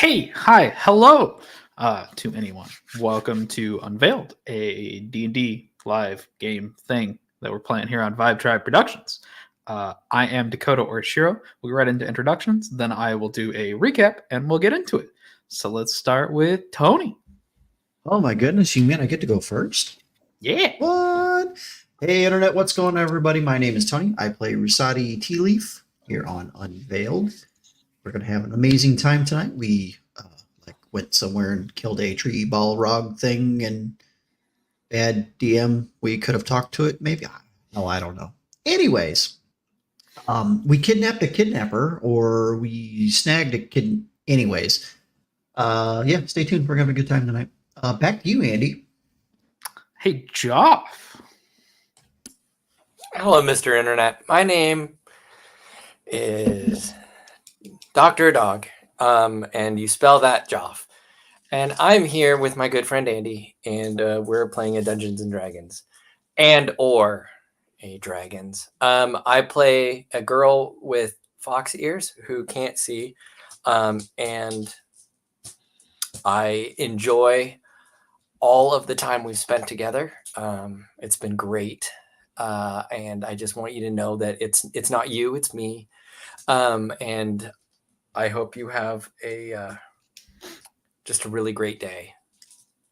Hey, hi, hello to anyone. Welcome to Unveiled, a D&D live game thing that we're playing here on Vibe Tribe Productions. I am Dakota Orishiro. We'll get right into introductions, then I will do a recap, and we'll get into it. So let's start with Tony. Oh my goodness, you mean I get to go first? Yeah. What? Hey Internet, what's going on everybody? My name is Tony. I play Rusati Tea Leaf here on Unveiled. We're gonna have an amazing time tonight. We went somewhere and killed a tree Balrog thing and bad DM. We could have talked to it, maybe. No, I don't know. Anyways, we kidnapped a kidnapper or we snagged a kid. Anyways, yeah, stay tuned. We're having a good time tonight. Back to you, Andy. Hey, Joff. Hello, Mr. Internet. My name is Dr. Dog, and you spell that Joff. And I'm here with my good friend Andy, and we're playing a Dungeons and Dragons, or a Dragons. I play a girl with fox ears who can't see, and I enjoy all of the time we've spent together. It's been great. And I just want you to know that it's not you, it's me. And I hope you have just a really great day.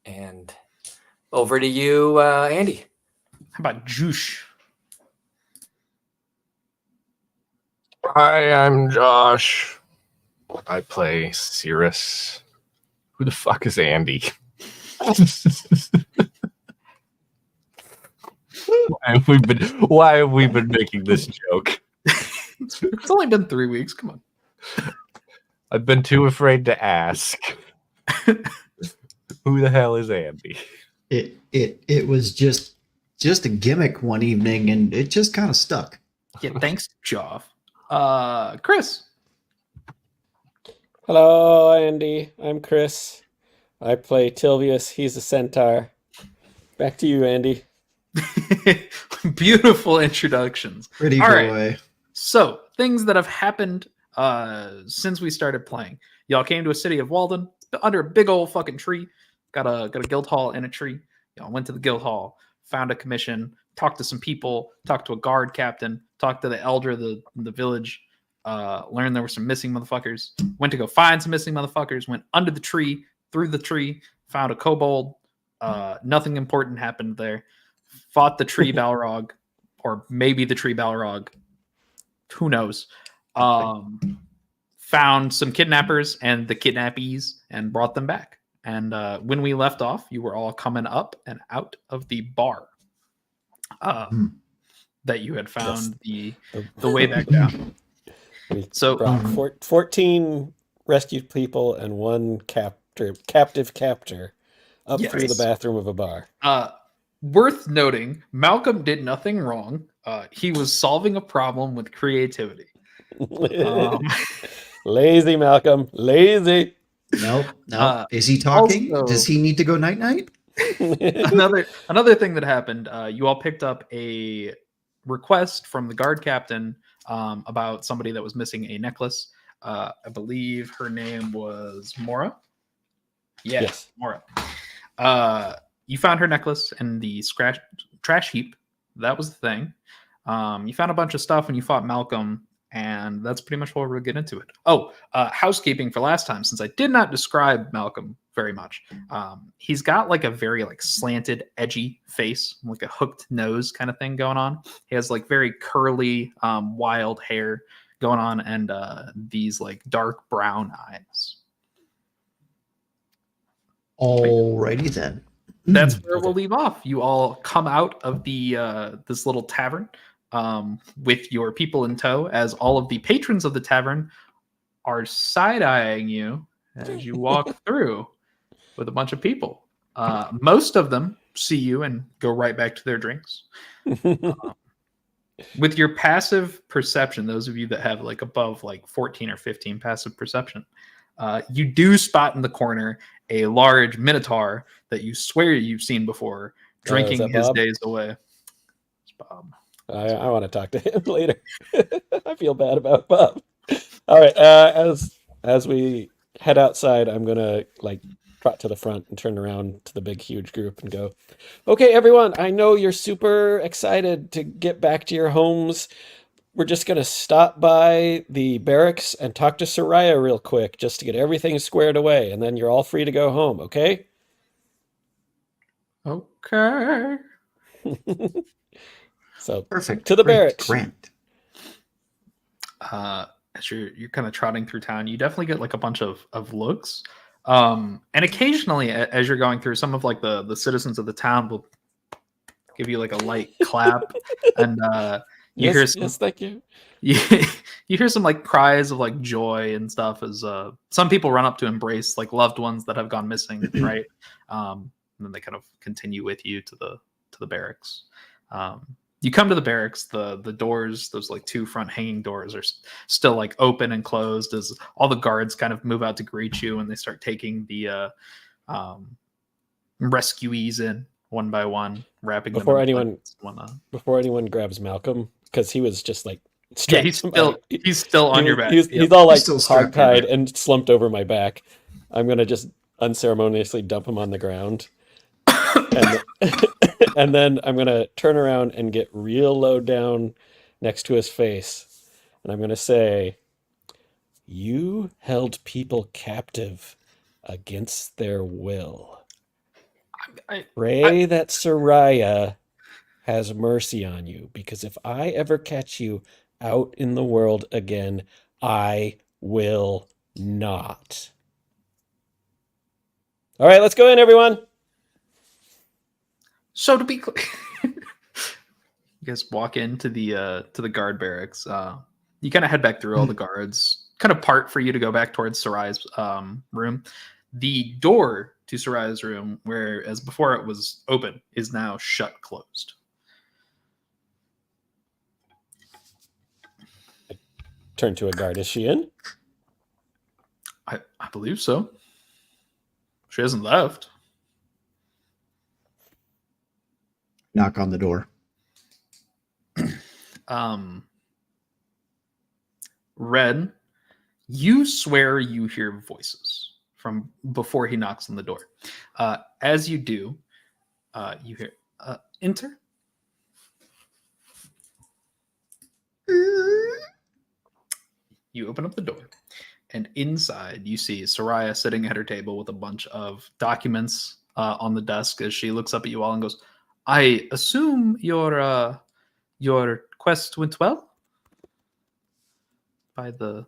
And over to you, Andy. How about Juice? Hi, I'm Josh. I play Cirrus. Who the fuck is Andy? Why have we been making this joke? It's only been 3 weeks. Come on. I've been too afraid to ask. Who the hell is Andy? It was just a gimmick one evening, and it just kind of stuck. Yeah, thanks, Joff. Chris. Hello, Andy. I'm Chris. I play Tilvius. He's a centaur. Back to you, Andy. Beautiful introductions. Pretty All boy. right. So, things that have happened since we started playing. Y'all came to a city of Walden under a big old fucking tree. Got a guild hall in a tree. Y'all went to the guild hall, found a commission, talked to some people, talked to a guard captain, talked to the elder of the village, learned there were some missing motherfuckers, went to go find some missing motherfuckers, went under the tree, through the tree, found a kobold. Nothing important happened there. Fought the tree Balrog, or maybe the tree Balrog. Who knows? Found some kidnappers and the kidnappees and brought them back. And when we left off, you were all coming up and out of the bar that you had found the way back down. So 14 rescued people and one captive captor up through the bathroom of a bar. Worth noting, Malcolm did nothing wrong. He was solving a problem with creativity. Lazy Malcolm, lazy. Nope. Is he talking? Also, does he need to go night-night? another thing that happened, you all picked up a request from the guard captain about somebody that was missing a necklace. I believe her name was Mora. Yes. Mora. You found her necklace in the trash heap. That was the thing. You found a bunch of stuff and you fought Malcolm, and that's pretty much what we'll get into it. Oh, housekeeping for last time, since I did not describe Malcolm very much. He's got like a very like slanted, edgy face, like a hooked nose kind of thing going on. He has like very curly, wild hair going on, and these like dark brown eyes. Alrighty then. That's where we'll leave off. You all come out of the this little tavern with your people in tow, as all of the patrons of the tavern are side-eyeing you as you walk through with a bunch of people. Most of them see you and go right back to their drinks. With your passive perception, those of you that have like above like 14 or 15 passive perception, you do spot in the corner a large minotaur that you swear you've seen before, drinking his days away. It's Bob. I want to talk to him later. I feel bad about Bob. All right, as we head outside, I'm gonna like trot to the front and turn around to the big, huge group and go, "Okay, everyone, I know you're super excited to get back to your homes. We're just gonna stop by the barracks and talk to Soraya real quick, just to get everything squared away, and then you're all free to go home. Okay?" Okay. So Perfect. to the Great. barracks. Grant. As you're kind of trotting through town, you definitely get like a bunch of looks. And occasionally as you're going through, some of like the citizens of the town will give you like a light clap, and you hear some, Yes, thank you. you, you hear some like cries of like joy and stuff as some people run up to embrace like loved ones that have gone missing, right? And then they kind of continue with you to the barracks. You come to the barracks, the doors, those like two front hanging doors, are still like open and closed as all the guards kind of move out to greet you, and they start taking the rescuees in one by one, wrapping Before them in anyone blankets and whatnot. Before anyone grabs Malcolm, because he was just like Yeah, he's still on your back. He's all like still strapped to your hogtied back. and slumped over my back. I'm gonna just unceremoniously dump him on the ground, and and then I'm gonna turn around and get real low down next to his face, and I'm gonna say, "You held people captive against their will. Pray that Soraya has mercy on you, because if I ever catch you out in the world again, I will not." All right, let's go in, everyone. So to be clear, you guys walk into the guard barracks. You kind of head back through all the guards, kind of part for you to go back towards Soraya's room. The door to Soraya's room, whereas before it was open, is now shut closed. Turn to a guard. Is she in? I believe so. She hasn't left. Knock on the door. Red, you swear you hear voices from before he knocks on the door. As you do, you hear, enter. You open up the door, and inside you see Soraya sitting at her table with a bunch of documents on the desk as she looks up at you all and goes, "I assume your quest went well by the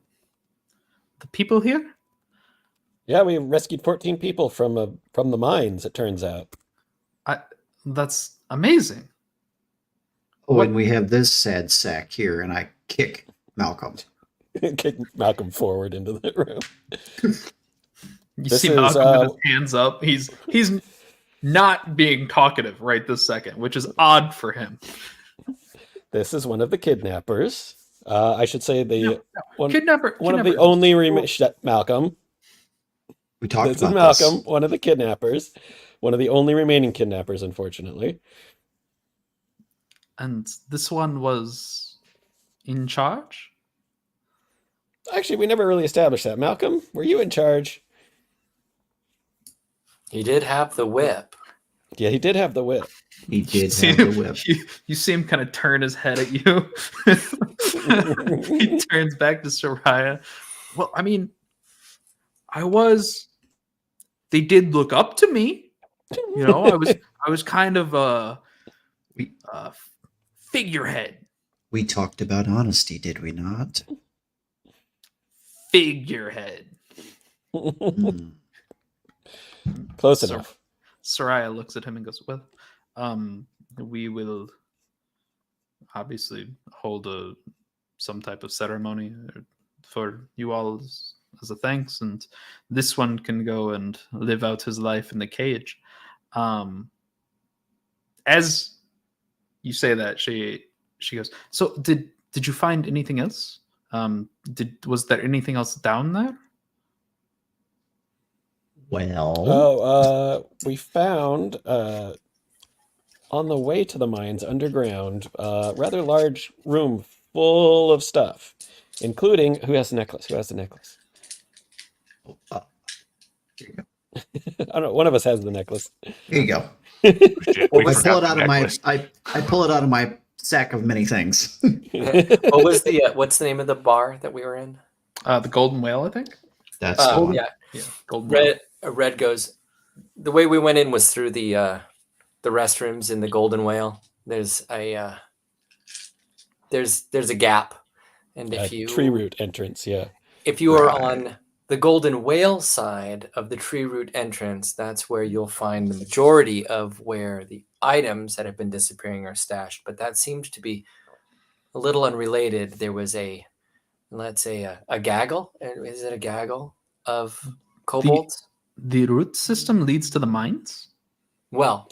people here?" Yeah, we rescued 14 people from the mines, it turns out. That's amazing. Oh, What- and we have this sad sack here, and I kick Malcolm. Kick Malcolm forward into the room. You This see is, Malcolm with his hands up. He's not being talkative right this second, which is odd for him. This is one of the kidnappers. I should say one of the only Malcolm. We talked This is about Malcolm, this. one of the kidnappers, one of the only remaining kidnappers, unfortunately. And this one was in charge? Actually, we never really established that. Malcolm, were you in charge? He did have the whip. Yeah, he did have the whip. He did See have the him- whip. You see him kind of turn his head at you. He turns back to Soraya. Well, I mean, they did look up to me. You know, I was kind of a figurehead. We talked about honesty, did we not? Figurehead. Hmm. Close So- enough. Soraya looks at him and goes, "Well, we will obviously hold some type of ceremony for you all as a thanks, and this one can go and live out his life in the cage." As you say that, she goes, "So did you find anything else? Was there anything else down there?" Well, We found on the way to the mines underground a rather large room full of stuff, including who has the necklace? Who has the necklace? don't know. One of us has the necklace. Here you go. Shit, we I was pull forgot it out the of my necklace. I pull it out of my sack of many things. What was the what's the name of the bar that we were in? The Golden Whale, I think. That's the one. Yeah, Yeah, Golden Whale. Red goes. The way we went in was through the restrooms in the Golden Whale. There's a there's a gap, and if you Tree root entrance, yeah. if you are Right. on the Golden Whale side of the tree root entrance, that's where you'll find the majority of where the items that have been disappearing are stashed. But that seemed to be a little unrelated. There was let's say a gaggle. Is it a gaggle of kobolds? The root system leads to the mines. Well,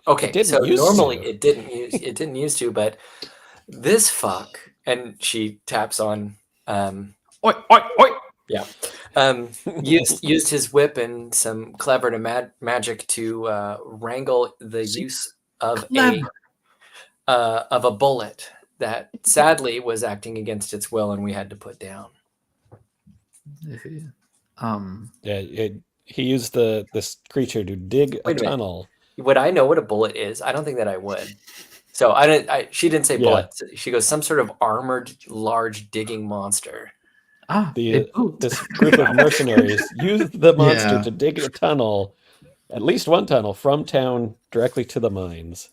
okay. didn't So used normally to. it didn't used to, but this fuck, and she taps on Oi, oi, oi! used his whip and some clever magic to wrangle the use of Clever. a bullet that sadly was acting against its will, and we had to put down. Yeah, he used this creature to dig a Wait a minute. tunnel. Would I know what a bullet is? I don't think that I would. So I didn't. She didn't say Yeah. bullet. She goes some sort of armored, large digging monster. This group of mercenaries used the monster Yeah. to dig a tunnel, at least one tunnel from town directly to the mines.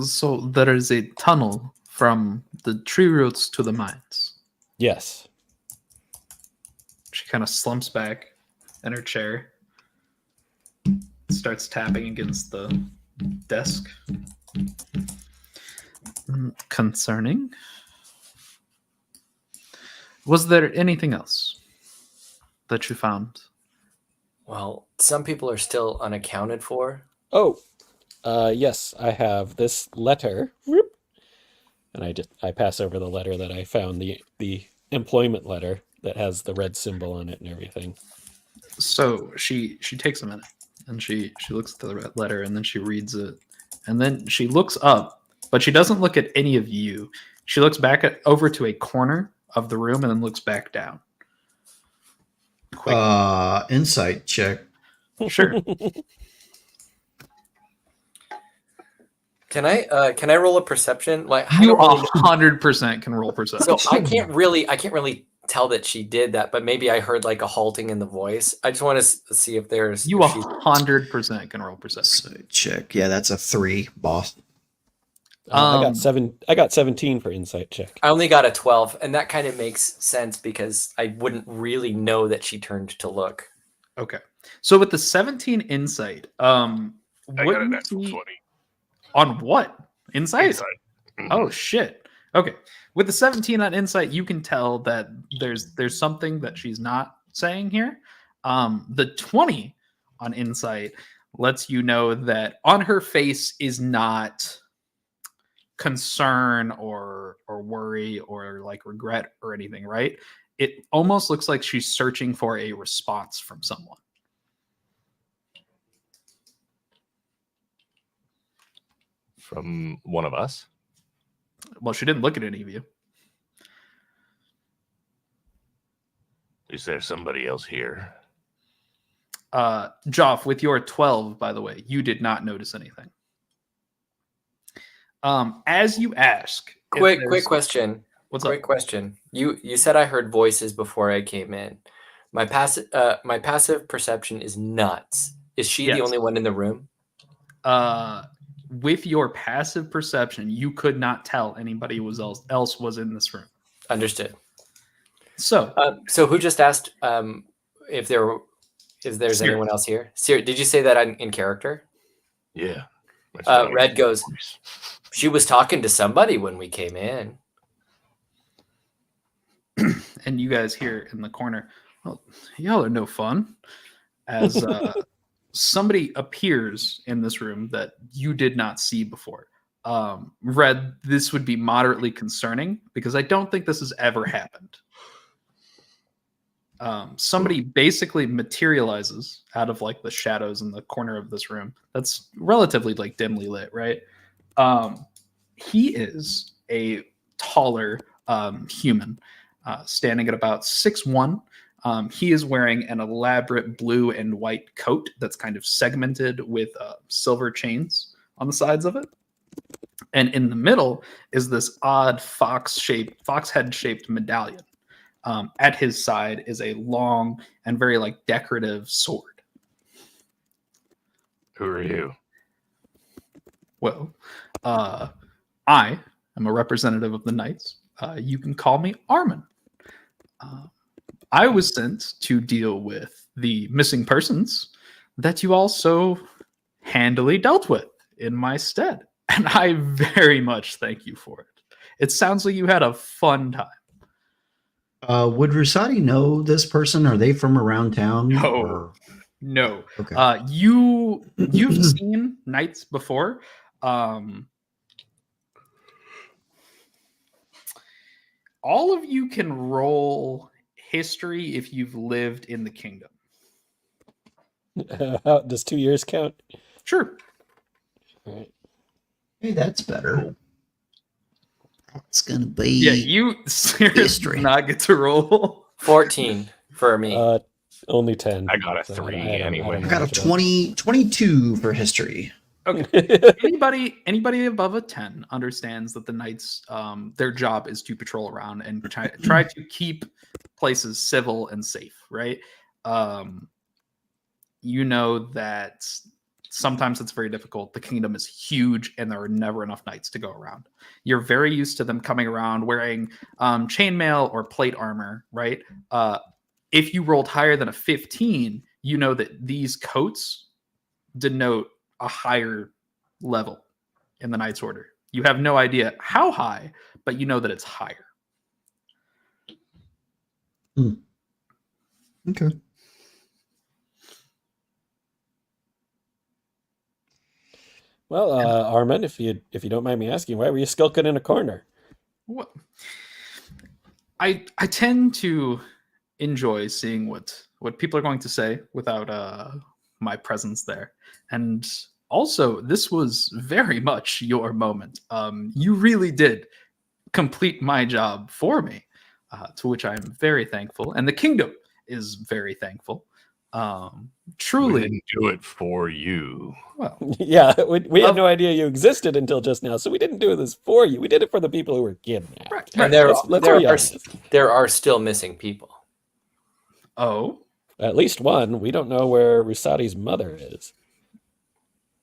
So there is a tunnel from the tree roots to the mines. Yes. She kind of slumps back in her chair, starts tapping against the desk. Concerning? Was there anything else that you found? Well, some people are still unaccounted for. Oh, yes, I have this letter. Whoop. And I pass over the letter that I found, the employment letter that has the red symbol on it and everything. So she takes a minute and she looks at the letter and then she reads it and then she looks up, but she doesn't look at any of you. She looks back over to a corner of the room and then looks back down. Quick. Insight check. Sure. Can I roll a perception? Like I You don't really know. 100% can roll perception. So I can't really tell that she did that, but maybe I heard like a halting in the voice. I just want to see if there's You if she's- 100% can roll perception. Insight check. Yeah, that's a 3, boss. I got 17 for insight check. I only got a 12, and that kind of makes sense because I wouldn't really know that she turned to look. Okay. So with the 17 insight, I what got a you natural see 20. on what? Insight? Inside. Oh shit. Okay. With the 17 on insight, you can tell that there's something that she's not saying here. The 20 on insight lets you know that on her face is not concern or worry or like regret or anything, right? It almost looks like she's searching for a response from someone. From one of us. Well, she didn't look at any of you. Is there somebody else here? Joff, with your 12, by the way, you did not notice anything. As you ask, if Quick there's- question. What's Quick up? question. You said I heard voices before I came in. My passive perception is nuts. Is she Yes. the only one in the room? With your passive perception, you could not tell anybody else was in this room. Understood. So, So who just asked if there's Sir. anyone else here? Sir, did you say that I'm in character? Yeah. That's Red goes, she was talking to somebody when we came in. and you guys hear in the corner, well, y'all are no fun. As somebody appears in this room that you did not see before. Red, this would be moderately concerning because I don't think this has ever happened. Somebody basically materializes out of like the shadows in the corner of this room. That's relatively like dimly lit, right? He is a taller human, standing at about 6'1", He is wearing an elaborate blue and white coat that's kind of segmented with silver chains on the sides of it. And in the middle is this odd fox head shaped medallion. At his side is a long and very decorative sword. Who are you? Well, I am a representative of the Knights. You can call me Armin. I was sent to deal with the missing persons that you all so handily dealt with in my stead. And I very much thank you for it. It sounds like you had a fun time. Would Rusati know this person? Are they from around town? No. Or- No. Okay. You've seen Knights before. All of you can roll history if you've lived in the kingdom. Does 2 years count? Sure. All right. Hey, that's better. It's gonna be Yeah, you seriously history. do not get to roll. 14 for me. Only 10. I got a So 3 don't anyway. I know got a much about 22 for history. it. Anybody above a 10 understands that the Knights, their job is to patrol around and try to keep places civil and safe, right? You know that sometimes it's very difficult. The kingdom is huge and there are never enough Knights to go around. You're very used to them coming around wearing chainmail or plate armor, right? If you rolled higher than a 15, you know that these coats denote a higher level in the Knight's Order. You have no idea how high, but you know that it's higher. Okay. Well, Armin, if you don't mind me asking, why were you skulking in a corner? What? I tend to enjoy seeing what people are going to say without my presence there. And also, this was very much your moment. You really did complete my job for me, to which I am very thankful. And the kingdom is very thankful. We Truly. didn't do it for you. Well, Yeah, we had no idea you existed until just now, so we didn't do this for you. We did it for the people who were kidnapped. right. And there, Let's there be are honest. there are still missing people. Oh, At least one. We don't know where Rusati's mother is.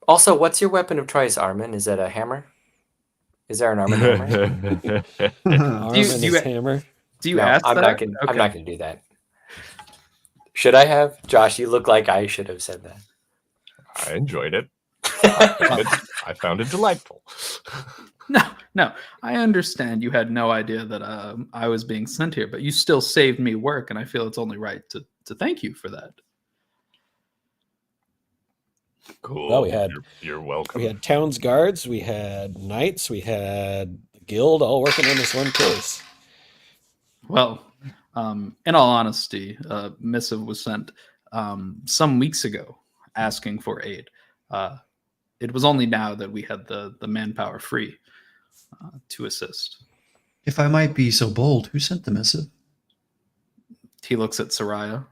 Also, what's your weapon of choice, Armin? Is it a hammer? Is there an Armin hammer? Armin you- his hammer. do you No, ask I'm that? not gonna. I'm Okay. not gonna do that. Should I have? Josh, you look like I should have said that. I enjoyed it. I found it delightful. No, I understand you had no idea that I was being sent here, but you still saved me work, and I feel it's only right to thank you for that. Cool. Well, You're welcome. We had town's guards, we had knights, we had the guild, all working on this one case. Well, in all honesty, a missive was sent some weeks ago asking for aid. It was only now that we had the manpower free to assist. If I might be so bold, who sent the missive? He looks at Soraya.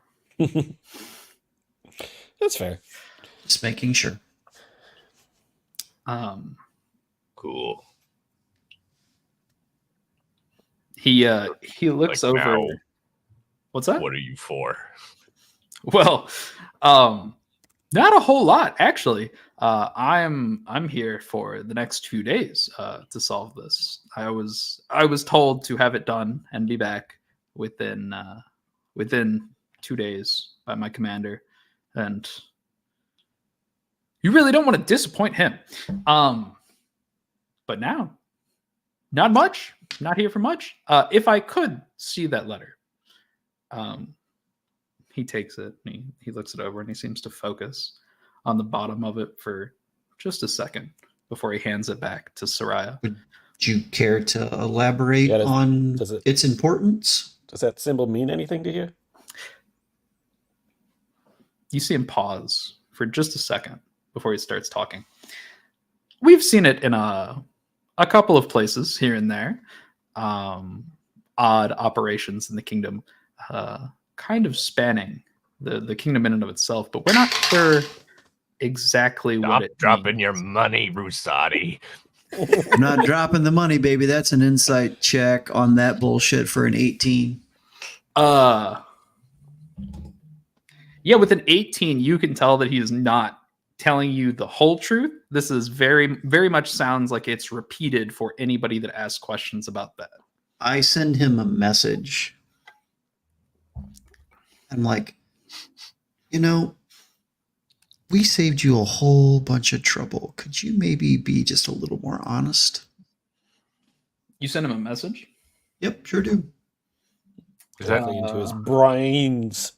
That's fair. Just making sure. Cool. He looks Like over. now, What's that? what are you for? Well, not a whole lot actually. I'm here for the next 2 days to solve this. I was told to have it done and be back within 2 days by my commander, and you really don't want to disappoint him. But now, not much. Not here for much. If I could see that letter. He takes it and he looks it over and he seems to focus on the bottom of it for just a second before he hands it back to Soraya. Would you care to elaborate Yeah, on does it- its importance? Does that symbol mean anything to you? You see him pause for just a second before he starts talking. We've seen it in a couple of places here and there. Odd operations in the kingdom. kind of spanning the kingdom in and of itself, but we're not sure exactly Stop what it dropping means. your money, Rusati. I'm not dropping the money, baby. That's an insight check on that bullshit for an 18. Yeah, with an 18, you can tell that he is not telling you the whole truth. This is very, very much sounds like it's repeated for anybody that asks questions about that. I send him a message. I'm like, we saved you a whole bunch of trouble. Could you maybe be just a little more honest? You send him a message? Yep, sure do. Is that Directly into his brains.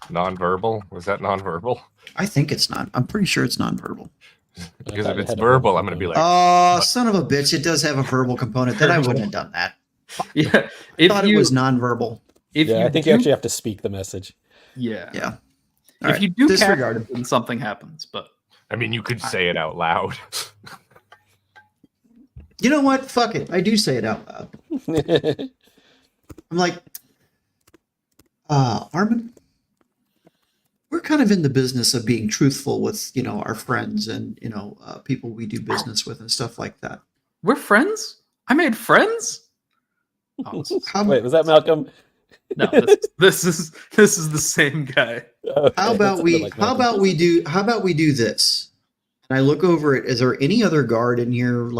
nonverbal? Was that nonverbal? I think it's not. I'm pretty sure it's nonverbal. Because thought if it it's had a verbal, verbal I'm going to be like, Oh, son of a bitch. It does have a verbal component. Then I wouldn't have done that. Yeah. I thought it was nonverbal. If Yeah, you I think do, you actually have to speak the message. Yeah. Yeah. All If right, you do disregard. cast it, then something happens. But I mean, you could say it out loud. You know what? Fuck it. I do say it out loud. I'm like, Armin, we're kind of in the business of being truthful with, our friends and, people we do business with and stuff like that. we're friends? I made friends? Oh, Wait, was that Malcolm? no, this is the same guy. Okay, How that about sounded like Malcolm. we do this? And I look over it. Is there any other guard in here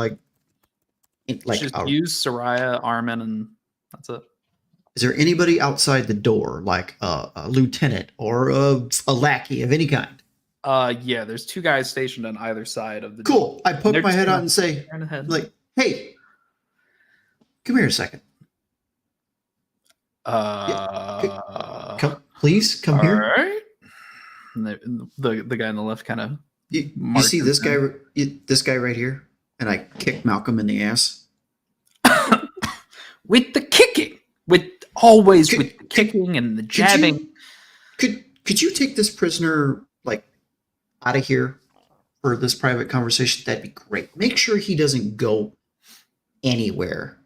Just use Soraya, Armin, and that's it. is there anybody outside the door, like a lieutenant or a lackey of any kind? Yeah, there's two guys stationed on either side of the Cool. I poke They're my just head gonna out and say, turn ahead. like, hey, come here a second. Please come all here. right. And the guy on the left kind of You see this guy, this guy right here, and I kick Malcolm in the ass. with the kicking, with the Could- kicking and the jabbing. Could you take this prisoner out of here for this private conversation? That'd be great. Make sure he doesn't go anywhere.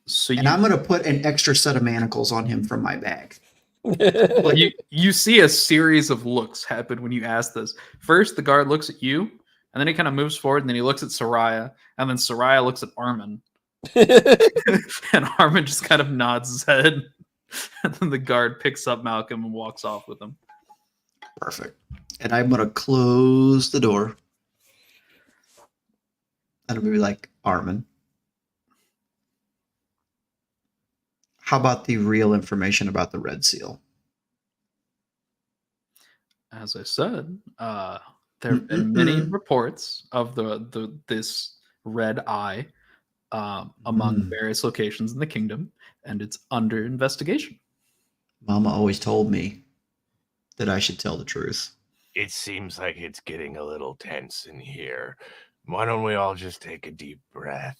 So And I'm gonna put an extra set of manacles on him from my bag. you see a series of looks happen when you ask this. First, the guard looks at you, and then he kind of moves forward, and then he looks at Soraya, and then Soraya looks at Armin, and Armin just kind of nods his head, and then the guard picks up Malcolm and walks off with him. Perfect. And I'm gonna close the door. And I'll be like, Armin, how about the real information about the Red Seal? As I said, there have been many reports of this red eye among various locations in the kingdom, and it's under investigation. Mama always told me that I should tell the truth. It seems like it's getting a little tense in here. Why don't we all just take a deep breath?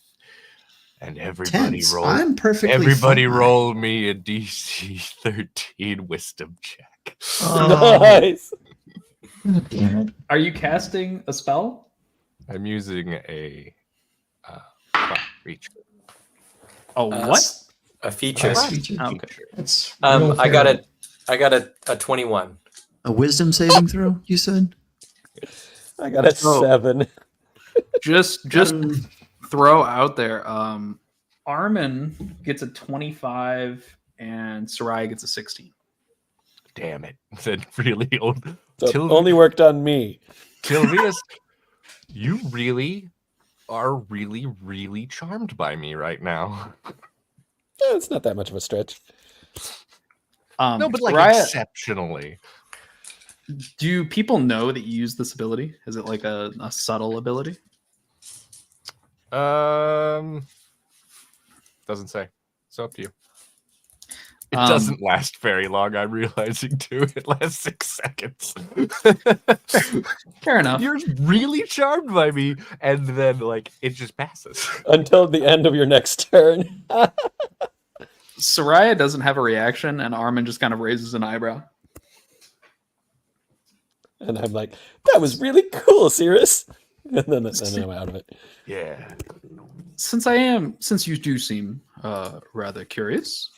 And everybody Tense. roll. I'm perfectly Everybody fine. roll me a DC 13 wisdom check. Oh, Nice. damn it. Are you casting a spell? I'm using a reach. Oh, what? A feature. Class feature. Oh, okay. That's I real got a 21. a wisdom saving throw, you said? I got a 7. Just throw out there. Armin gets a 25 and Soraya gets a 16. Damn it. Said really old. So it only worked on me. Tilvius, you really are really, really charmed by me right now. It's not that much of a stretch. No, but like Soraya, exceptionally. do people know that you use this ability? Is it like a subtle ability? Doesn't say. It's up to you. It Um, doesn't last very long, I'm realizing too. It lasts 6 seconds. Fair enough. You're really charmed by me, and then like it just passes. Until the end of your next turn. Soraya doesn't have a reaction, and Armin just kind of raises an eyebrow. And I'm like, that was really cool, Cirrus. And then I'm out of it. Yeah. Since you do seem rather curious,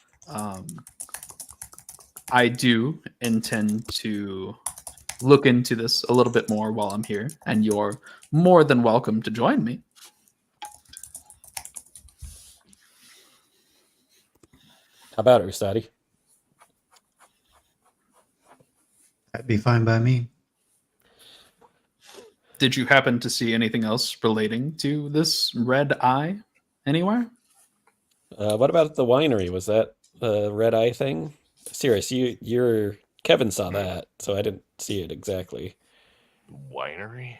I do intend to look into this a little bit more while I'm here, and you're more than welcome to join me. How about it, Rusadi? That'd be fine by me. Did you happen to see anything else relating to this red eye anywhere? What about the winery? Was that the red eye thing? Serious, you're Kevin saw that, so I didn't see it exactly. Winery?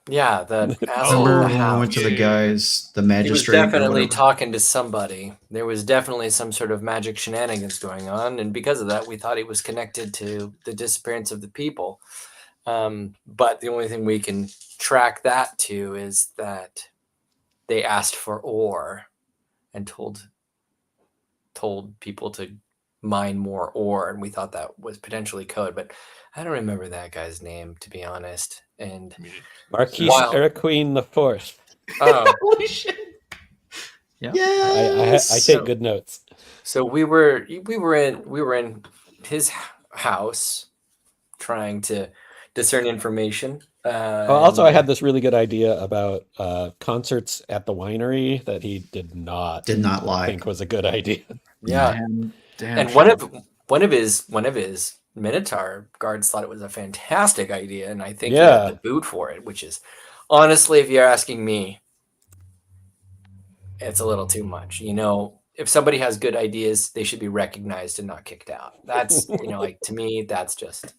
Yeah, the asshole Remember in the when we went house. to the guys, the He was magistrate? or definitely whatever? talking to somebody. There was definitely some sort of magic shenanigans going on, and because of that, we thought he was connected to the disappearance of the people. But the only thing we can track that to is that they asked for ore and told people to mine more ore, and we thought that was potentially code, but I don't remember that guy's name, to be honest. And Marquis Wow. Eriquine the Fourth. oh, Holy shit! Yeah. Yes. I take good notes. so we were in his house trying to discern information. Also, I and, had this really good idea about concerts at the winery that he did not like. think was a good idea. yeah, Damn and sure. one of his Minotaur guards thought it was a fantastic idea, and I think he Yeah. had the boot for it, which is honestly, if you're asking me, it's a little too much. You know, if somebody has good ideas, they should be recognized and not kicked out. That's like to me, that's just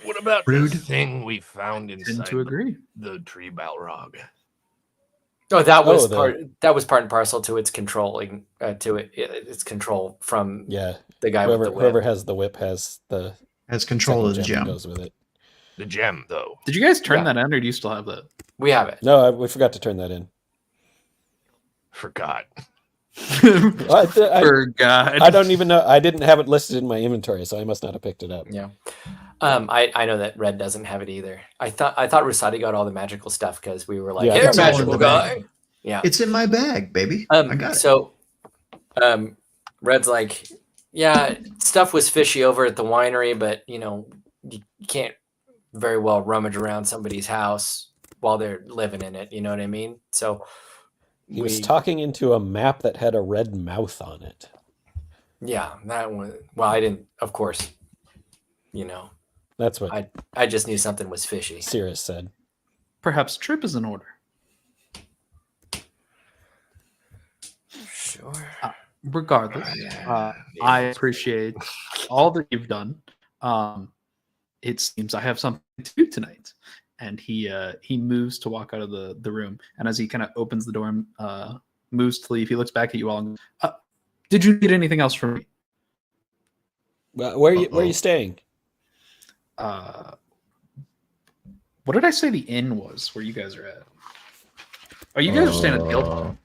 What about Rude. the thing we found Tend inside to agree. the tree Balrog? oh that was the- part and parcel to its controlling its control from Yeah. the guy with the whip. Whoever has the whip has the Has control of the second gem that gem. goes with it. The gem, though. Did you guys turn Yeah. that in, or do you still have that? We have it. No, we forgot to turn that in. Forgot. I Forgot. I don't even know. I didn't have it listed in my inventory, so I must not have picked it up. Yeah. I know that Red doesn't have it either. I thought Rusadi got all the magical stuff because we were like, Yeah, "Here, that's all in magical the guy." bag. Yeah. It's in my bag, baby. I got it. So, Red's like, yeah, stuff was fishy over at the winery, but you can't very well rummage around somebody's house while they're living in it. You know what I mean? So He was talking into a map that had a red mouth on it. yeah, that one. Well, I didn't, of course. That's what I just knew something was fishy. Cirrus said. Perhaps trip is in order. Sure. Regardless, I appreciate all that you've done. It seems I have something to do tonight. And he moves to walk out of the room. And as he kind of opens the door and moves to leave, he looks back at you all and goes, did you need anything else from me? Well, where are you staying? What did I say the inn was where you guys are at? Oh, you guys are staying at the guild hall.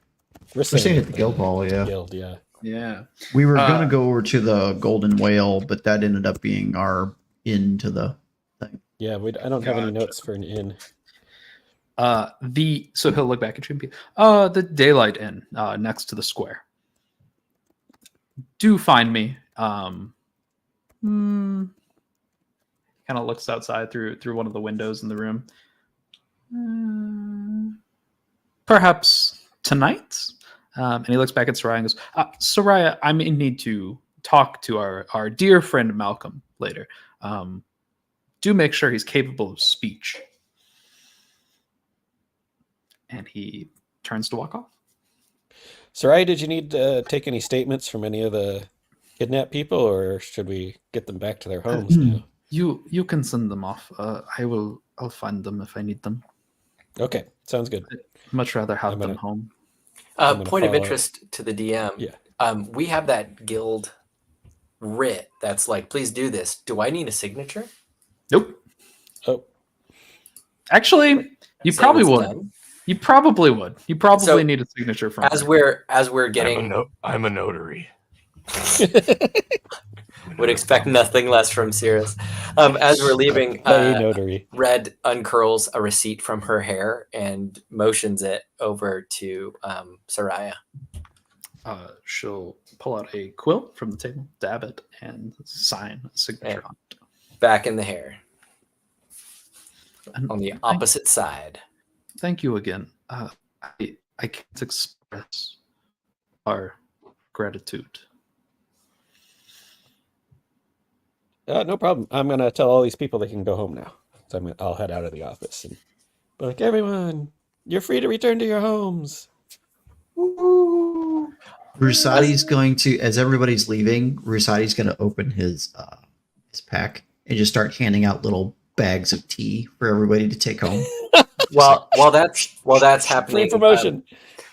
We're staying at the guild hall, yeah. Guild, yeah. Yeah. We were gonna go over to the Golden Whale, but that ended up being our inn to the thing. Yeah, I don't have any notes for an inn. So he'll look back at you and be, the Daylight Inn, next to the square. Do find me. Kind of looks outside through one of the windows in the room. Perhaps tonight. And he looks back at Soraya and goes, Soraya, I may need to talk to our dear friend Malcolm later. Do make sure he's capable of speech. And he turns to walk off. Soraya, did you need to take any statements from any of the kidnapped people, or should we get them back to their homes now? You can send them off. I'll find them if I need them. Okay, sounds good. Much rather have them home. gonna Point of follow- interest to the DM. Yeah. We have that guild writ that's like, please do this. Do I need a signature? Nope. Oh, Actually, you Say probably what's would. done. You probably would. You probably So, need a signature from As her. we're getting, I'm a notary. would expect nothing less from Cirrus. As we're leaving, play notary. Red uncurls a receipt from her hair and motions it over to Soraya. she'll pull out a quill from the table, dab it, and sign a signature And on it. back in the hair And on the opposite side. thank you again. I can't express our gratitude. No problem. I'm gonna tell all these people they can go home now. So I'll head out of the office and be like, everyone, you're free to return to your homes. Rusadi's going to, as everybody's leaving, Rusadi's going to open his pack and just start handing out little bags of tea for everybody to take home. While that's happening, Free promotion.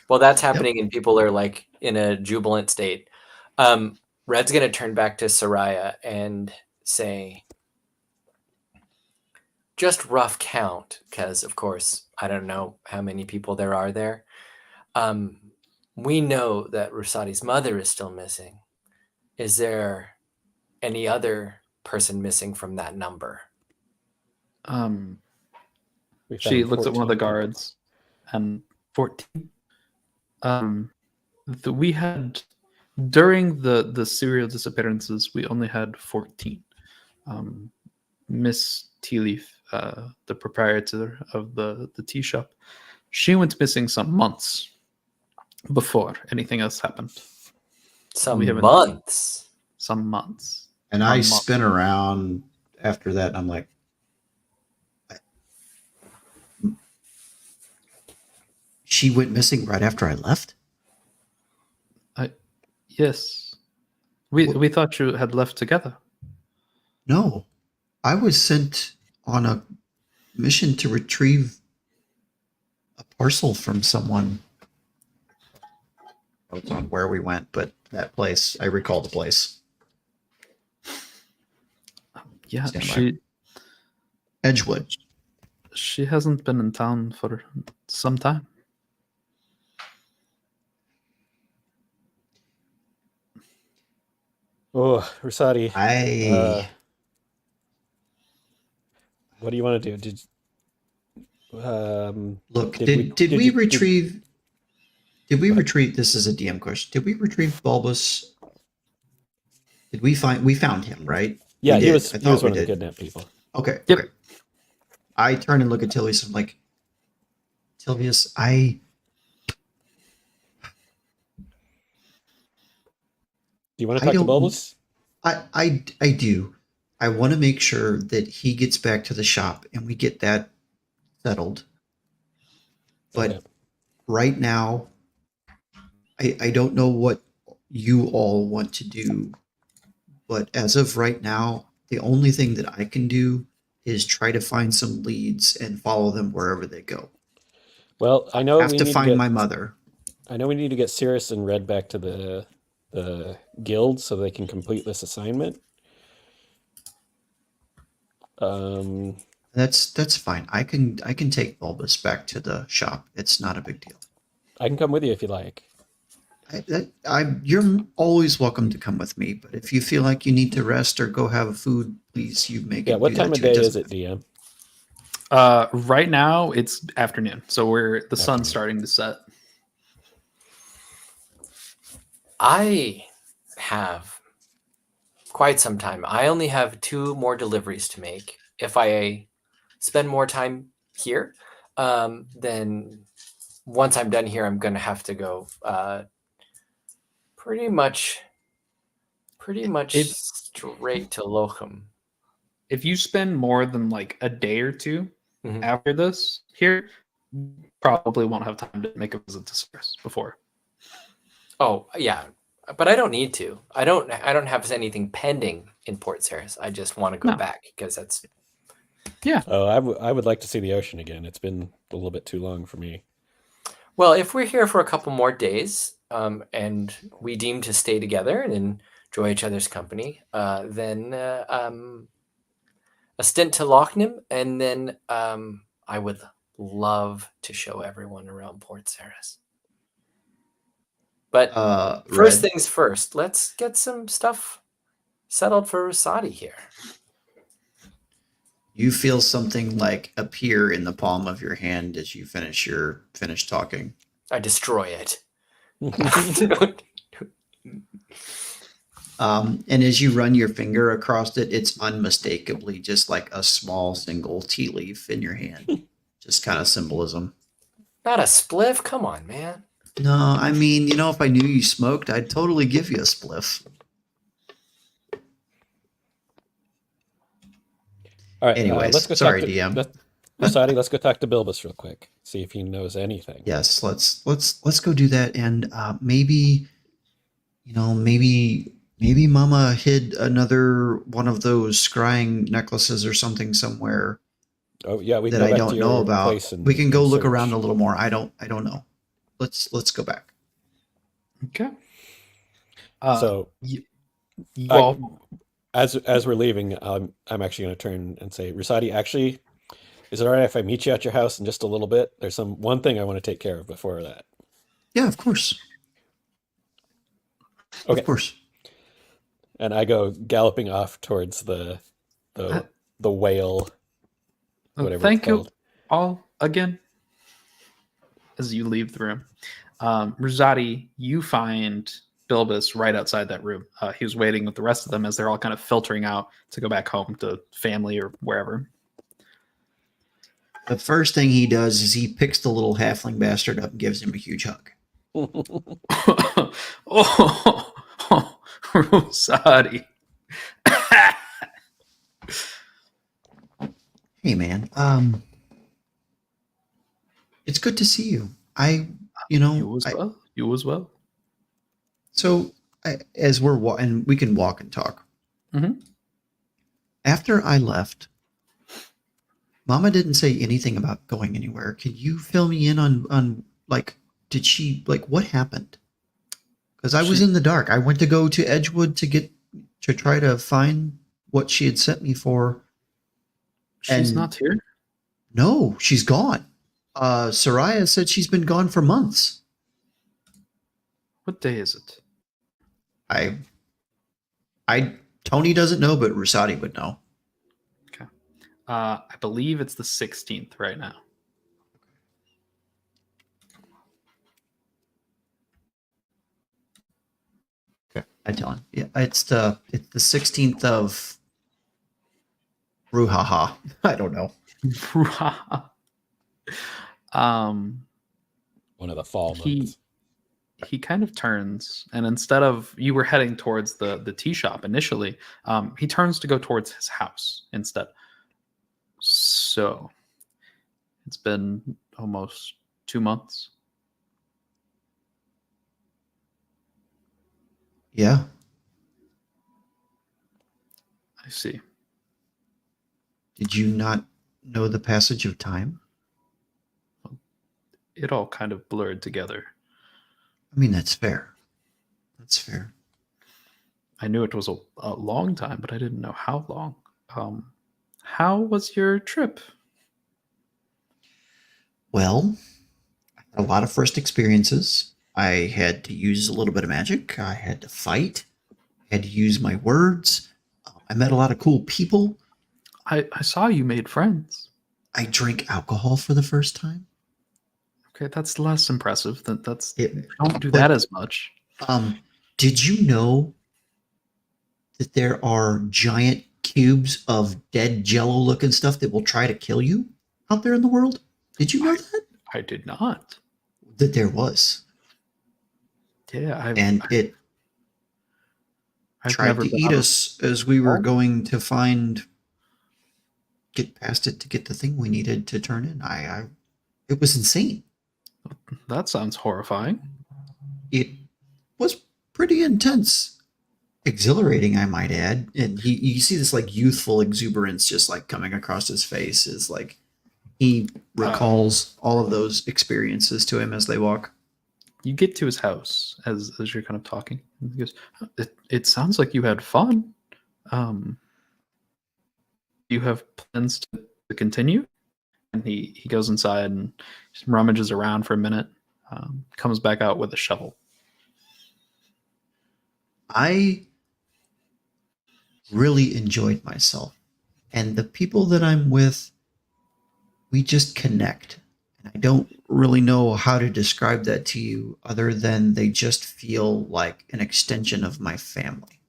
while that's happening, and people are like in a jubilant state, Red's gonna turn back to Soraya and say, just rough count, because of course I don't know how many people there are there. We know that Rusadi's mother is still missing. Is there any other person missing from that number? We She found looks at one of the 14 guards, and 14. We had during the serial disappearances, we only had 14. Miss Tea Leaf, the proprietor of the tea shop, she went missing some months before anything else happened. Some We haven't- months. Some months. And I Month. spin around after that, and I'm like, she went missing right after I left? Yes. We thought you had left together. No. I was sent on a mission to retrieve a parcel from someone. I don't know where we went, but that place, I recall the place. Yeah, Stand by. Edgewood. she hasn't been in town for some time. Oh, Rusadi. I What do you want to do? look. did Did we- we did- retrieve? Did we Go ahead. retrieve? This is a DM question. Did we retrieve Bulbous? Did we find? We found him, right? Yeah, We he did. was I he thought was we one of the did. kidnapped people. Okay. Yep. Okay. I turn and look at Tillius. I'm like, Tillius, Do you want to I talk to don't- Bulbous? I do. I want to make sure that he gets back to the shop and we get that settled. But Okay. right now, I don't know what you all want to do. But as of right now, the only thing that I can do is try to find some leads and follow them wherever they go. Well, I know I have we to need find to get, my mother. I know we need to get Cirrus and Red back to the guild so they can complete this assignment. That's fine. I can take Bulbous back to the shop. It's not a big deal. I can come with you if you like. You're always welcome to come with me. But if you feel like you need to rest or go have food, please, you make Yeah, it. what do time that of too. day is doesn't- it, DM? Right now it's afternoon, so the sun's Afternoon. starting to set. I have quite some time. I only have 2 more deliveries to make. If I spend more time here, then once I'm done here, I'm going to have to go pretty much If- straight to Lochem. If you spend more than like a day or two Mhm. after this here, probably won't have time to make a visit to Cirrus before. Oh, yeah. But I don't need to. I don't have anything pending in Port Saris. I just want to go No. back because that's Oh, I would like to see the ocean again. It's been a little bit too long for me. well, if we're here for a couple more days, and we deem to stay together and enjoy each other's company, then a stint to Lochnim, and then I would love to show everyone around Port Saris. But first Red, things first, let's get some stuff settled for Rusadi here. you feel something like appear in the palm of your hand as you finish talking. I destroy it. And as you run your finger across it, it's unmistakably just like a small single tea leaf in your hand. Just kind of symbolism. Not a spliff? Come on, man. No, I mean, if I knew you smoked, I'd totally give you a spliff. All right. Anyways, let's go sorry, talk to DM. Rosati, let's go talk to Bilbus real quick. See if he knows anything. Yes, let's go do that, and maybe maybe Mama hid another one of those scrying necklaces or something somewhere Oh yeah, we can that go I back to don't know your about. place and We can go look search. around a little more. I don't know. Let's go back. Okay. So you I- all as we're leaving, I'm actually going to turn and say, Rusati, actually, is it all right if I meet you at your house in just a little bit? There's one thing I want to take care of before that. Yeah, of course. Okay. Of course. And I go galloping off towards the whale, whatever thank it's you called. all again as you leave the room. Rosati, you find Bilbus right outside that room. He was waiting with the rest of them as they're all kind of filtering out to go back home to family or wherever. The first thing he does is he picks the little halfling bastard up and gives him a huge hug. Oh, Rosati. Hey, man. It's good to see you. You as well. So as we're and we can walk and talk. Mhm. After I left, Mama didn't say anything about going anywhere. Can you fill me in on like, did she, like, what happened? Because I was She- in the dark. I went to go to Edgewood to try to find what she had sent me for. She's And- not here. No, she's gone. Soraya said she's been gone for months. What day is it? Tony doesn't know, but Rusati would know. I believe it's the 16th right now. I tell him. Yeah, it's the 16th of Ruhaha. I don't know. One of the fall He- months. He kind of turns, and instead of you were heading towards the tea shop initially, he turns to go towards his house instead. So it's been almost 2 months. Yeah. I see. Did you not know the passage of time? It all kind of blurred together. I mean, that's fair. That's fair. I knew it was a long time, but I didn't know how long. How was your trip? Well, I had a lot of first experiences. I had to use a little bit of magic. I had to fight. I had to use my words. I met a lot of cool people. I saw you made friends. I drank alcohol for the first time. Okay, that's less impressive. That's It, don't do but- that as much. Did you know that there are giant cubes of dead jello-looking stuff that will try to kill you out there in the world? Did you know that? I did not. That there was. Yeah, I've It tried never to been eat out of- us as we were Oh. going to get past it to get the thing we needed to turn in. It was insane. That sounds horrifying. It was pretty intense, exhilarating, I might add. And you see this like youthful exuberance just like coming across his face, is like he recalls all of those experiences to him as they walk. You get to his house as you're kind of talking. And he goes, it sounds like you had fun. You have plans to continue? And he goes inside and just rummages around for a minute, comes back out with a shovel. I really enjoyed myself. And the people that I'm with, we just connect. I don't really know how to describe that to you other than they just feel like an extension of my family.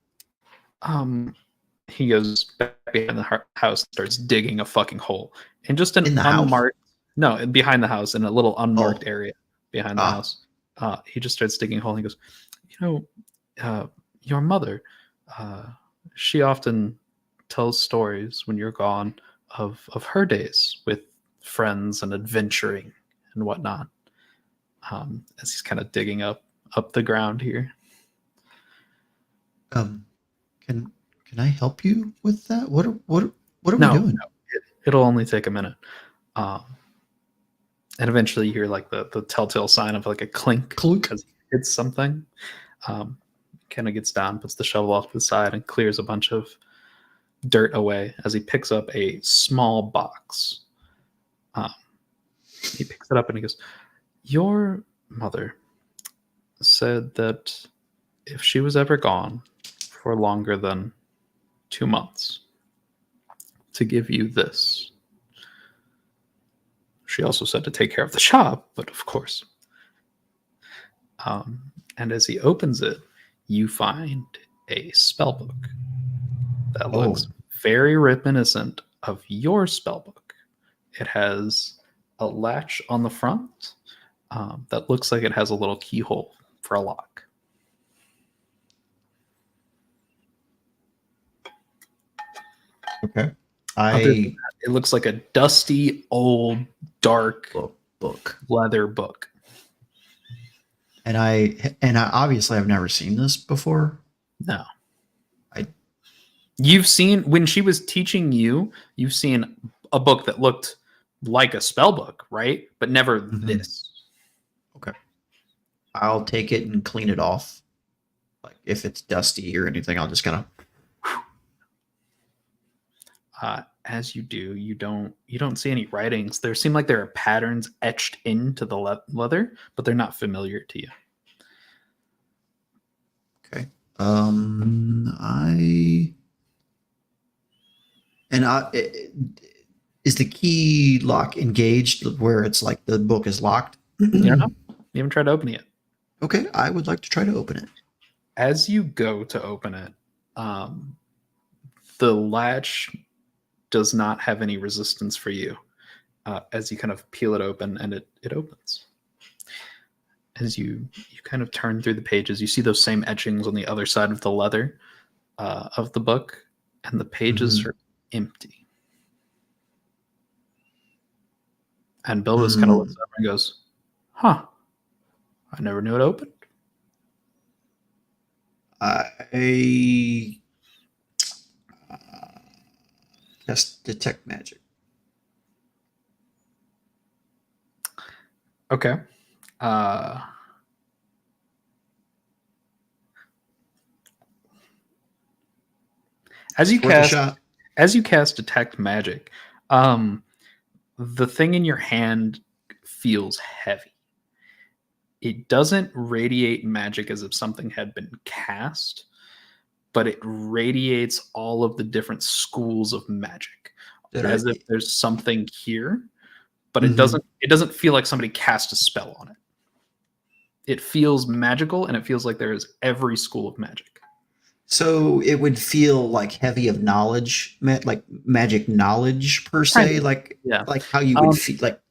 He goes back behind the house, starts digging a fucking hole in just an In the house? unmarked. No, behind the house in a little unmarked Oh. area behind the Ah. house. He just starts digging a hole. And he goes, your mother, she often tells stories when you're gone of her days with friends and adventuring and whatnot. As he's kind of digging up the ground here. Can I help you with that? What are we No, doing? it'll only take a minute. And eventually you hear like the telltale sign of like a clink because he hits something. Kind of gets down, puts the shovel off to the side, and clears a bunch of dirt away as he picks up a small box. He picks it up and he goes, your mother said that if she was ever gone for longer than 2 months, to give you this. She also said to take care of the shop, but of course. And as he opens it, you find a spell book that looks very reminiscent of your spell book. It has a latch on the front that looks like it has a little keyhole for a lock. Okay. It looks like a dusty, old, dark book, leather book. And I obviously I've never seen this before. No. You've seen, when she was teaching you, you've seen a book that looked like a spell book, right? But never this. Okay. I'll take it and clean it off. Like if it's dusty or anything, I'll just kind of as you do, you don't see any writings. There seem like there are patterns etched into the leather, but they're not familiar to you. Okay. Is the key lock engaged where it's like the book is locked? You haven't tried to open it yet. Okay, I would like to try to open it. As you go to open it, the latch does not have any resistance for you. As you kind of peel it open, and it opens. As you kind of turn through the pages, you see those same etchings on the other side of the leather of the book, and the pages are empty. And Bill just kind of looks up and goes, "Huh, I never knew it opened." I cast detect magic. Okay. As you cast detect magic, the thing in your hand feels heavy. It doesn't radiate magic as if something had been cast, but it radiates all of the different schools of magic, as if there's something here, but it doesn't feel like somebody cast a spell on it. It feels magical, and it feels like there is every school of magic. So it would feel like heavy of knowledge, like magic knowledge per se, like how you would feel like.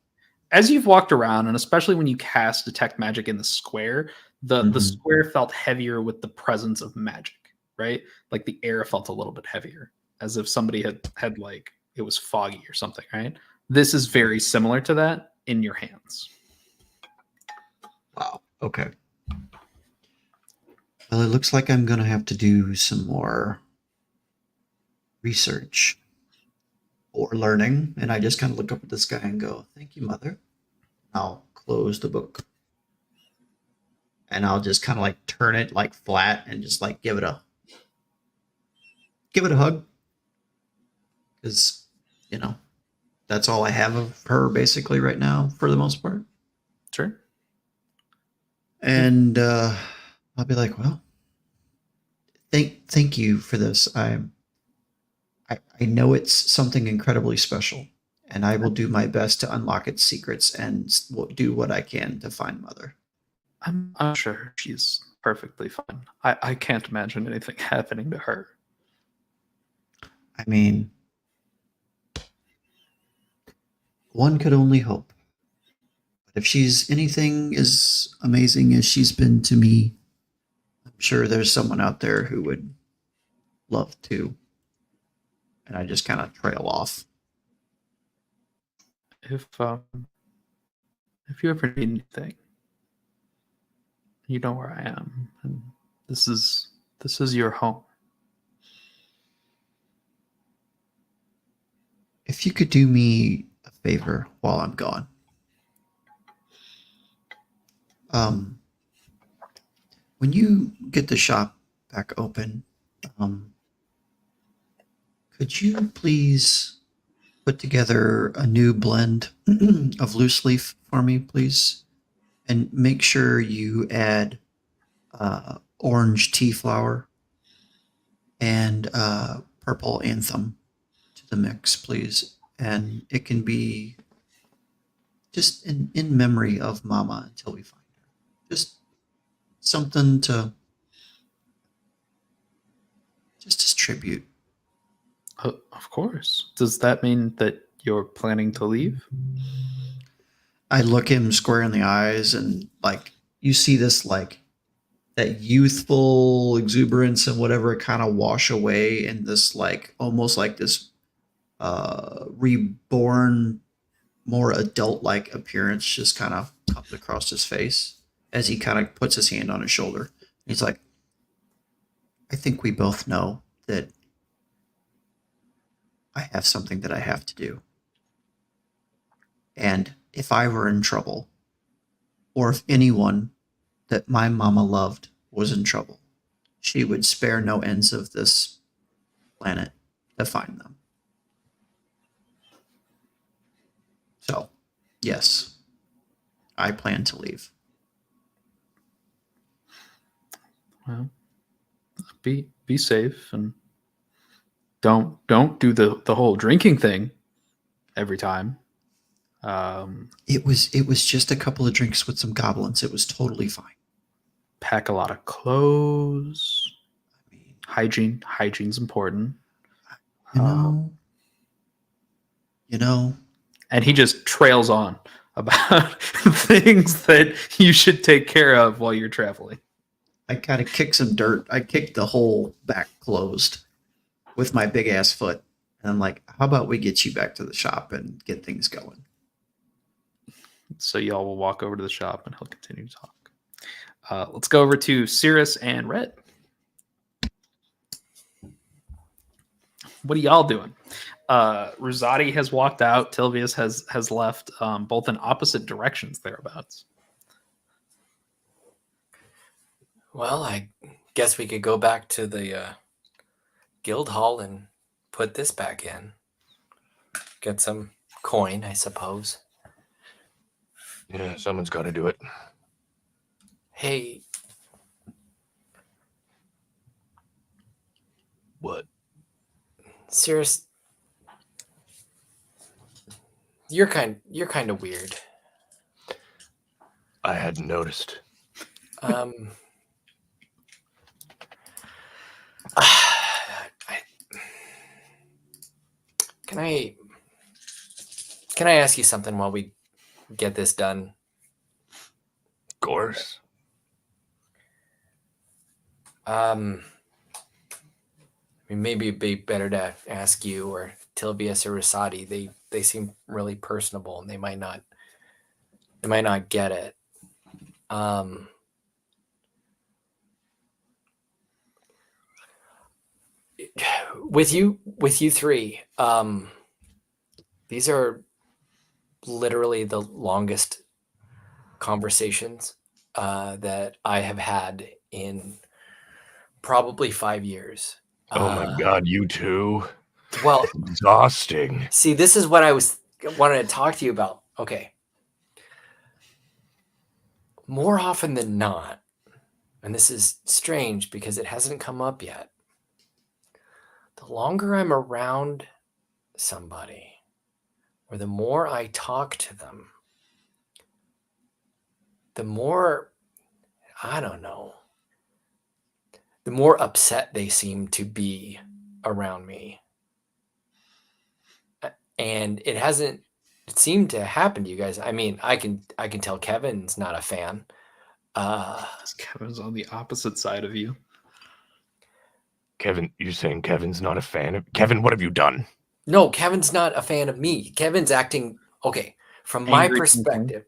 As you've walked around, and especially when you cast detect magic in the square, the square felt heavier with the presence of magic, right? Like the air felt a little bit heavier, as if somebody had like it was foggy or something, right? This is very similar to that in your hands. Wow. Okay. Well, it looks like I'm going to have to do some more research or learning. And I just kind of look up at this guy and go, "Thank you, Mother." I'll close the book. And I'll just kind of like turn it like flat and just like give it a hug. Because, that's all I have of her basically right now for the most part. Sure. And I'll be like, "Well, thank you for this. I know it's something incredibly special, and I will do my best to unlock its secrets and will do what I can to find Mother. I'm sure she's perfectly fine. I can't imagine anything happening to her. I mean, one could only hope. But if she's anything as amazing as she's been to me, I'm sure there's someone out there who would love to. And I just kind of trail off. If you ever need anything, you know where I am, and this is your home. If you could do me a favor while I'm gone. When you get the shop back open, could you please put together a new blend of loose leaf for me, please? And make sure you add orange tea flower and purple anthem to the mix, please. And it can be just in memory of Mama until we find her. Just something to just as tribute. Of course. Does that mean that you're planning to leave? I look him square in the eyes and like you see this like that youthful exuberance and whatever kind of wash away in this like almost like this reborn more adult like appearance just kind of comes across his face as he kind of puts his hand on his shoulder. He's like, I think we both know that I have something that I have to do. And if I were in trouble, or if anyone that my mama loved was in trouble, she would spare no ends of this planet to find them. So, yes, I plan to leave. Well, be safe and don't do the whole drinking thing every time. It was just a couple of drinks with some goblins. It was totally fine. Pack a lot of clothes. I mean, Hygiene's important. You know, and he just trails on about things that you should take care of while you're traveling. I kind of kicked some dirt. I kicked the whole back closed with my big ass foot. And I'm like, how about we get you back to the shop and get things going? So y'all will walk over to the shop and he'll continue to talk. Let's go over to Cirrus and Red. What are y'all doing? Rosati has walked out. Tilvius has left, both in opposite directions thereabouts. Well, I guess we could go back to the guild hall and put this back in. Get some coin, I suppose. Yeah, someone's got to do it. Hey, What? Cirrus, you're kind of weird. I hadn't noticed. Can I ask you something while we get this done? Of course. I mean, maybe it'd be better to ask you or Tilvius or Rosati. They seem really personable, and they might not get it. With you three, these are literally the longest conversations that I have had in probably 5 years. Oh my God, you too? Well, exhausting. See, this is what I wanted to talk to you about. Okay. More often than not, and this is strange because it hasn't come up yet, the longer I'm around somebody, or the more I talk to them, the more, I don't know, the more upset they seem to be around me. And it hasn't seemed to happen to you guys. I mean, I can tell Kevin's not a fan. Kevin's on the opposite side of you. Kevin, you're saying Kevin's not a fan of Kevin? What have you done? No, Kevin's not a fan of me. Kevin's acting okay. From my Angry perspective,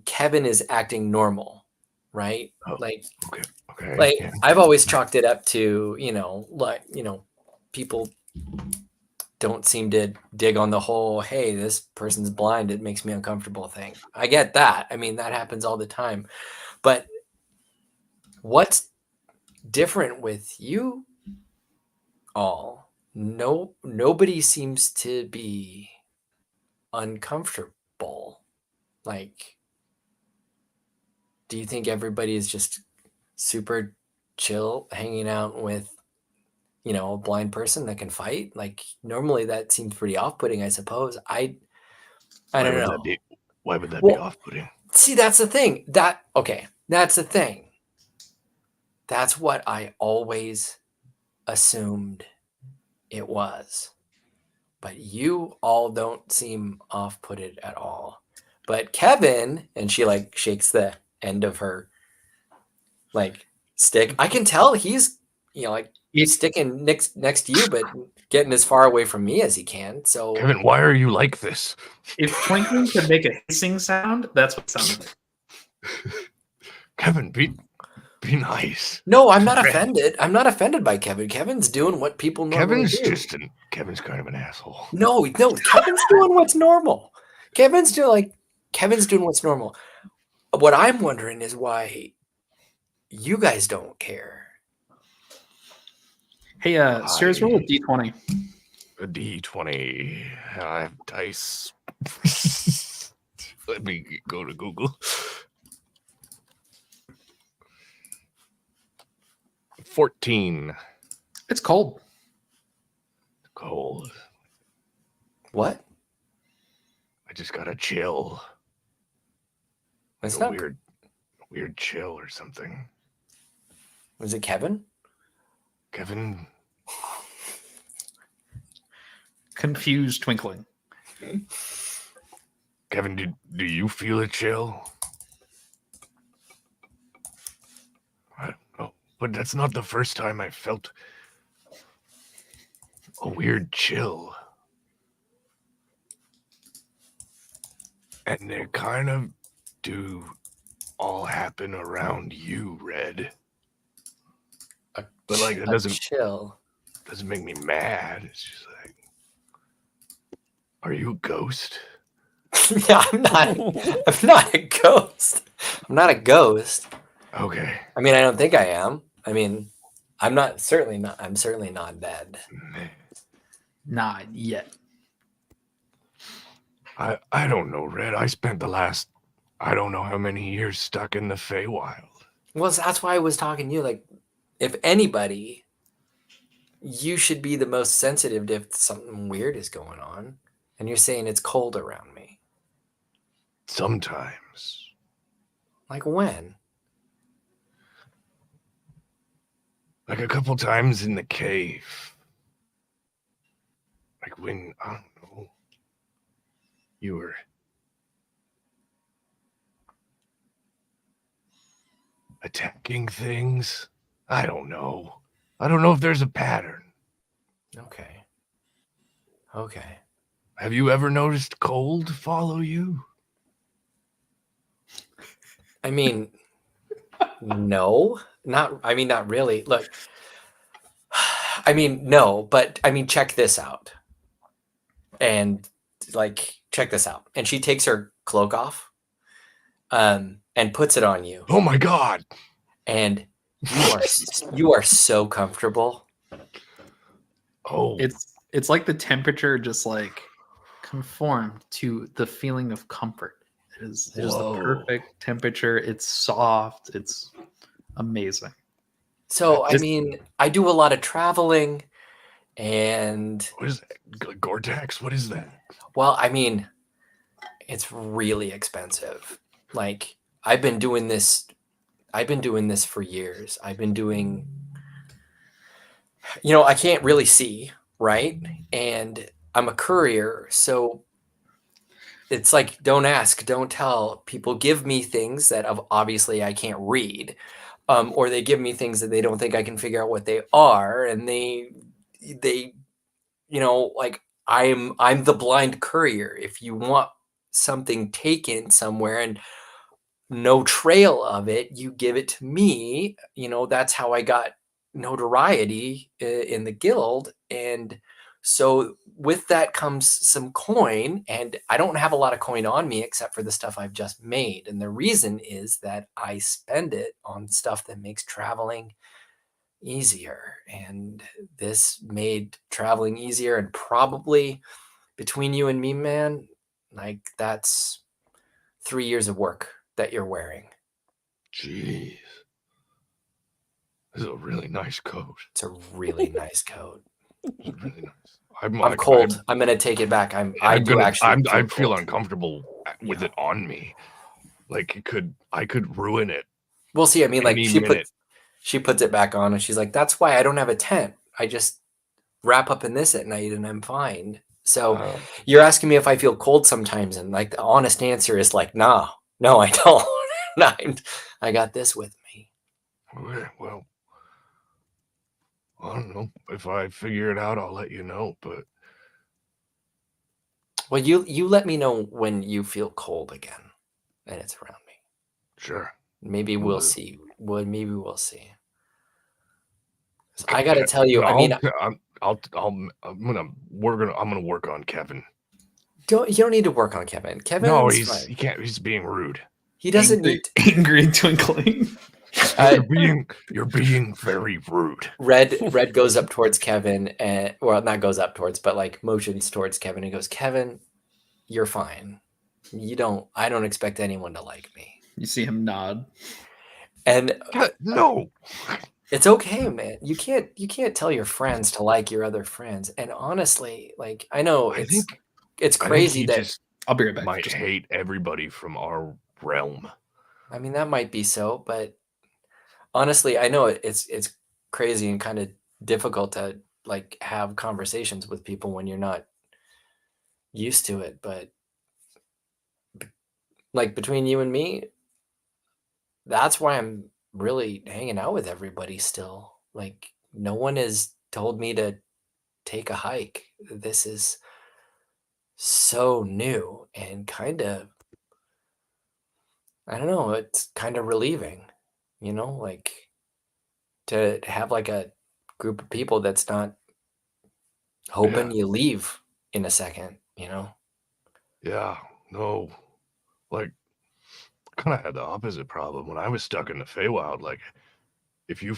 Kevin is acting normal, right? Oh, Like Okay. Yeah. I've always chalked it up to, people don't seem to dig on the whole, hey, this person's blind, it makes me uncomfortable thing. I get that. I mean, that happens all the time. But what's different with you all? Nobody seems to be uncomfortable. Like, do you think everybody is just super chill hanging out with a blind person that can fight? Like, normally that seems pretty off-putting, I suppose. I don't know. Why would that be off-putting? See, that's the thing. That's the thing. That's what I always assumed it was. But you all don't seem off-putted at all. But Kevin, and she shakes the end of her stick. I can tell he's he's sticking next to you, but getting as far away from me as he can. So Kevin, why are you like this? If Twinkling could make a hissing sound, that's what it sounds like. Kevin, be nice. No, I'm not offended. I'm not offended by Kevin. Kevin's doing what people normally do. Kevin's kind of an asshole. No, Kevin's doing what's normal. Kevin's doing what's normal. What I'm wondering is why you guys don't care. Hey, Sears, roll a D20. A D20. I have dice. Let me go to Google. 14. It's cold. Cold. What? I just got a chill. It's a not weird chill or something. Was it Kevin? Kevin. Confused Twinkling. Kevin, do you feel a chill? I don't know, but that's not the first time I felt a weird chill. And they kind of do all happen around you, Red. But it doesn't make me mad. It's just like, are you a ghost? Yeah, I'm not a ghost. I'm not a ghost. Okay. I mean, I don't think I am. I mean, I'm certainly not dead. Not yet. I don't know, Red. I spent the last, I don't know how many years stuck in the Feywild. Well, that's why I was talking to you. If anybody, you should be the most sensitive to if something weird is going on. And you're saying it's cold around me. Sometimes. Like when? Like a couple times in the cave. Like when, I don't know, you were attacking things. I don't know. I don't know if there's a pattern. Okay. Have you ever noticed cold follow you? I mean, no, not really. Look, I mean, no, but I mean, check this out. And check this out. And she takes her cloak off, and puts it on you. Oh my God. And you are so comfortable. Oh, It's like the temperature just conformed to the feeling of comfort. It is the perfect temperature. It's soft. It's amazing. So I mean, I do a lot of traveling, And What is that? Gore-Tex? What is that? well, I mean, it's really expensive. Like I've been doing this for years. I've been doing, I can't really see, right? And I'm a courier, so it's like don't ask, don't tell. People give me things that obviously I can't read, or they give me things that they don't think I can figure out what they are, and they like I'm the blind courier. If you want something taken somewhere and no trail of it, you give it to me. That's how I got notoriety in the guild. And so with that comes some coin, and I don't have a lot of coin on me except for the stuff I've just made. And the reason is that I spend it on stuff that makes traveling easier. And this made traveling easier, and probably between you and me, man, like that's 3 years of work that you're wearing. Jeez. This is a really nice coat. It's a really nice coat. It's really nice. I'm cold. I'm gonna take it back. I feel uncomfortable with it on me. Like I could ruin it. We'll see. I mean, like minute. she puts it back on, and she's like, "That's why I don't have a tent. I just wrap up in this at night, and I'm fine." So you're asking me if I feel cold sometimes, and like the honest answer is like, no, I don't. I got this with me. Well, I don't know. If I figure it out, I'll let you know. But well, you let me know when you feel cold again, and it's around me. Sure. Maybe we'll see. Maybe we'll see. I got to tell you. I'm gonna work on Kevin. You don't need to work on Kevin. Kevin, no, he can't. He's being rude. He doesn't need angry and twinkling. You're being very rude. Red goes up towards Kevin, and not goes up towards, but like motions towards Kevin and goes, "Kevin, you're fine. I don't expect anyone to like me." You see him nod. And no. It's okay, man. You can't tell your friends to like your other friends. And honestly, like I know it's crazy that I'll be right back. Might hate everybody from our realm. I mean, that might be so, but honestly, I know it's crazy and kind of difficult to like have conversations with people when you're not used to it. But like between you and me, that's why I'm really hanging out with everybody still. Like no one has told me to take a hike. This is so new and kind of, I don't know, it's kind of relieving, like to have like a group of people that's not hoping you leave in a second, Yeah, no, like kind of had the opposite problem when I was stuck in the Feywild. Like if you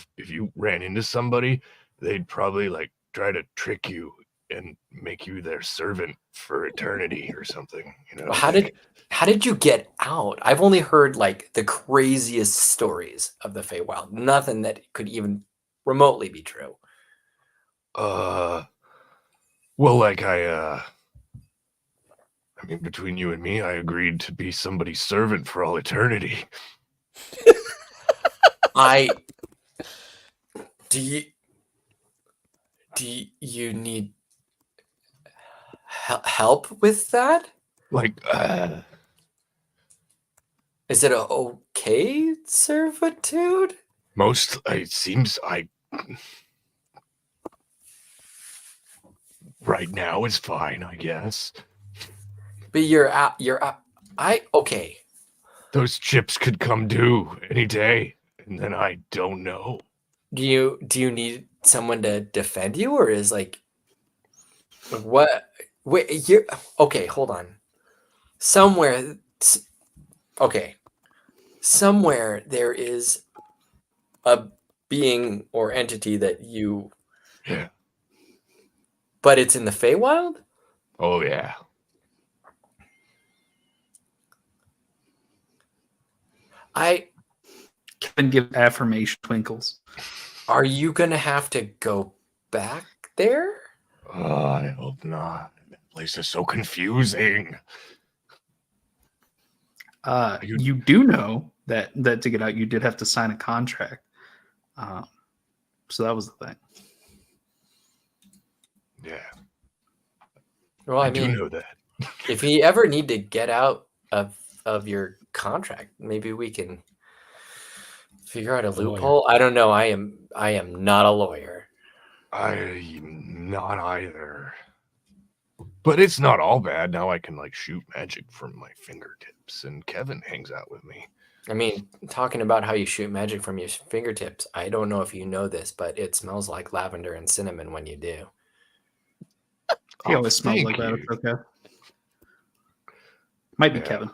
ran into somebody, they'd probably like try to trick you and make you their servant for eternity or something. How did you get out? I've only heard like the craziest stories of the Feywild. Nothing that could even remotely be true. Well, like I mean, between you and me, I agreed to be somebody's servant for all eternity. Do you need help with that? Like, is it a okay servitude? It seems right now is fine, I guess. But okay. Those chips could come due any day, and then I don't know. Do you need someone to defend you, or is like what? Wait, you okay? Hold on. Somewhere there is a being or entity that you. Yeah. But it's in the Feywild? Oh yeah. Kevin give affirmation twinkles. Are you gonna have to go back there? Oh, I hope not. That place is so confusing. You do know that to get out, you did have to sign a contract. So that was the thing. Yeah, Well, I I do mean, know that. if you ever need to get out of your contract, maybe we can figure out a loophole. I don't know. I am not a lawyer. I'm not either. But it's not all bad. Now I can like shoot magic from my fingertips, and Kevin hangs out with me. I mean, talking about how you shoot magic from your fingertips, I don't know if you know this, but it smells like lavender and cinnamon when you do. He always smells like that. You. It's okay. Might be Yeah. Kevin.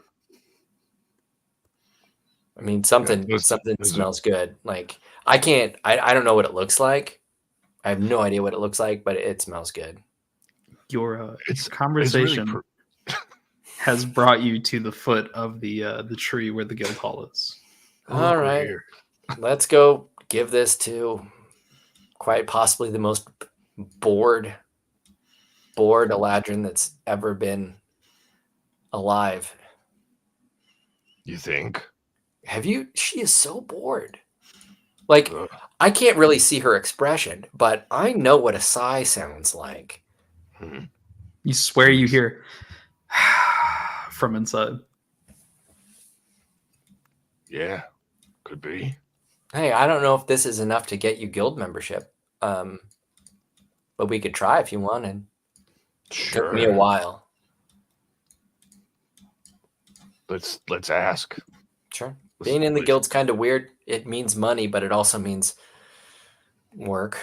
I mean, something those smells good. Like I don't know what it looks like. I have no idea what it looks like, but it smells good. Your It's conversation really has brought you to the foot of the tree where the guild hall is. All right, let's go give this to quite possibly the most bored Eladrin that's ever been alive. You think? She is so bored. Like, I can't really see her expression, but I know what a sigh sounds like. You swear you hear from inside. Yeah, could be. Hey, I don't know if this is enough to get you guild membership, but we could try if you wanted. Sure. Took me a while. Let's ask. Sure. Being in the guild's kind of weird. It means money, but it also means work.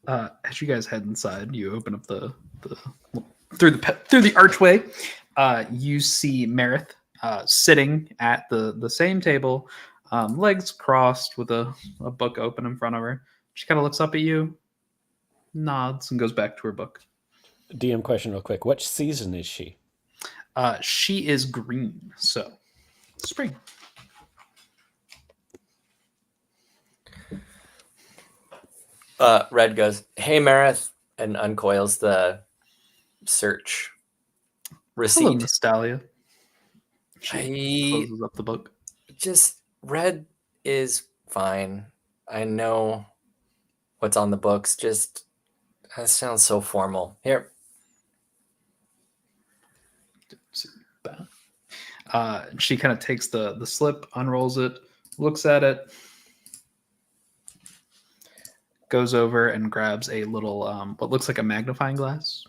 As you guys head inside, you open up through the archway. You see Marith sitting at the same table, legs crossed, with a book open in front of her. She kind of looks up at you, nods, and goes back to her book. DM question real quick. Which season is she? She is green, so spring. Red goes, "Hey, Marith," and uncoils the search receipt. Hello, Nastalia. She I closes up the book. just Red is fine. I know what's on the books. Just that sounds so formal. Here. She kind of takes the slip, unrolls it, looks at it, goes over and grabs a little what looks like a magnifying glass,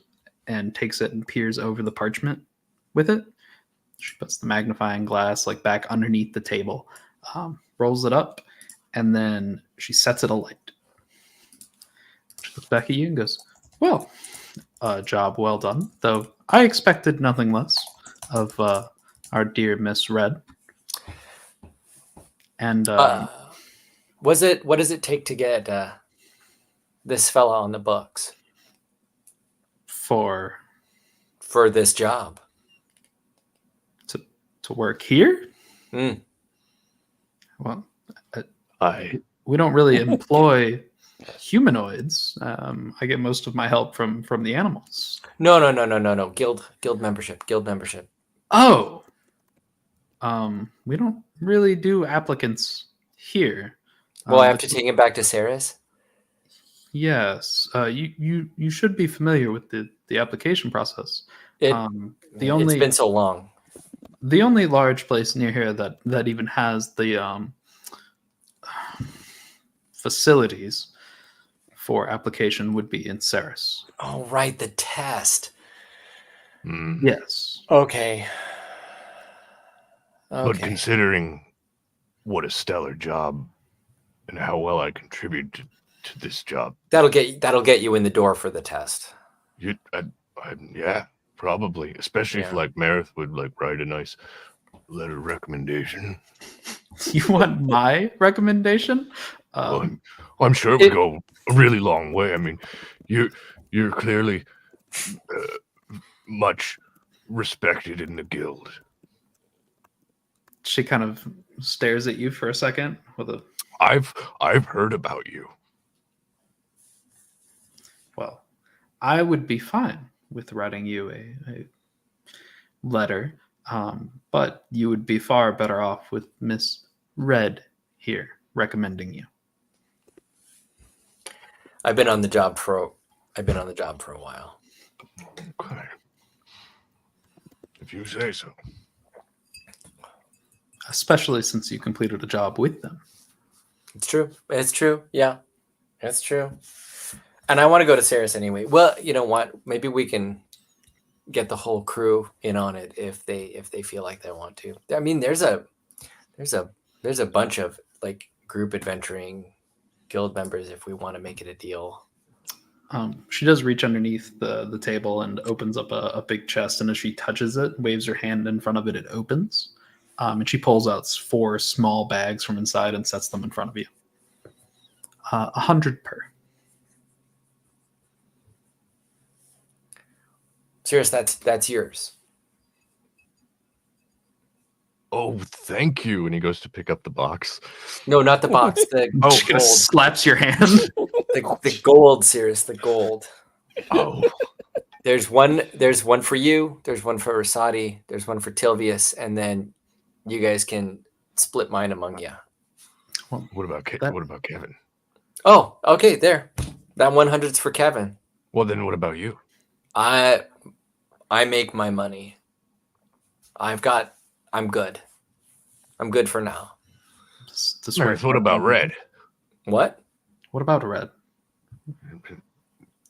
and takes it and peers over the parchment with it. She puts the magnifying glass like back underneath the table, rolls it up, and then she sets it alight. She looks back at you and goes, "Well, job well done, though I expected nothing less of our dear Miss Red." And what does it take to get this fella on the books for this job? To work here? Mm. Well, I we don't really employ humanoids. I get most of my help from the animals. No. Guild membership. Oh, we don't really do applicants here. Well, I have to take him back to Saris. Yes, you should be familiar with the application process. It's been so long. The only large place near here that even has the facilities for application would be in Saris. Oh, right, the test. Yes. Okay. But considering what a stellar job and how well I contribute to this job, that'll get you in the door for the test. Yeah, probably. Especially if like Marith would like write a nice letter of recommendation. You want my recommendation? I'm sure it would go a really long way. I mean, you're clearly much respected in the guild. She kind of stares at you for a second with a. I've heard about you. I would be fine with writing you a letter, but you would be far better off with Miss Red here recommending you. I've been on the job for a while. Okay. If you say so. Especially since you completed a job with them. It's true. It's true. Yeah, it's true. And I want to go to Ceres anyway. Well, you know what? Maybe we can get the whole crew in on it if they feel like they want to. I mean, there's a bunch of like group adventuring guild members if we want to make it a deal. She does reach underneath the table and opens up a big chest, and as she touches it, waves her hand in front of it, it opens. And she pulls out 4 small bags from inside and sets them in front of you. 100 per. Serious, that's yours. Oh, thank you. And he goes to pick up the box. No, not the box. The She gold. slaps your hand. The gold, Cirrus, the gold. Oh, There's one for you, there's one for Rosati, there's one for Tilvius, and then you guys can split mine among you. Well, what about Kevin? Oh, okay, there. That 100's for Kevin. Well, then what about you? I make my money. I'm good. I'm good for now. Meredith, what about Red? What? What about Red?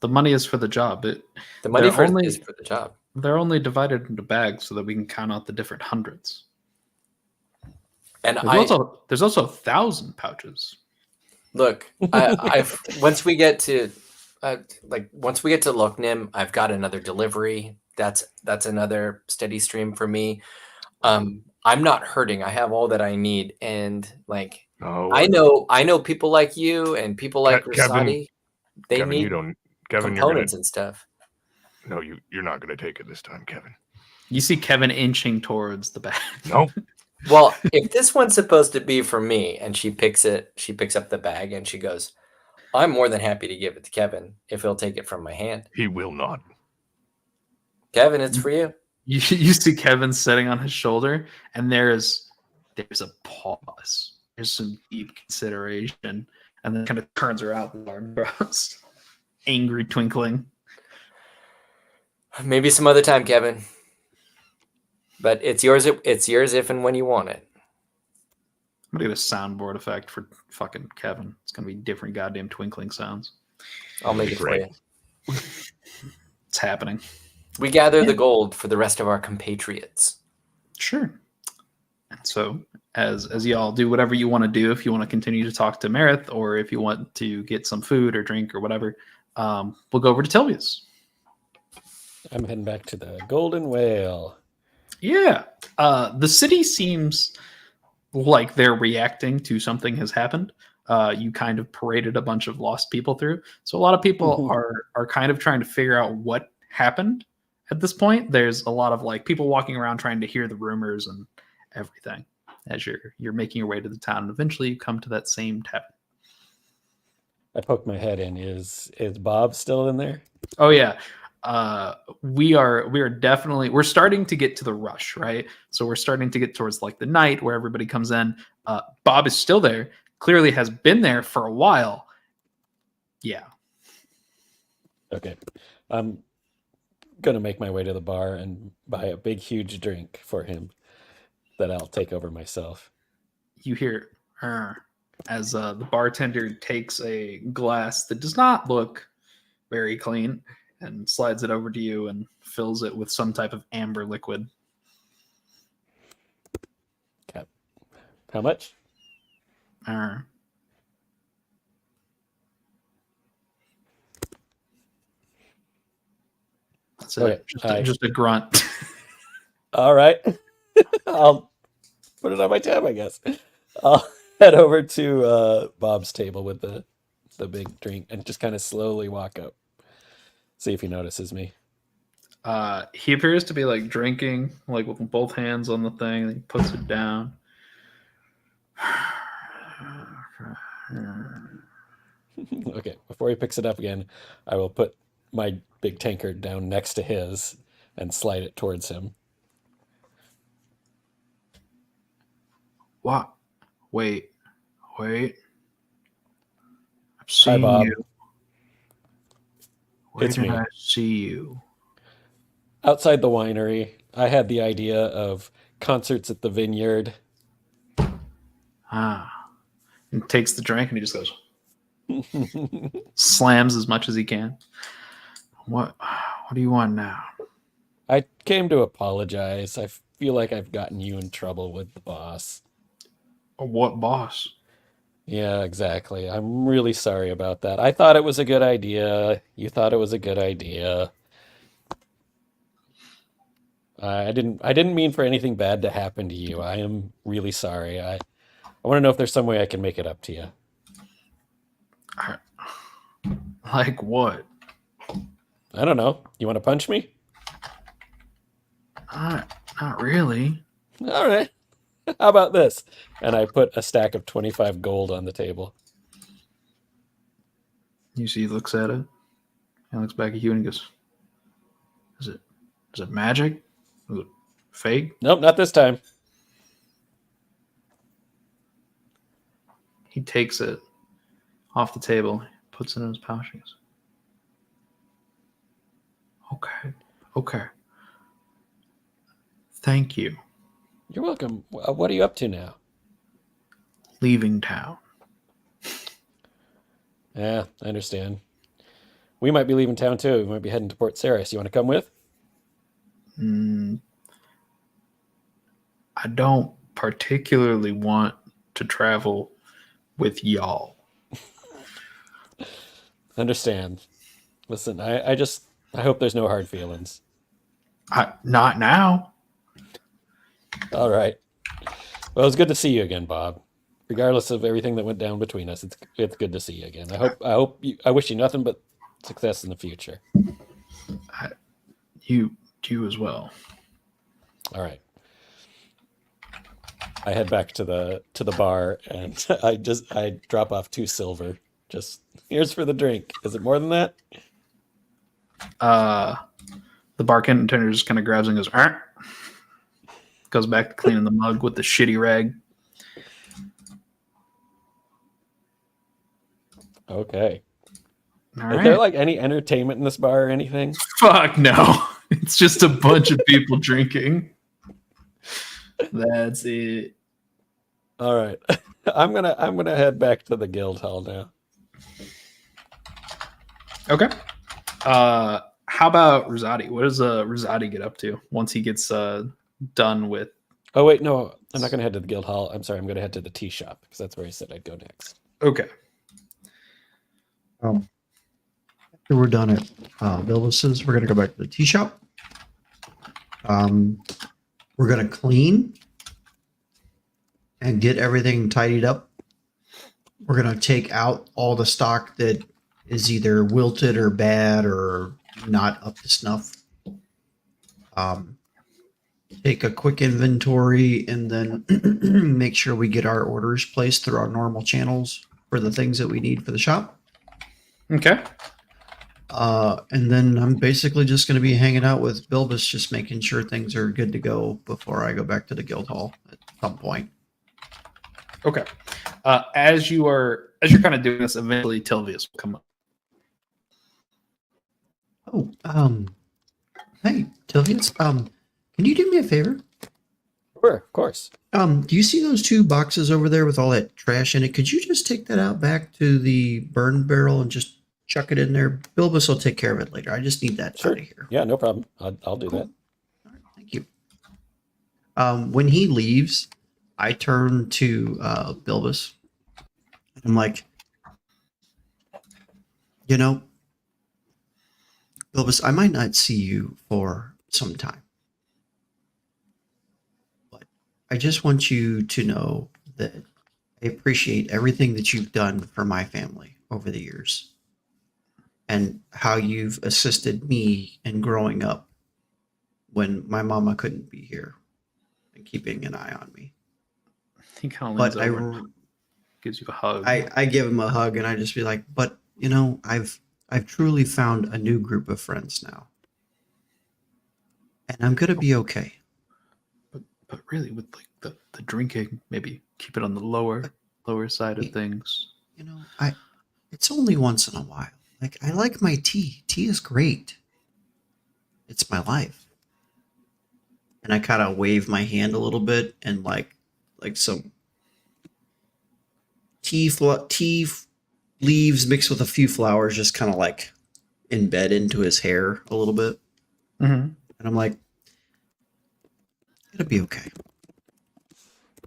The money is for the job. The money is for the job. They're only divided into bags so that we can count out the different hundreds. And there's also 1,000 pouches. Look, once we get to Loknim, I've got another delivery. That's another steady stream for me. I'm not hurting. I have all that I need, and like I know people like you and people like Rosati. They need components and stuff. No, you're not going to take it this time, Kevin. You see Kevin inching towards the bag. Nope. Well, if this one's supposed to be for me, and she picks up the bag and she goes, I'm more than happy to give it to Kevin if he'll take it from my hand. He will not. Kevin, it's for you. You see Kevin sitting on his shoulder, and there's a pause. There's some deep consideration, and then kind of turns her out with eyebrows, angry twinkling. Maybe some other time, Kevin. But it's yours. It's yours if and when you want it. I'm gonna get a soundboard effect for fucking Kevin. It's gonna be different goddamn twinkling sounds. I'll make it for you. It's happening. We gather the gold for the rest of our compatriots. Sure. And so, as y'all do whatever you want to do, if you want to continue to talk to Meredith, or if you want to get some food or drink or whatever, we'll go over to Tilvius. I'm heading back to the Golden Whale. Yeah. The city seems like they're reacting to something has happened. You kind of paraded a bunch of lost people through. So a lot of people are kind of trying to figure out what happened at this point. There's a lot of like people walking around trying to hear the rumors and everything as you're making your way to the town. And eventually you come to that same tavern. I poked my head in. Is Bob still in there? Oh yeah. We are definitely, we're starting to get to the rush, right? So we're starting to get towards like the night where everybody comes in. Bob is still there, clearly has been there for a while. Yeah. Okay. I'm going to make my way to the bar and buy a big, huge drink for him that I'll take over myself. You hear as the bartender takes a glass that does not look very clean and slides it over to you and fills it with some type of amber liquid. Okay. How much? That's it. Just a grunt. All right. I'll put it on my tab, I guess. I'll head over to Bob's table with the big drink and just kind of slowly walk up. See if he notices me. He appears to be like drinking, like with both hands on the thing. And he puts it down. Okay, before he picks it up again, I will put my big tankard down next to his and slide it towards him. What? Wait. I've Hi, seen Bob. you. Where It's did me. I see you? Outside the winery, I had the idea of concerts at the vineyard. Ah. And takes the drink and he just goes, slams as much as he can. What do you want now? I came to apologize. I feel like I've gotten you in trouble with the boss. What boss? Yeah, exactly. I'm really sorry about that. I thought it was a good idea. You thought it was a good idea. I didn't mean for anything bad to happen to you. I am really sorry. I want to know if there's some way I can make it up to you. Like what? I don't know. You want to punch me? Not really. All right. How about this? And I put a stack of 25 gold on the table. You see, he looks at it. He looks back at you and he goes, Is it magic? Is it fake? Nope, not this time. He takes it off the table, puts it in his pouch. He goes, Okay. Thank you. You're welcome. What are you up to now? Leaving town. Yeah, I understand. We might be leaving town too. We might be heading to Port Saris. You want to come with? I don't particularly want to travel with y'all. Understand. Listen, I hope there's no hard feelings. Not now. All right. Well, it's good to see you again, Bob. Regardless of everything that went down between us, it's good to see you again. I wish you nothing but success in the future. You as well. All right. I head back to the bar and I drop off 2 silver. Just here's for the drink. Is it more than that? The bartender just kind of grabs and goes, goes back to cleaning the mug with the shitty rag. Okay. All Is right. there like any entertainment in this bar or anything? Fuck no. It's just a bunch of people drinking. That's it. All right. I'm gonna head back to the guild hall now. Okay. How about Rosati? What does Rosati get up to once he gets done with? Oh wait, no, I'm not gonna head to the guild hall. I'm sorry, I'm gonna head to the tea shop because that's where he said I'd go next. Okay. After we're done at Bilbus's, we're gonna go back to the tea shop. We're gonna clean and get everything tidied up. We're gonna take out all the stock that is either wilted or bad or not up to snuff. Take a quick inventory and then make sure we get our orders placed through our normal channels for the things that we need for the shop. Okay. And then I'm basically just going to be hanging out with Bilbus, just making sure things are good to go before I go back to the guild hall at some point. Okay. As you're kind of doing this, eventually Tilvius will come up. Oh, hey, Tilvius, can you do me a favor? Sure, of course. Do you see those 2 boxes over there with all that trash in it? Could you just take that out back to the burn barrel and just chuck it in there? Bilbus will take care of it later. I just need that Sure. out of here. Yeah, no problem. I'll do that. All right, thank you. When he leaves, I turn to Bilbus. I'm like, Bilbus, I might not see you for some time, but I just want you to know that I appreciate everything that you've done for my family over the years and how you've assisted me in growing up when my mama couldn't be here and keeping an eye on me. He kind of leans But over, gives you a hug. I give him a hug and I just be like, but I've I've truly found a new group of friends now. And I'm gonna be okay. But really, with like the drinking, maybe keep it on the lower side of things. You know, it's only once in a while. Like, I like my tea. Tea is great. It's my life. And I kind of wave my hand a little bit, and like some tea leaves mixed with a few flowers just kind of like embed into his hair a little bit. Mm-hmm. And I'm like, it'll be okay.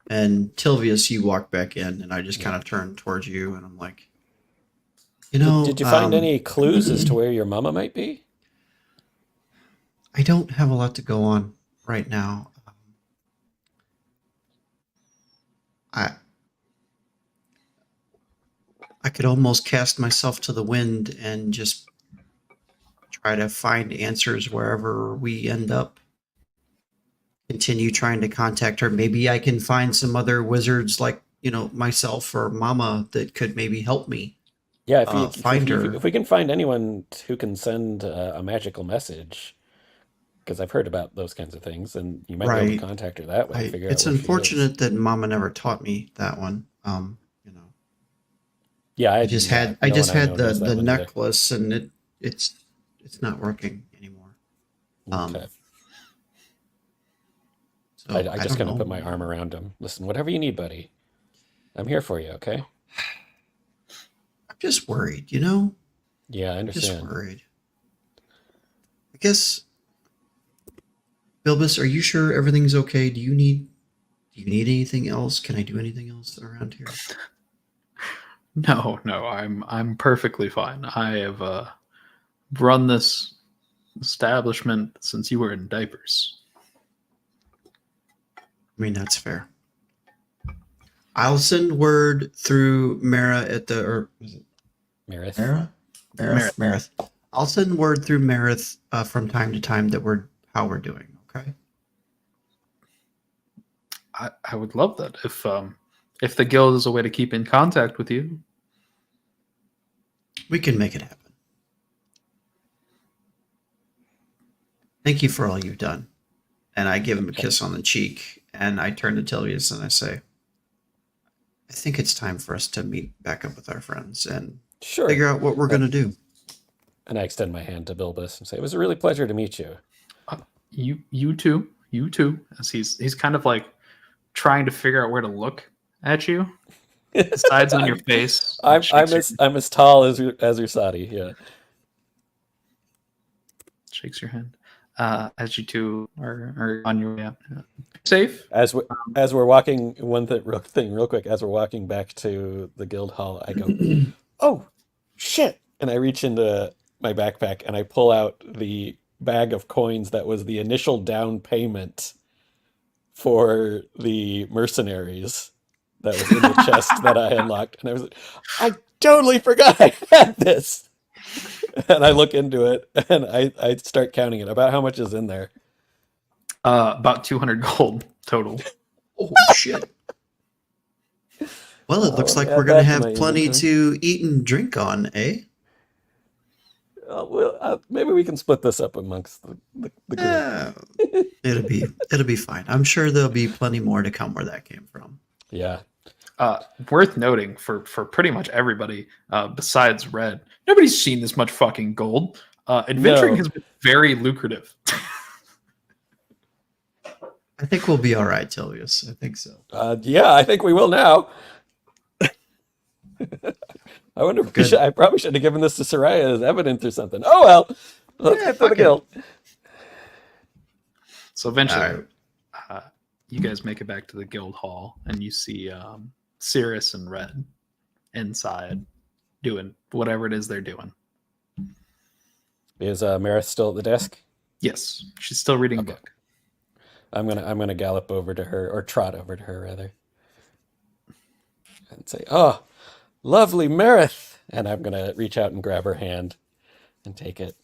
And Tilvius, you walk back in, and I just kind of turn towards you, and I'm like, you know, Did you find any clues as to where your mama might be? I don't have a lot to go on right now. I could almost cast myself to the wind and just try to find answers wherever we end up. Continue trying to contact her. Maybe I can find some other wizards like, myself or Mama that could maybe help me Yeah, find her. if we can find anyone who can send a magical message, because I've heard about those kinds of things, and you might be able to contact her that way. Figure out It's where she is. unfortunate that Mama never taught me that one. Yeah, I just had the necklace, and it's not working anymore. Okay. So I just don't kind of put know. my arm around him. Listen, whatever you need, buddy. I'm here for you, okay? I'm just worried, Yeah, I understand. Just worried. I guess, Bilbus, are you sure everything's okay? Do you need anything else? Can I do anything else around here? No, I'm perfectly fine. I have run this establishment since you were in diapers. I mean, that's fair. I'll send word through Mara Marith. Marith. I'll send word through Marith from time to time that how we're doing. Okay. I would love that if the guild is a way to keep in contact with you. We can make it happen. Thank you for all you've done. And I give him a kiss on the cheek, and I turn to Tilvius and I say, I think it's time for us to meet back up with our friends and figure out what we're going to do. And I extend my hand to Bilbus and say, it was a really pleasure to meet you. You too. As he's kind of like trying to figure out where to look at you. The sides on your face. I'm as tall as Rusati. Yeah. Shakes your hand. As you two are on your way out. Safe. As we're walking, real quick. As we're walking back to the guild hall, I go, "Oh, shit!" And I reach into my backpack and I pull out the bag of coins that was the initial down payment for the mercenaries that was in the chest that I unlocked. And I was like, I totally forgot I had this. And I look into it and I start counting it. About how much is in there? About 200 gold total. Oh, shit. Well, it looks like we're going to have plenty to eat and drink on, eh? Maybe we can split this up amongst the group. It'll be fine. I'm sure there'll be plenty more to come where that came from. Yeah. Worth noting for pretty much everybody besides Red, nobody's seen this much fucking gold. Adventuring has been very lucrative. I think we'll be all right, Tilvius. I think so. Yeah, I think we will now. I wonder if I probably should have given this to Soraya as evidence or something. Oh well, let's get to the guild. So eventually, you guys make it back to the guild hall, and you see Cirrus and Red inside doing whatever it is they're doing. Is Marith still at the desk? Yes, she's still reading a book. I'm gonna gallop over to her, or trot over to her rather, and say, "Oh, lovely Marith," and I'm gonna reach out and grab her hand and take it.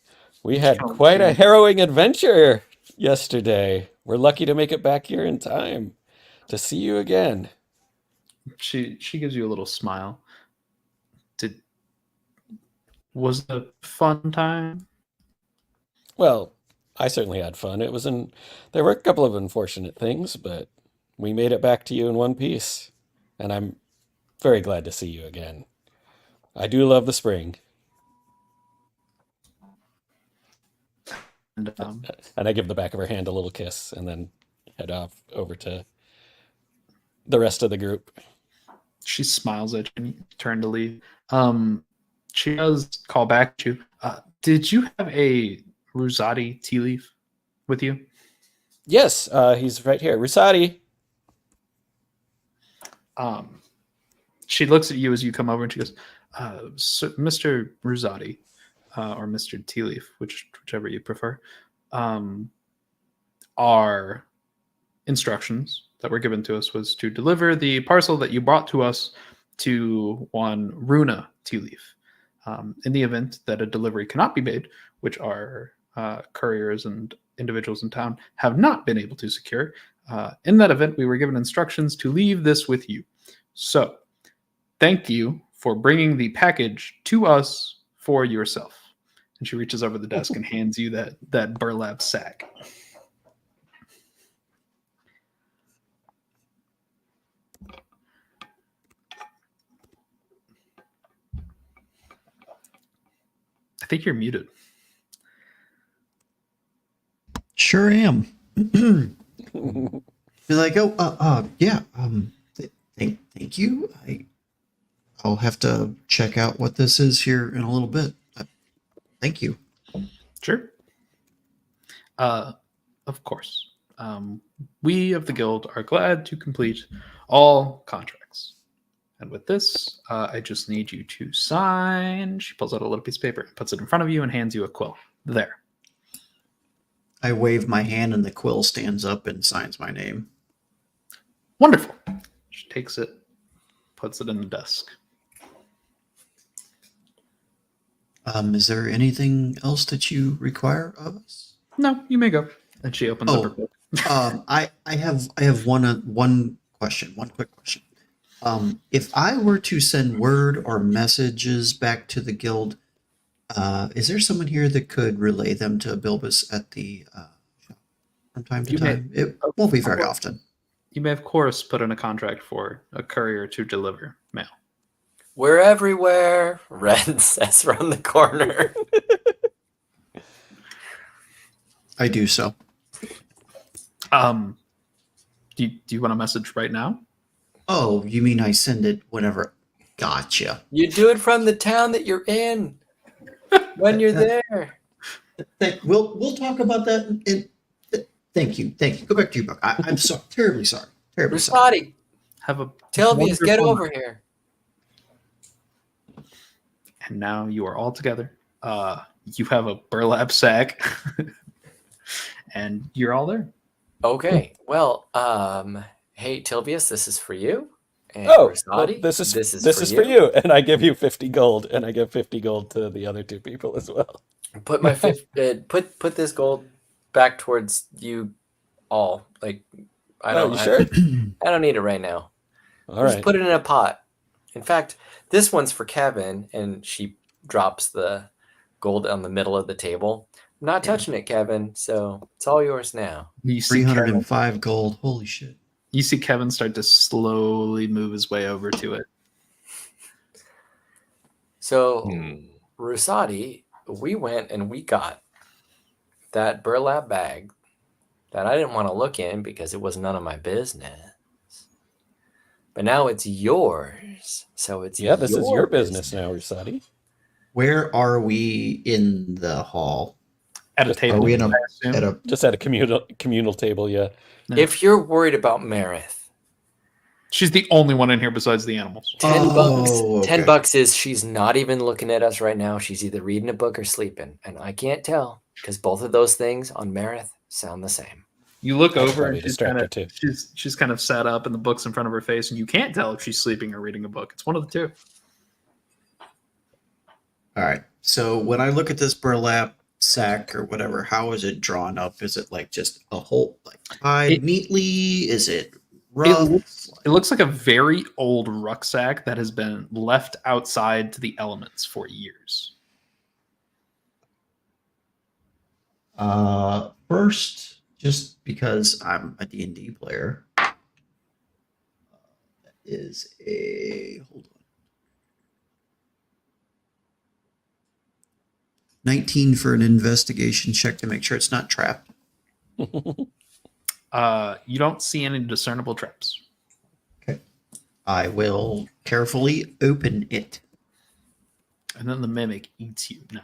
We had quite a harrowing adventure yesterday. We're lucky to make it back here in time to see you again. She gives you a little smile. Was it a fun time? Well, I certainly had fun. There were a couple of unfortunate things, but we made it back to you in one piece. And I'm very glad to see you again. I do love the spring. And And I give the back of her hand a little kiss and then head off over to the rest of the group. she smiles at you and you turn to leave. She does call back to you. Did you have a Rosati tea leaf with you? Yes, he's right here. Rusati. She looks at you as you come over and she goes, so Mr. Rosati, or Mr. Tea Leaf, whichever you prefer, our instructions that were given to us was to deliver the parcel that you brought to us to one Runa Tea Leaf. In the event that a delivery cannot be made, which our couriers and individuals in town have not been able to secure, in that event, we were given instructions to leave this with you. So, thank you for bringing the package to us for yourself. And she reaches over the desk and hands you that burlap sack. I think you're muted. Sure am. Be like, yeah. Thank you. I'll have to check out what this is here in a little bit. Thank you. Sure. Of course. We of the guild are glad to complete all contracts. And with this, I just need you to sign. She pulls out a little piece of paper, puts it in front of you, and hands you a quill. There. I wave my hand and the quill stands up and signs my name. Wonderful. She takes it, puts it in the desk. Is there anything else that you require of us? No, you may go. And she opens up her book. I have one question, one quick question. If I were to send word or messages back to the guild, is there someone here that could relay them to Bilbus at the shop from time to time? It won't be very often. You may, of course, put in a contract for a courier to deliver mail. We're everywhere, Red says from the corner. I do so. Do you want a message right now? Oh, you mean I send it whenever? Gotcha. You do it from the town that you're in when you're there. We'll talk about that. Thank you. Go back to your book. I'm sorry. Terribly sorry. Terribly sorry. Rusati, Have a Tilvius, get wonderful over night. here. And now you are all together. You have a burlap sack, and you're all there. Okay. Well, hey Tilvius, this is for you. And Well, Rusati, this is for you. And I give you 50 gold, and I give 50 gold to the other two people as well. Put my put this gold back towards you all. Like I don't sure? I don't need it right now. All Just right. put it in a pot. In fact, this one's for Kevin, and she drops the gold on the middle of the table. I'm not touching it, Kevin, so it's all yours now. You see Kevin, 305 gold. Holy shit. you see Kevin start to slowly move his way over to it. So, Rusati, we went and we got that burlap bag that I didn't want to look in because it was none of my business. But now it's yours. So it's This is your business now, Rusati. Where are we in the hall? At a table. Are we in I assume. Just at a communal table, yeah. If you're worried about Marith, She's the only one in here besides the animals. $10 okay. $10 is she's not even looking at us right now. She's either reading a book or sleeping. And I can't tell because both of those things on Marith sound the same. You look That's over probably and she's distracted kind of too. she's kind of sat up and the book's in front of her face, and you can't tell if she's sleeping or reading a book. It's one of the two. All right. So when I look at this burlap sack or whatever, how is it drawn up? Is it like just a whole, like tied neatly? Is it rough? It looks like a very old rucksack that has been left outside to the elements for years. First, just because I'm a D&D player, is a hold on 19 for an investigation check to make sure it's not trapped. You don't see any discernible traps. I will carefully open it. And then the mimic eats you. No.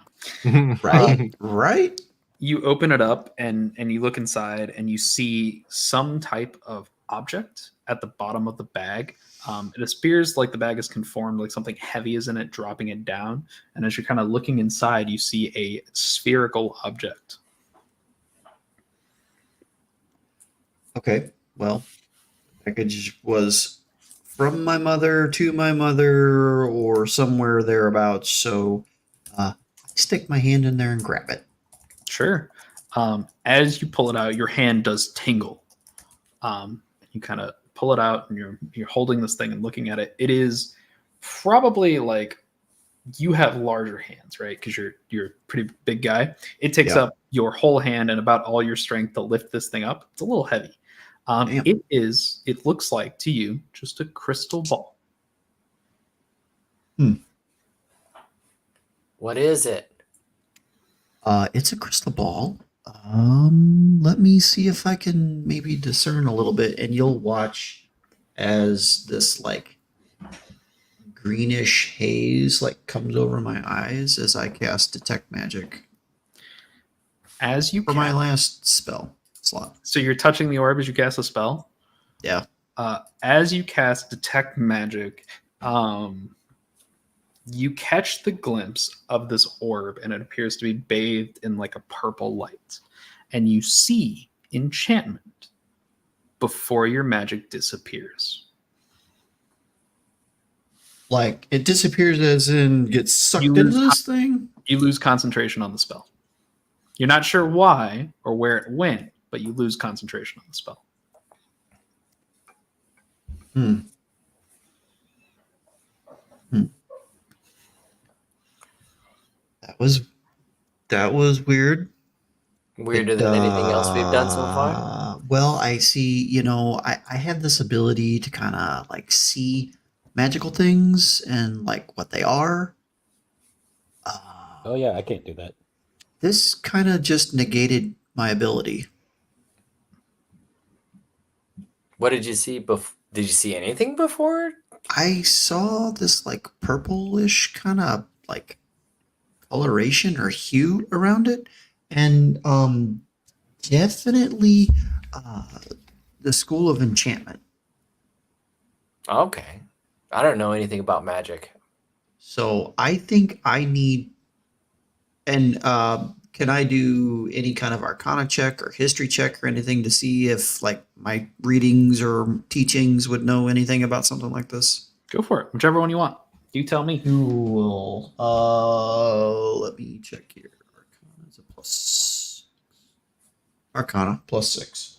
Right? Right? You open it up and you look inside and you see some type of object at the bottom of the bag. It appears like the bag is conformed, like something heavy is in it, dropping it down. And as you're kind of looking inside, you see a spherical object. Okay. Well, the package was from my mother to my mother or somewhere thereabouts. So I stick my hand in there and grab it. Sure. As you pull it out, your hand does tingle. You kind of pull it out and you're holding this thing and looking at it. It is probably like you have larger hands, right? Because you're a pretty big guy. It takes Yeah. up your whole hand and about all your strength to lift this thing up. It's a little heavy. Damn. It looks like to you just a crystal ball. What is it? It's a crystal ball. Let me see if I can maybe discern a little bit, and you'll watch as this like greenish haze like comes over my eyes as I cast detect magic As you for my last spell slot. So you're touching the orb as you cast a spell. Yeah. As you cast detect magic, you catch the glimpse of this orb, and it appears to be bathed in like a purple light. And you see enchantment before your magic disappears. Like it disappears as in gets sucked You into lose this thing. You lose concentration on the spell. You're not sure why or where it went, but you lose concentration on the spell. That was weird. Weirder than anything else we've done so far? Well, I see, I have this ability to kind of like see magical things and like what they are. Oh yeah, I can't do that. This kind of just negated my ability. What did you see before? Did you see anything before? I saw this like purplish kind of like coloration or hue around it, and definitely the School of Enchantment. Okay. I don't know anything about magic. So I think I need, and can I do any kind of Arcana check or history check or anything to see if like my readings or teachings would know anything about something like this? Go for it. Whichever one you want. You tell me. Cool. Let me check here. Arcana is a plus. Arcana +6.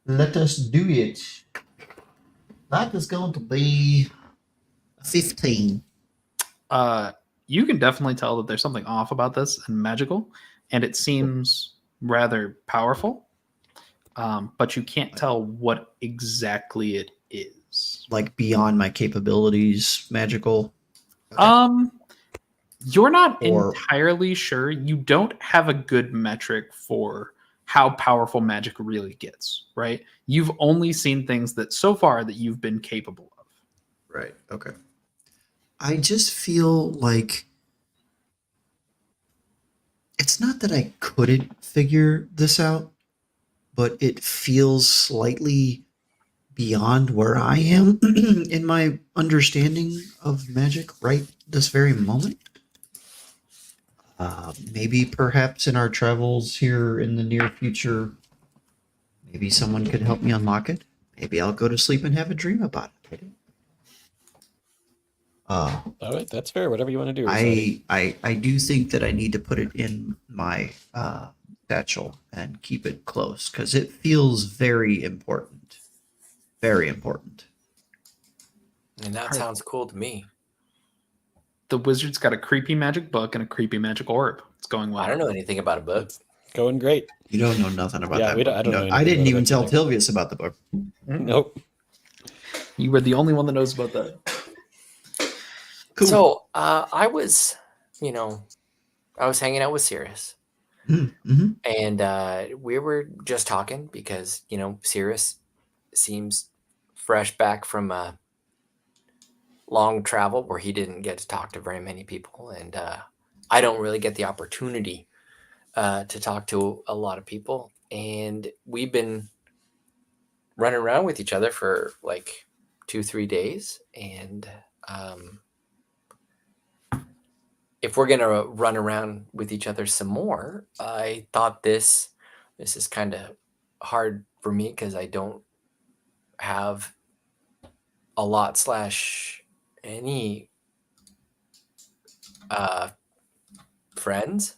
Let us do it. That is going to be 15. You can definitely tell that there's something off about this and magical, and it seems rather powerful, but you can't tell what exactly it is. Like beyond my capabilities, magical. You're not Or- entirely sure. You don't have a good metric for how powerful magic really gets, right? You've only seen things that so far that you've been capable of. Right. Okay. I just feel like it's not that I couldn't figure this out, but it feels slightly beyond where I am in my understanding of magic right this very moment. Maybe perhaps in our travels here in the near future, maybe someone could help me unlock it. Maybe I'll go to sleep and have a dream about it. All right, that's fair. Whatever you want to do. Rosati. I do think that I need to put it in my satchel and keep it close because it feels very important. Very important. And that sounds cool to me. The wizard's got a creepy magic book and a creepy magic orb. It's going well. I don't know anything about a book. going great. You don't know nothing about Yeah, that we book. don't- I don't know I anything didn't about even tell Unveiled. Tilvius about the book. Nope. You were the only one that knows about that. Cool. So I was, I was hanging out with Sirius, Mm-hmm. and we were just talking because Sirius seems fresh back from a long travel where he didn't get to talk to very many people, and I don't really get the opportunity to talk to a lot of people, and we've been running around with each other for like 2-3 days, and if we're gonna run around with each other some more, I thought this is kind of hard for me because I don't have a lot slash any friends.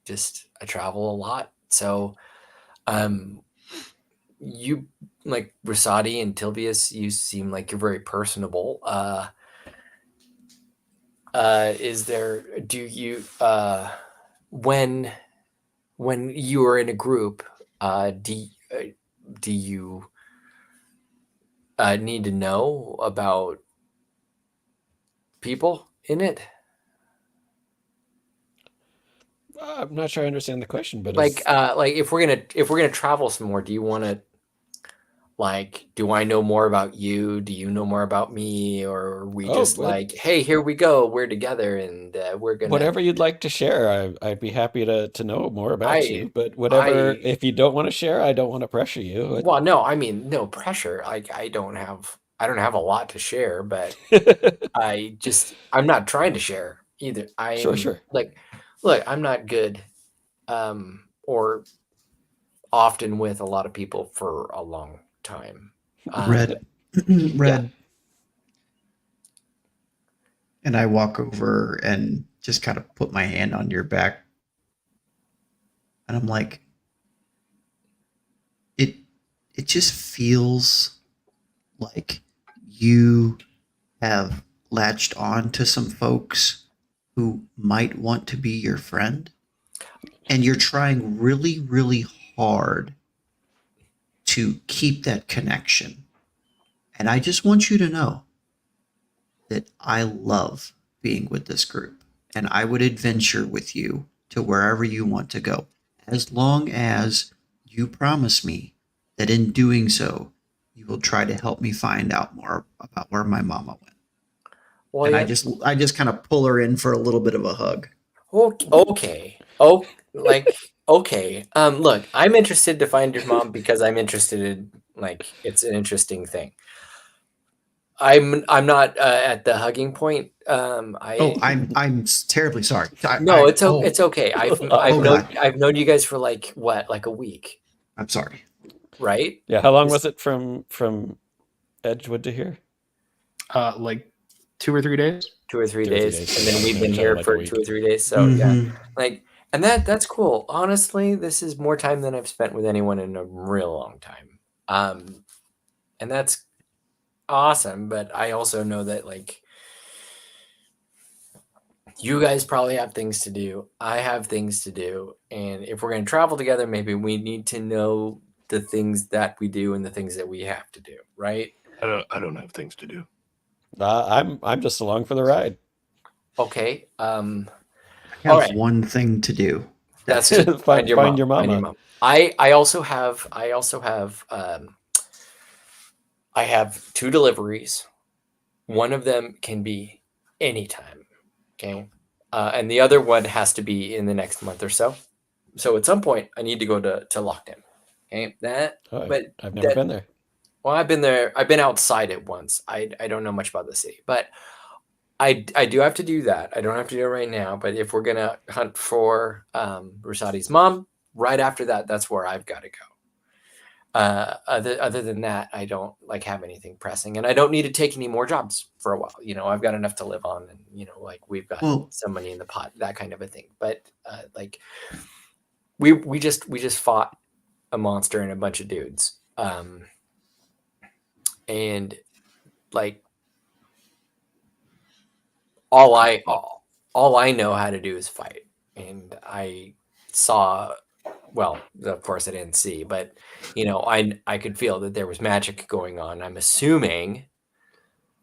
Just I travel a lot, so you like Rasadi and Tilvius, you seem like you're very personable. Is there do you when you are in a group, do you need to know about people in it? I'm not sure I understand the question, but Like if we're gonna travel some more, do you want to like, do I know more about you? Do you know more about me? Or are we just like, hey, here we go, we're together, and we're gonna whatever you'd like to share, I'd be happy to know more about you. I But whatever, I if you don't want to share, I don't want to pressure you. well, no, I mean, no pressure. Like I don't have a lot to share, but I'm not trying to share either. I'm Sure. like, look, I'm not good or often with a lot of people for a long time. Red. Red. Yeah. And I walk over and just kind of put my hand on your back. And I'm like, it just feels like you have latched on to some folks who might want to be your friend. And you're trying really, really hard to keep that connection. And I just want you to know that I love being with this group and I would adventure with you to wherever you want to go, as long as you promise me that in doing so, you will try to help me find out more about where my mama went. Well, And yeah. I just kind of pull her in for a little bit of a hug. Okay. Oh, like okay. Look, I'm interested to find your mom because I'm interested in like it's an interesting thing. I'm not at the hugging point. I'm terribly sorry. No, it's okay. God. I've known you guys for like what, like a week, I'm sorry. right? Yeah. How long was it from Edgewood to here? Like 2 or 3 days. 2 or 3 2 or 3 days, days, and so then yeah, we've so been it's here like a for week. 2 or 3 days. So yeah, Mhm. like, and that's cool. Honestly, this is more time than I've spent with anyone in a real long time. And that's awesome. But I also know that like you guys probably have things to do. I have things to do, and if we're going to travel together, maybe we need to know the things that we do and the things that we have to do, right? I don't have things to do. I'm just along for the ride. Okay. I All have right. one thing to do. That's That's it. it. Find your mom. Your Find your mama. mom. I also have I have 2 deliveries. One of them can be anytime. Okay. And the other one has to be in the next month or so. So at some point I need to go to Lockdown. Okay. But I've never been there. well, I've been there. I've been outside it once. I don't know much about the city, but I do have to do that. I don't have to do it right now, but if we're gonna hunt for Rusadi's mom, right after that, that's where I've got to go. Other than that, I don't like have anything pressing, and I don't need to take any more jobs for a while. I've got enough to live on, and like we've got some money in the pot, that kind of a thing. But like we just fought a monster and a bunch of dudes, and like all I know how to do is fight, and saw, well, of course I didn't see, but I could feel that there was magic going on. I'm assuming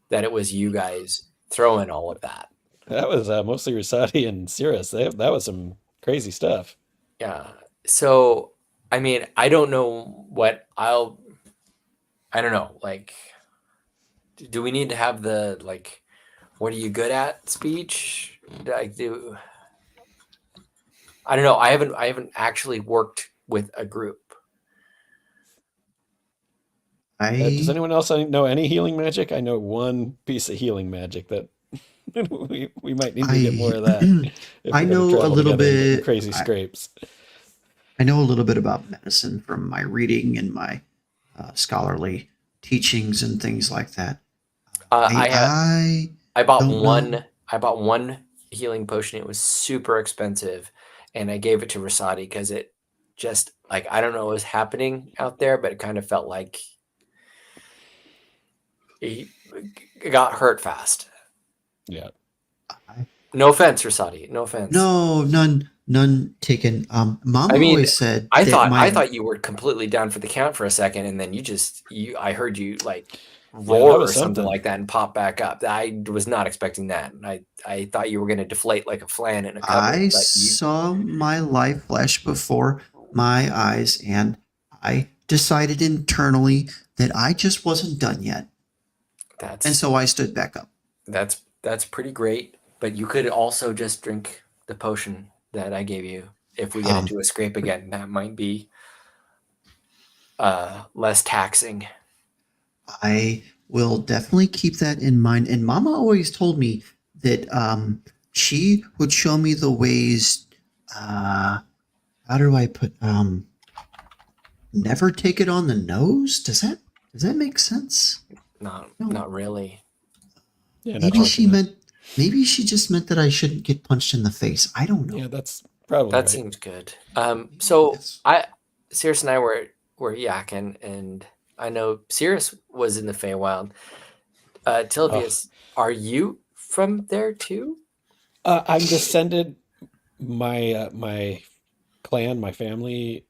that it was you guys throwing all of that. That was mostly Rusati and Cirrus. That was some crazy stuff. Yeah. So, I mean, I don't know what I don't know. Like, do we need to have the what are you good at speech? I don't know. I haven't actually worked with a group. Does anyone else know any healing magic? I know one piece of healing magic that we might need to get more of that. If I we're gonna know a travel little together and get in bit. crazy scrapes. I know a little bit about medicine from my reading and my scholarly teachings and things like that. I bought don't one. know. I bought one healing potion. It was super expensive, and I gave it to Rasati because it just I don't know what was happening out there, but it kind of felt like he got hurt fast. Yeah. No offense, Rasati. No offense. No, none taken. Mama I mean, always said I that thought you were completely down for the count for a second, and then I heard you that roar was or something something. like that and pop back up. I was not expecting that. I thought you were going to deflate like a flan in a cupboard. I saw my life flash before my eyes, and I decided internally that I just wasn't done yet, and so I stood back up. That's pretty great, but you could also just drink the potion that I gave you. If we get into a scrape again, that might be less taxing. I will definitely keep that in mind. And Mama always told me that she would show me the ways. How do I put? Never take it on the nose. Does that make sense? Not really. Yeah, Maybe she just meant that I shouldn't get punched in the face. I don't know. Yeah, that's probably that right. seems good. So Yes. Cirrus and I were yakking, and I know Cirrus was in the Feywild. Tilvius, are you from there too? I'm descended. My clan, my family,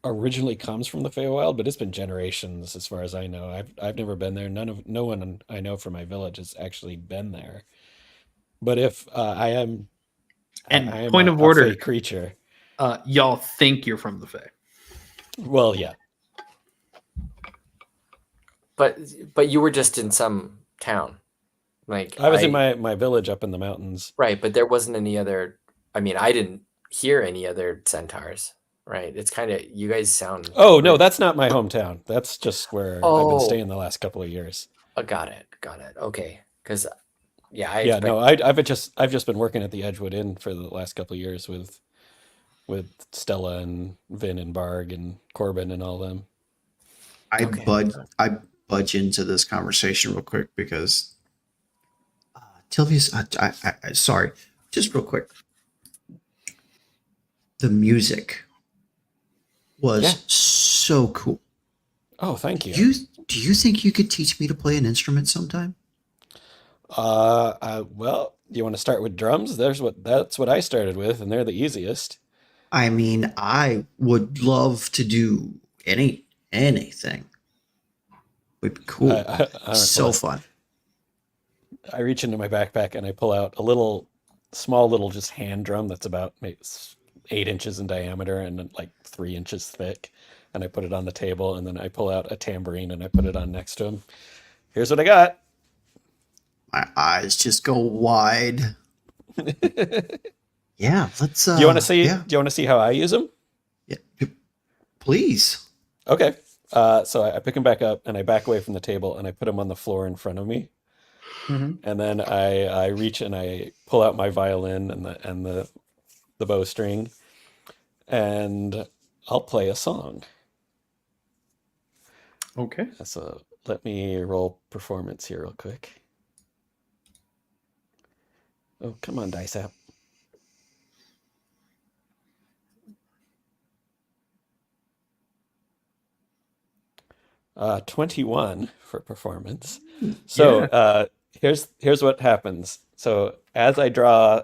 originally comes from the Feywild, but it's been generations as far as I know. I've never been there. No one I know from my village has actually been there. But if I am point of a order, Fey creature. y'all think you're from the Fae. Well, yeah. But you were just in some town. I was in my village up in the mountains. Right, but there wasn't any other. I mean, I didn't hear any other centaurs. Right, it's kind of you guys sound. Oh no, that's not my hometown. That's just where I've been staying the last couple of years. Got it. Okay, because I've just been working at the Edgewood Inn for the last couple of years with Stella and Vin and Barg and Corbin and all them. I budge into this conversation real quick because Tilvius, I sorry, just real quick. The music was so cool. Oh, thank you. Do you think you could teach me to play an instrument sometime? Well, you want to start with drums? That's what I started with, and they're the easiest. I mean, I would love to do anything. Would be cool. So fun. I reach into my backpack and I pull out a small little just hand drum that's about maybe 8 inches in diameter and like 3 inches thick. And I put it on the table, and then I pull out a tambourine and I put it on next to him. Here's what I got. My eyes just go wide. Yeah, let's. Do you want to see? Yeah. Do you want to see how I use them? Yeah, please. Okay. So I pick him back up and I back away from the table and I put him on the floor in front of me. Mm-hmm. And then I reach and I pull out my violin and the bowstring, and I'll play a song. Okay. So let me roll performance here real quick. Oh, come on, Dice app. 21 for performance. So here's what happens. So as I draw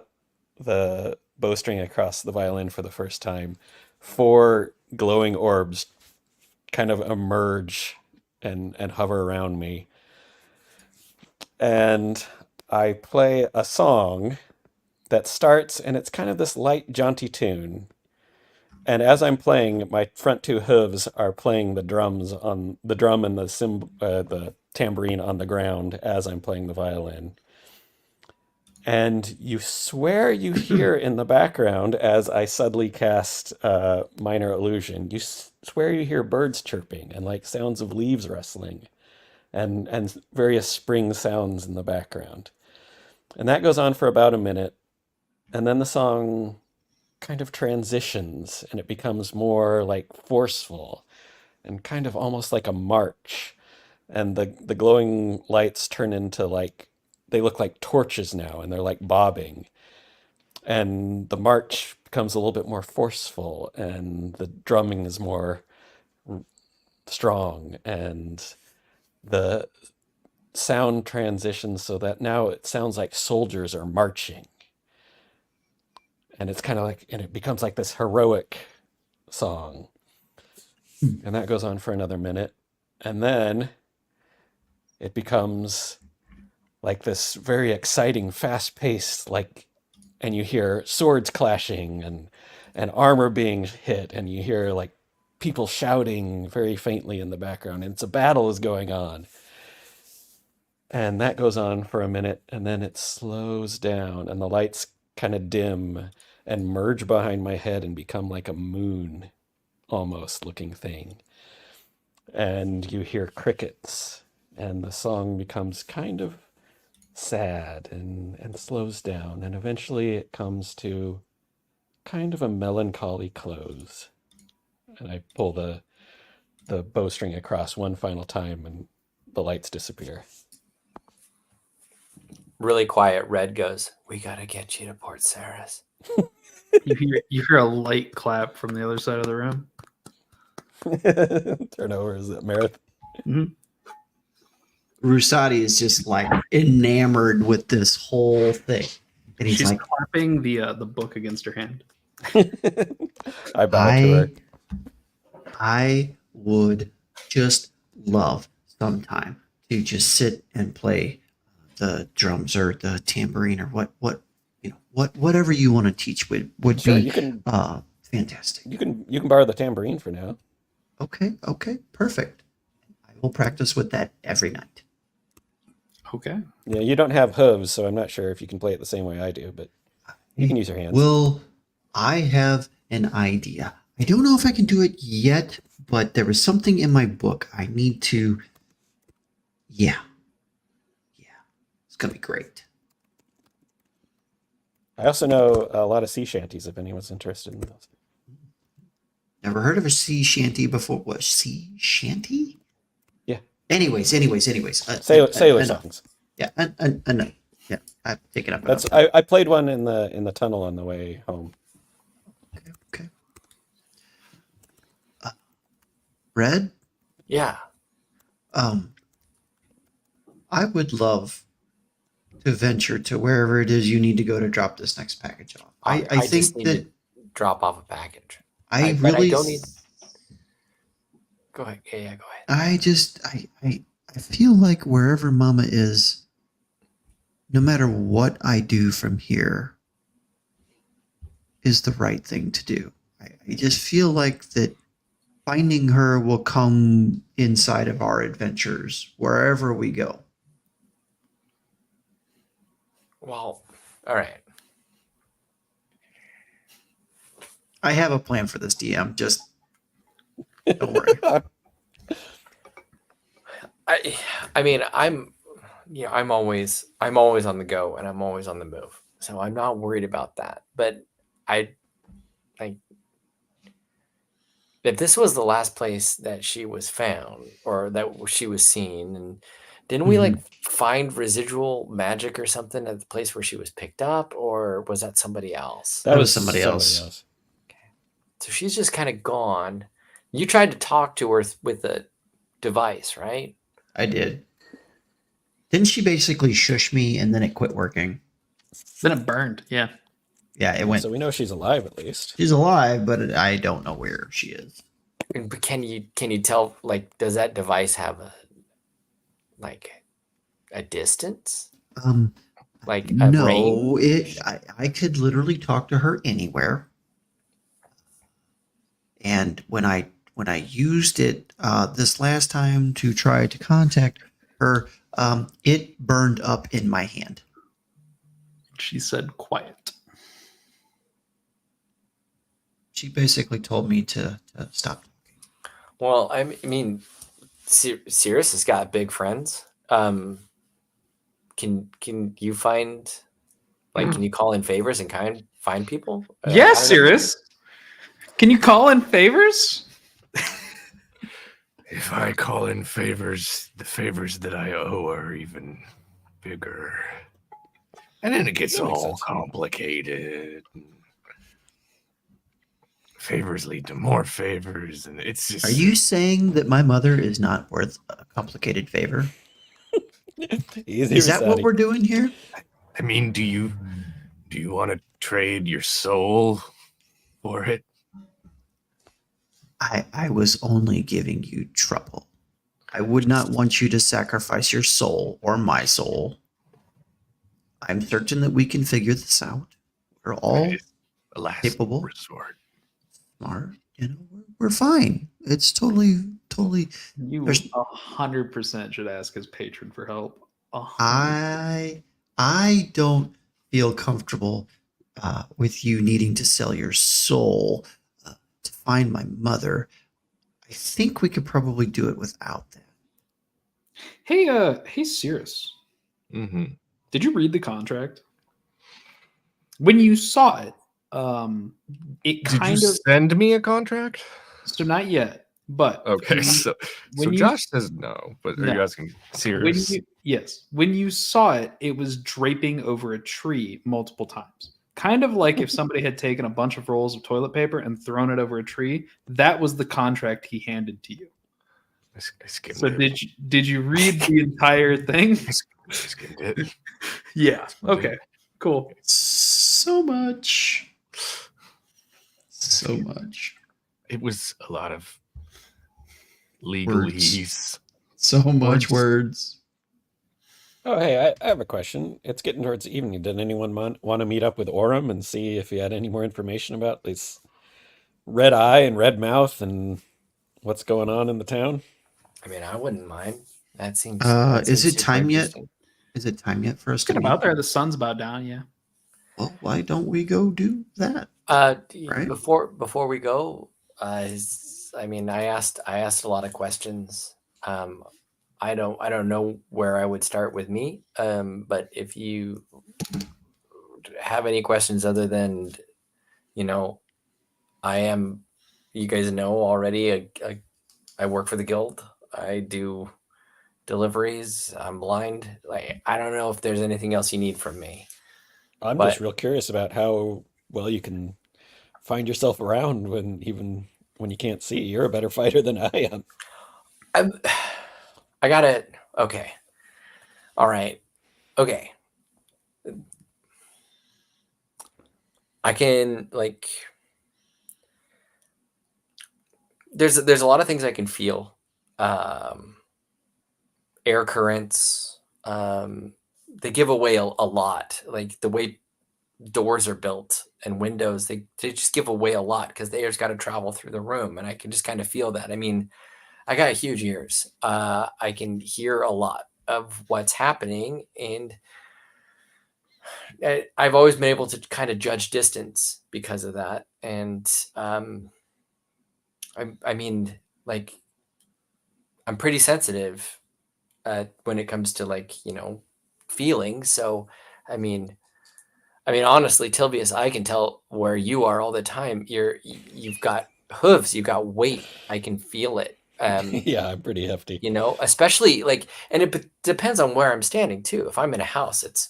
the bowstring across the violin for the first time, 4 glowing orbs kind of emerge and hover around me. And I play a song that starts, and it's kind of this light, jaunty tune. And as I'm playing, my front 2 hooves are playing the drum and the tambourine on the ground as I'm playing the violin. And you swear you hear in the background, as I subtly cast Minor Illusion, you swear you hear birds chirping and like sounds of leaves rustling and various spring sounds in the background. And that goes on for about a minute. And then the song kind of transitions and it becomes more like forceful and kind of almost like a march. And the glowing lights turn into they look like torches now, and they're like bobbing. And the march becomes a little bit more forceful, and the drumming is more strong, and the sound transitions so that now it sounds like soldiers are marching. And it's kind of like, and it becomes like this heroic song. And that goes on for another minute. And then it becomes like this very exciting, fast-paced, and you hear swords clashing and armor being hit, and you hear like people shouting very faintly in the background, and it's a battle is going on. And that goes on for a minute, and then it slows down, and the lights kind of dim and merge behind my head and become like a moon almost looking thing. And you hear crickets, and the song becomes kind of sad and slows down, and eventually it comes to kind of a melancholy close. And I pull the bowstring across one final time, and the lights disappear. Really quiet, Red goes, "We gotta get you to Port Saris." You hear a light clap from the other side of the room. Turn over, is it Meredith? Mm-hmm. Rusati is just like enamored with this whole thing, and he's She's like clapping the book against her hand. I bow to her. I would just love sometime to just sit and play the drums or the tambourine or whatever you want to teach would Sure, be you can fantastic. you can borrow the tambourine for now. Okay, perfect. I will practice with that every night. Okay. Yeah, you don't have hooves, so I'm not sure if you can play it the same way I do, but you can use your hands. Well, I have an idea. I don't know if I can do it yet, but there was something in my book I need to. Yeah. It's going to be great. I also know a lot of sea shanties if anyone's interested in those. Never heard of a sea shanty before. What, sea shanty? Yeah. Anyways. Sailor songs. Yeah, enough. Yeah, I've taken up enough. I played one in the tunnel on the way home. Okay. Red? Yeah. I would love to venture to wherever it is you need to go to drop this next package off. I think just need that to drop off a package. I but really I don't need. Go ahead. Yeah, go ahead. I feel like wherever Mama is, no matter what I do from here, is the right thing to do. I just feel like that finding her will come inside of our adventures wherever we go. Well, all right. I have a plan for this, DM. Just don't worry. I mean, I'm always on the go and I'm always on the move. So I'm not worried about that. But if this was the last place that she was found or that she was seen, and didn't we find residual magic or something at the place where she was picked up, or was that somebody else? That was somebody else. Okay. So she's just kind of gone. You tried to talk to her with a device, right? I did. Didn't she basically shush me and then it quit working? Then it burned. Yeah. Yeah, it went. So we know she's alive at least. She's alive, but I don't know where she is. But can you tell, like, does that device have a distance? Like a No, range? I could literally talk to her anywhere. And when I used it this last time to try to contact her, it burned up in my hand. She said quiet. She basically told me to stop. Well, I mean, Cirrus has got big friends. Can you find, like, can you call in favors and find people? Yes, I don't know. Cirrus. Can you call in favors? If I call in favors, the favors that I owe are even bigger. And then it gets That makes all sense. complicated. Favors lead to more favors, and it's just. Are you saying that my mother is not worth a complicated favor? Easy, Is that what Rosati. we're doing here? I mean, do you want to trade your soul for it? I was only giving you trouble. I would not want you to sacrifice your soul or my soul. I'm certain that we can figure this out. We're all It's a last capable. resort. smart. We're fine. It's totally. You There's- 100% should ask his patron for help. I don't feel comfortable with you needing to sell your soul to find my mother. I think we could probably do it without that. Hey, Cirrus. Mm-hmm. Did you read the contract? When you saw it, it Did kind you of send me a contract? so not yet, but Okay, when you- so when you- Josh says no, but are No. you asking when serious? when you saw it, it was draping over a tree multiple times. Kind of like if somebody had taken a bunch of rolls of toilet paper and thrown it over a tree. That was the contract he handed to you. I skimmed So it. did you read the entire thing? I skimmed it. Yeah. Okay. Cool. So much. So much. It was a lot of Words. legalese. So much Words. words. Oh, hey, I have a question. It's getting towards evening. Did anyone want to meet up with Orem and see if he had any more information about this red eye and red mouth and what's going on in the town? I mean, I wouldn't mind. That seems. Is it super time yet? interesting. Is it time yet for us to Get meet? about there. The sun's about down. Yeah. Well, why don't we go do that? Right. Before we go, I asked a lot of questions. I don't know where I would start with me. But if you have any questions other than, you guys know already, I work for the guild. I do deliveries. I'm blind. Like, I don't know if there's anything else you need from me. I'm But- just real curious about how well you can find yourself around even when you can't see. You're a better fighter than I am. I got it. Okay. All right. Okay. I can, like, there's a lot of things I can feel. Air currents. They give away a lot. Like the way doors are built and windows, they just give away a lot because the air's got to travel through the room, and I can just kind of feel that. I mean, I got huge ears. I can hear a lot of what's happening, and I've always been able to kind of judge distance because of that. And I mean, like, I'm pretty sensitive when it comes to, like, feelings. So, I mean, honestly, Tilvius, I can tell where you are all the time. You've got hooves, you've got weight. I can feel it. Yeah, I'm pretty hefty. Especially, like, and it depends on where I'm standing too. If I'm in a house, it's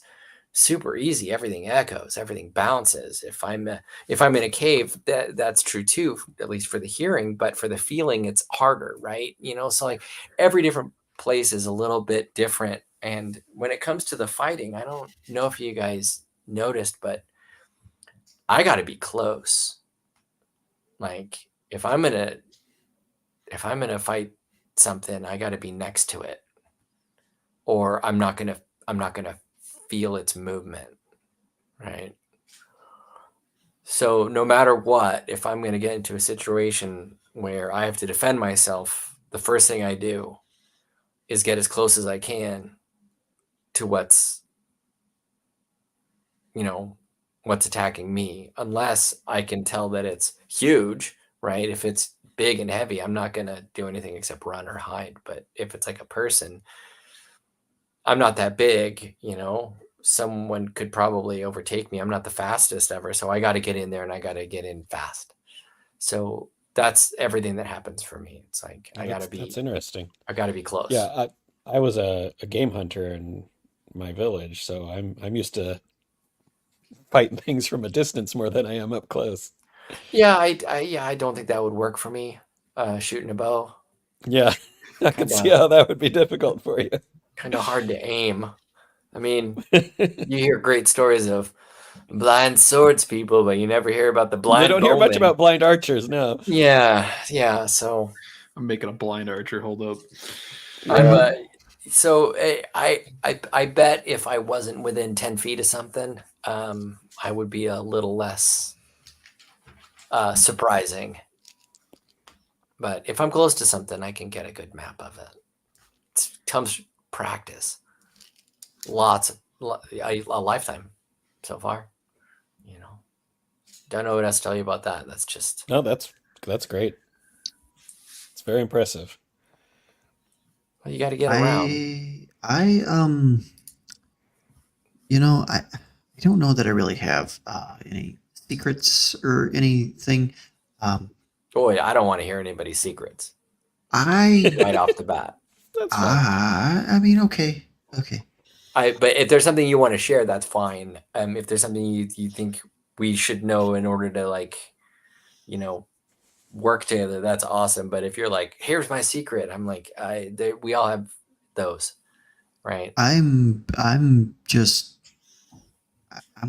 super easy. Everything echoes, everything bounces. If I'm in a cave, that's true too, at least for the hearing, but for the feeling, it's harder, right? So, like, every different place is a little bit different. And when it comes to the fighting, I don't know if you guys noticed, but I got to be close. Like if I'm gonna fight something, I got to be next to it, or I'm not gonna feel its movement, right? So no matter what, if I'm gonna get into a situation where I have to defend myself, the first thing I do is get as close as I can to what's attacking me, unless I can tell that it's huge, right? If it's big and heavy, I'm not going to do anything except run or hide. But if it's like a person, I'm not that big, someone could probably overtake me. I'm not the fastest ever. So I got to get in there and I got to get in fast. So that's everything that happens for me. It's like, That's interesting. I got to be close. Yeah, I was a game hunter in my village, so I'm used to fighting things from a distance more than I am up close. Yeah, I don't think that would work for me. Shooting a bow. Yeah, I can see how that would be difficult for you. Kind of hard to aim. I mean, you hear great stories of blind swords people, but you never hear about the blind. You don't hear much about blind archers, no. Yeah. So I'm making a blind archer hold up. Yeah. I bet if I wasn't within 10 feet of something, I would be a little less surprising. But if I'm close to something, I can get a good map of it. It comes practice. A lifetime so far. Don't know what else to tell you about that. That's just no. That's great. It's very impressive. Well, you got to get around. I don't know that I really have any secrets or anything. Boy, I don't want to hear anybody's secrets I right off the bat. That's fine. I mean, okay. But if there's something you want to share, that's fine. If there's something you think we should know in order to work together, that's awesome. But if you're like, here's my secret, I'm like, we all have those, right? I'm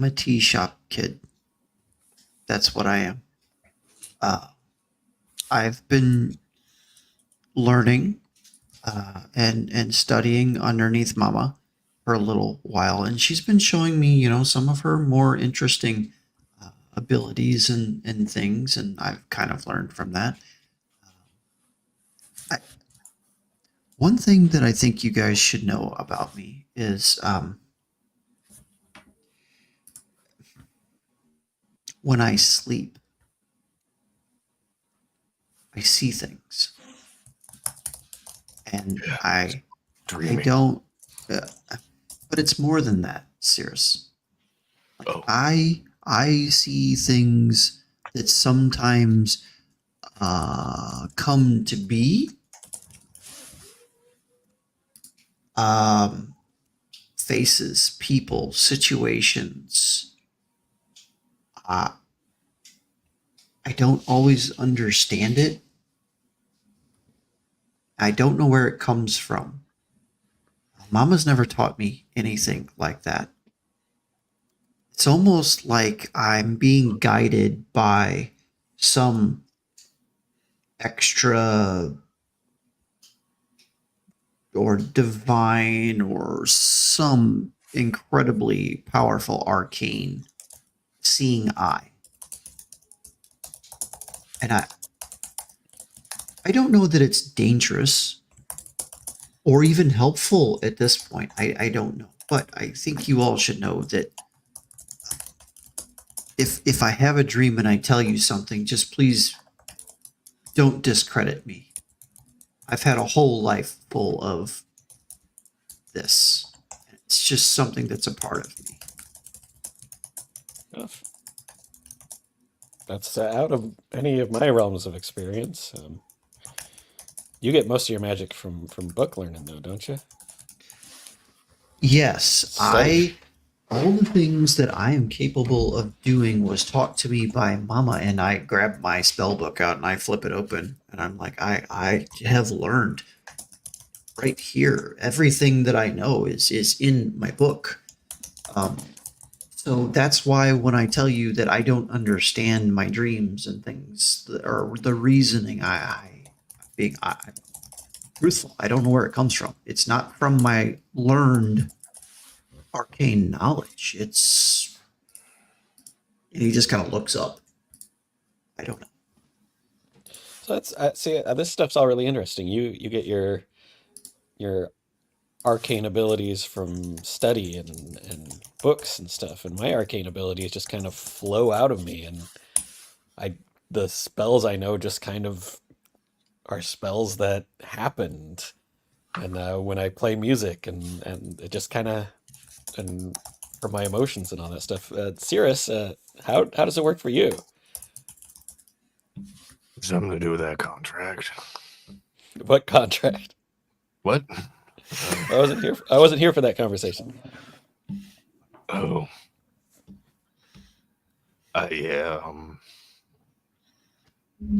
a tea shop kid. That's what I am. I've been learning and studying underneath Mama for a little while, and she's been showing me, some of her more interesting abilities and things, and I've kind of learned from that. One thing that I think you guys should know about me is when I sleep, I see things, and I don't. But it's more than that, Cirrus. I see things that sometimes come to be. Faces, people, situations. I don't always understand it. I don't know where it comes from. Mama's never taught me anything like that. It's almost like I'm being guided by some extra or divine or some incredibly powerful arcane seeing eye. And I don't know that it's dangerous or even helpful at this point. I don't know. But I think you all should know that if I have a dream and I tell you something, just please don't discredit me. I've had a whole life full of this. It's just something that's a part of me. That's out of any of my realms of experience. You get most of your magic from book learning, though, don't you? Yes, all the things that I am capable of doing was taught to me by Mama, and I grab my spell book out and I flip it open, and I'm like, I have learned right here. Everything that I know is in my book. So that's why when I tell you that I don't understand my dreams and things, or the reasoning, I'm truthful. I don't know where it comes from. It's not from my learned arcane knowledge. And he just kind of looks up. I don't know. So that's this stuff's all really interesting. You get your arcane abilities from study and books and stuff, and my arcane abilities just kind of flow out of me, and the spells I know just kind of are spells that happened, and when I play music and it just kind of and for my emotions and all that stuff. Cirrus, how does it work for you? Something to do with that contract. What contract? What? I wasn't here. I wasn't here for that conversation. Oh. Yeah.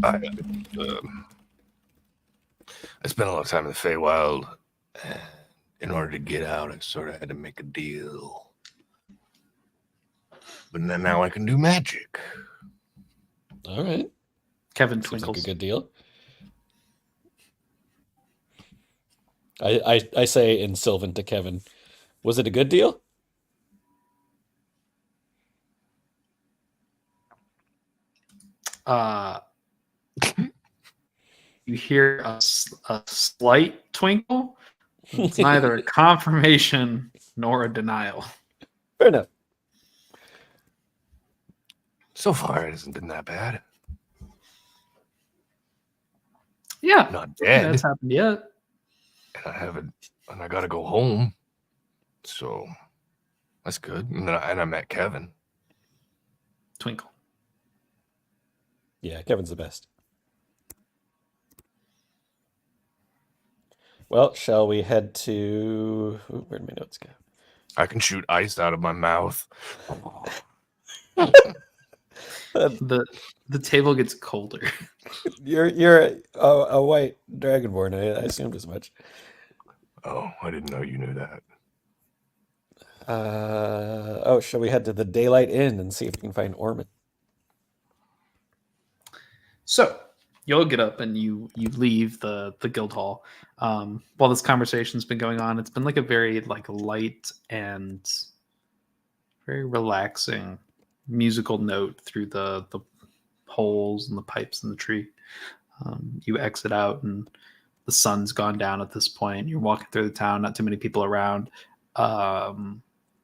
I spent a lot of time in the Feywild. And in order to get out, I sort of had to make a deal. But then now I can do magic. All right. Kevin Seems twinkles. like a good deal. I say in Sylvan to Kevin, was it a good deal? You hear a slight twinkle. It's neither a confirmation nor a denial. Fair enough. So far, it hasn't been that bad. Yeah, Not yeah, dead. that's happened yet. And I gotta go home. So that's good. And I met Kevin. Twinkle. Yeah, Kevin's the best. Well, shall we head to... Ooh, where'd my notes go? I can shoot ice out of my mouth. The table gets colder. You're a white dragonborn. I assumed as much. Oh, I didn't know you knew that. Shall we head to the Daylight Inn and see if we can find Ormond? So you'll get up and you leave the guild hall. While this conversation's been going on, it's been like a very light and very relaxing musical note through the holes and the pipes in the tree. You exit out and the sun's gone down at this point. You're walking through the town, not too many people around.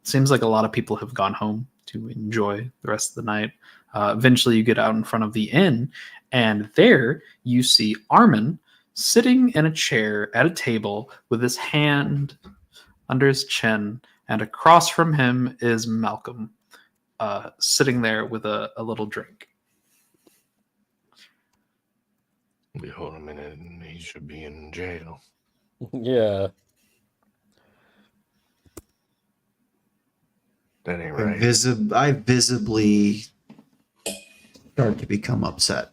Seems like a lot of people have gone home to enjoy the rest of the night. Eventually you get out in front of the inn, and there you see Armin sitting in a chair at a table with his hand under his chin, and across from him is Malcolm, sitting there with a little drink. Wait, hold a minute. He should be in jail. Yeah. That ain't right. I visibly start to become upset.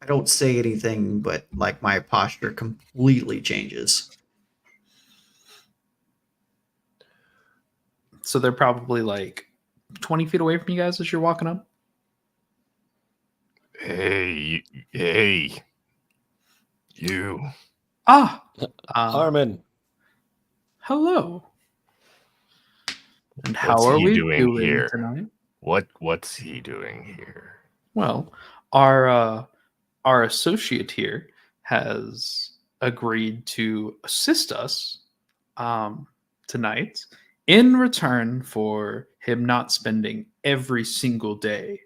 I don't say anything, but my posture completely changes. So they're probably 20 feet away from you guys as you're walking up. Hey, you. Armin. Hello. And how What's are he we doing here? tonight? What's he doing here? Well, our associate here has agreed to assist us tonight in return for him not spending every single day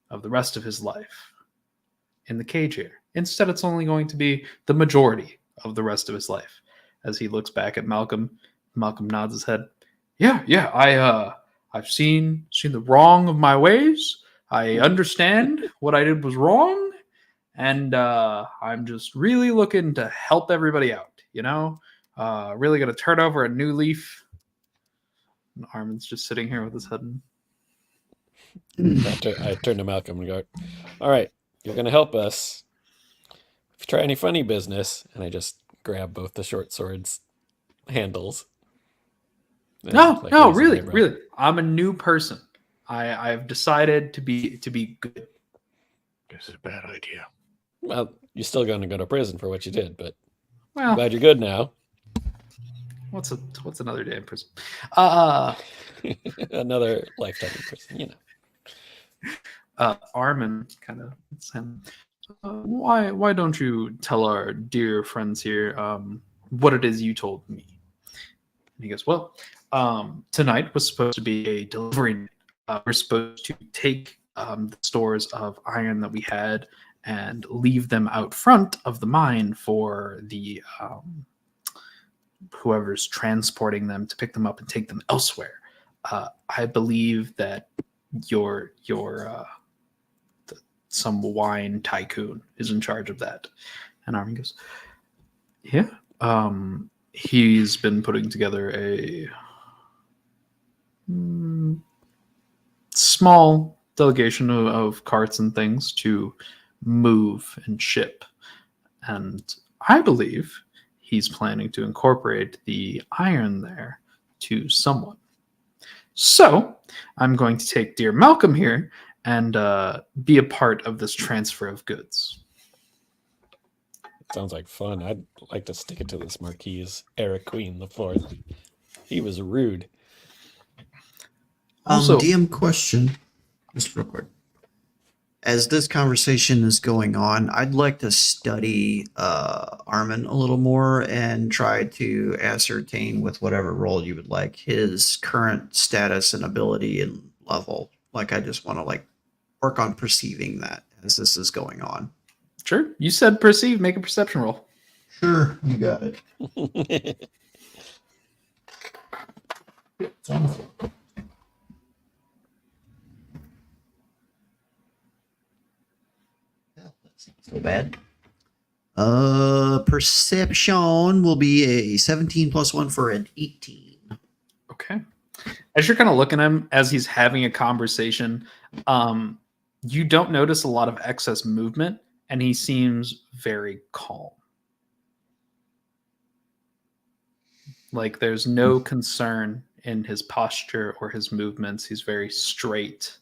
of the rest of his life in the cage here. Instead, it's only going to be the majority of the rest of his life. As he looks back at Malcolm, Malcolm nods his head. Yeah, I've seen the wrong of my ways. I understand what I did was wrong, and I'm just really looking to help everybody out. Really gonna turn over a new leaf. And Armin's just sitting here with his head in. I turn to Malcolm and go, all right, you're going to help us. If you try any funny business, and I just grab both the short sword's handles No, Like no, raising an really, eyebrow. really. I'm a new person. I've decided to be good. This is a bad idea. Well, you're still going to go to prison for what you did, but I'm Well, glad you're good now. what's another day in prison? Uh, Another lifetime in prison, you know. Armin kind of hits him. Why don't you tell our dear friends here what it is you told me? And he goes, well, tonight was supposed to be a delivery night. We're supposed to take the stores of iron that we had and leave them out front of the mine for the whoever's transporting them to pick them up and take them elsewhere. I believe that your some wine tycoon is in charge of that. And Armin goes, yeah. He's been putting together a small delegation of carts and things to move and ship. And I believe he's planning to incorporate the iron there to someone. So I'm going to take dear Malcolm here and be a part of this transfer of goods. Sounds like fun. I'd like to stick it to this Marquis Eric Queen the Fourth. He was rude. Also- DM question, just real quick. As this conversation is going on, I'd like to study Armin a little more and try to ascertain, with whatever role you would like, his current status and ability and level. Like, I just want to work on perceiving that as this is going on. Sure. You said perceive. Make a perception roll. Sure, you got it. It's on the floor. Yeah, that's not so bad. Perception will be a 17 plus 1 for an 18. Okay. As you're kind of looking at him as he's having a conversation, you don't notice a lot of excess movement, and he seems very calm. Like there's no concern in his posture or his movements. He's very straight.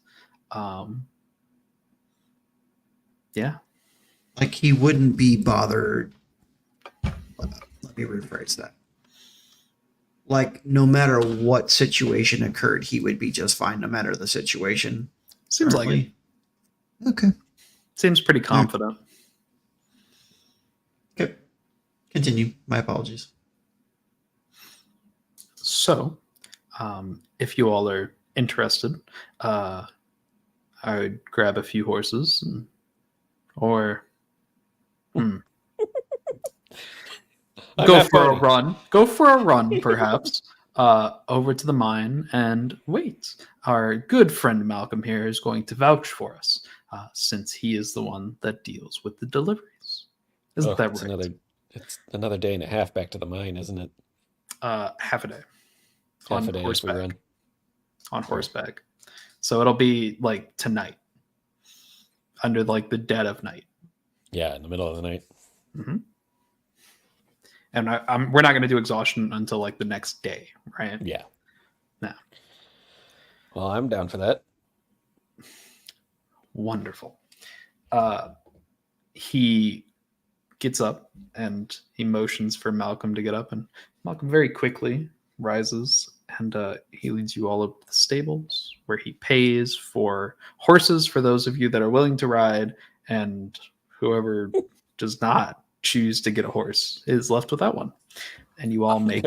Yeah. Like he wouldn't be bothered. Let me rephrase that. Like no matter what situation occurred, he would be just fine no matter the situation. Seems like it. Okay. Seems pretty confident. Okay. Continue. My apologies. So, if you all are interested, I would grab a few horses or I'm go half for a pony. run. Go for a run, perhaps, over to the mine and wait. Our good friend Malcolm here is going to vouch for us, since he is the one that deals with the deliveries. Isn't that right? It's another day and a half back to the mine, isn't it? Half a day. Half On a day if we horseback. run. On horseback. So it'll be like tonight, under like the dead of night. Yeah, in the middle of the night. Mm-hmm. And we're not going to do exhaustion until like the next day, right? Yeah. No. Well, I'm down for that. Wonderful. He gets up and he motions for Malcolm to get up, and Malcolm very quickly rises and he leads you all up to the stables where he pays for horses for those of you that are willing to ride, and whoever does not choose to get a horse is left without one. And you all make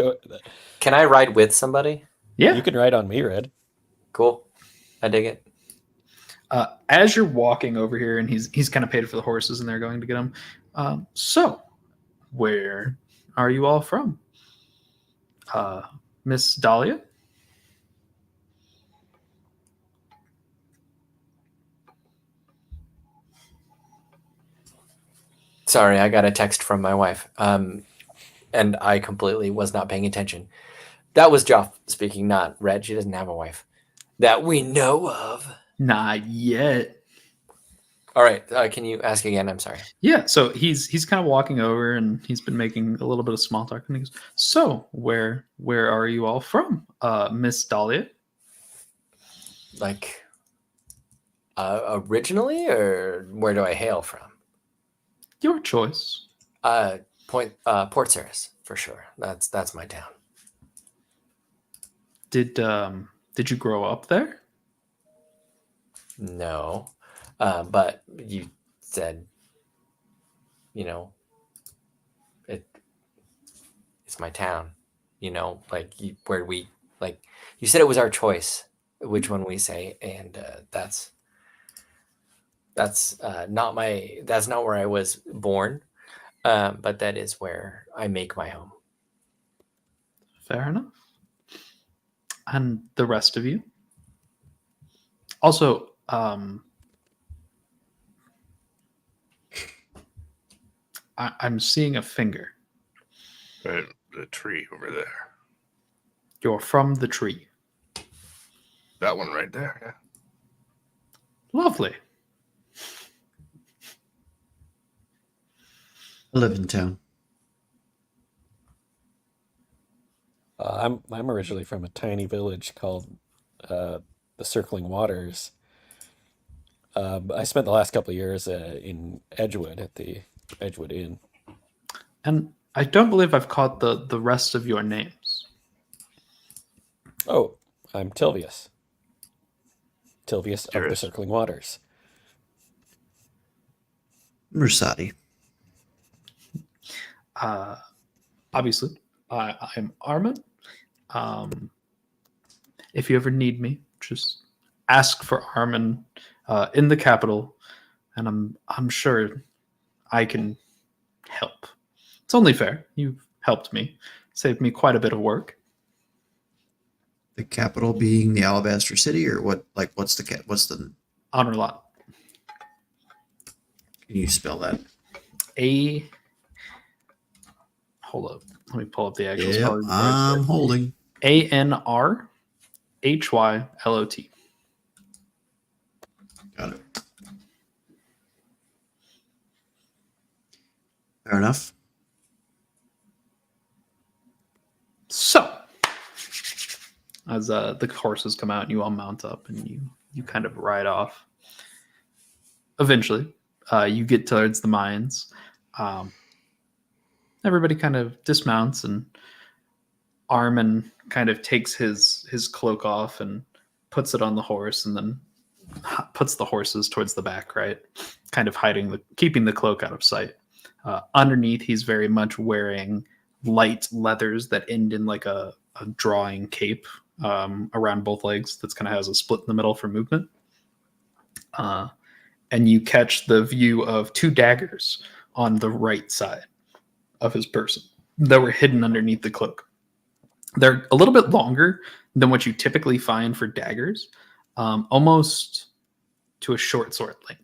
Can I ride with somebody? yeah. You can ride on me, Red. Cool. I dig it. As you're walking over here, and he's kind of paid for the horses, and they're going to get them. So, where are you all from? Miss Dahlia? Sorry, I got a text from my wife, and I completely was not paying attention. That was Joff speaking, not Red. She doesn't have a wife that we know of. Not yet. All right. Can you ask again? I'm sorry. Yeah, so he's kind of walking over and he's been making a little bit of small talk and he goes, "So, where are you all from, Miss Dahlia?" Like, originally, or where do I hail from? Your choice. Port Saris, for sure. That's my town. Did you grow up there? No, but you said, it's my town. Like you said it was our choice, which one we say, and that's not where I was born, but that is where I make my home. Fair enough. And the rest of you? Also, I'm seeing a finger. Right, the tree over there. You're from the tree. That one right there. Yeah. Lovely. I live in town. I'm originally from a tiny village called the Circling Waters. I spent the last couple of years in Edgewood at the Edgewood Inn. And I don't believe I've caught the rest of your names. Oh, I'm Tilvius. Tilvius of the Curious. Circling Waters. Rusati. Obviously, I'm Armin. If you ever need me, just ask for Armin in the capital, and I'm sure I can help. It's only fair. You've helped me, saved me quite a bit of work. The capital being the Alabaster City, or what? Like, what's the? Honor lot. Can you spell that? Hold up. Let me pull up the actual Yeah, spelling. I'm holding. ANRHYLOT. Got it. Fair enough. So, as the horses come out and you all mount up and you kind of ride off. Eventually, you get towards the mines. Everybody kind of dismounts and Armin kind of takes his cloak off and puts it on the horse and then puts the horses towards the back, right? Kind of keeping the cloak out of sight. Underneath, he's very much wearing light leathers that end in like a drawing cape around both legs that's kind of has a split in the middle for movement. And you catch the view of two daggers on the right side of his person that were hidden underneath the cloak. They're a little bit longer than what you typically find for daggers, almost to a short sword length.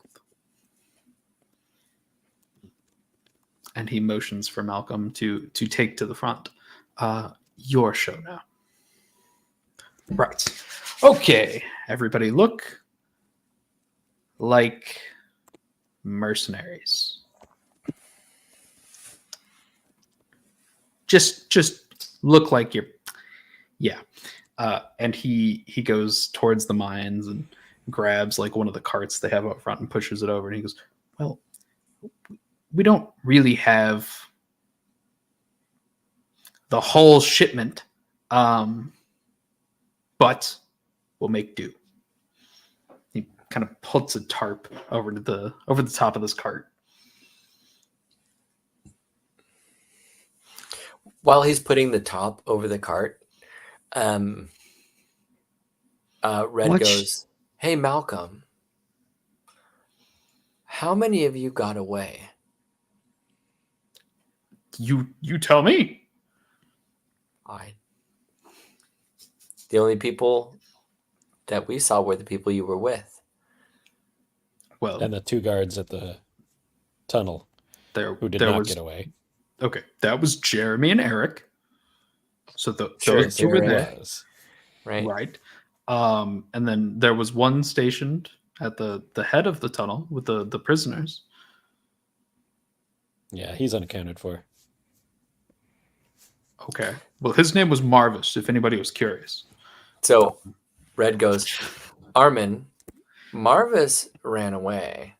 And he motions for Malcolm to take to the front. Your show now. Right. Okay, everybody look like mercenaries. Just look like you're, yeah. And he goes towards the mines and grabs like one of the carts they have up front and pushes it over. And he goes, well, we don't really have the whole shipment, but we'll make do. He kind of puts a tarp over the top of this cart. While he's putting the top over the cart, Red goes, "Hey, Malcolm, how many of you got away?" You tell me. The only people that we saw were the people you were with. Well, And the two guards at the tunnel who did not get away. Okay, that was Jeremy and Eric. So those two were Jeremy there, right? right? And then there was one stationed at the head of the tunnel with the prisoners. Yeah, he's unaccounted for. Okay. Well, his name was Marvis, if anybody was curious. So Red goes, Armin, Marvis ran away.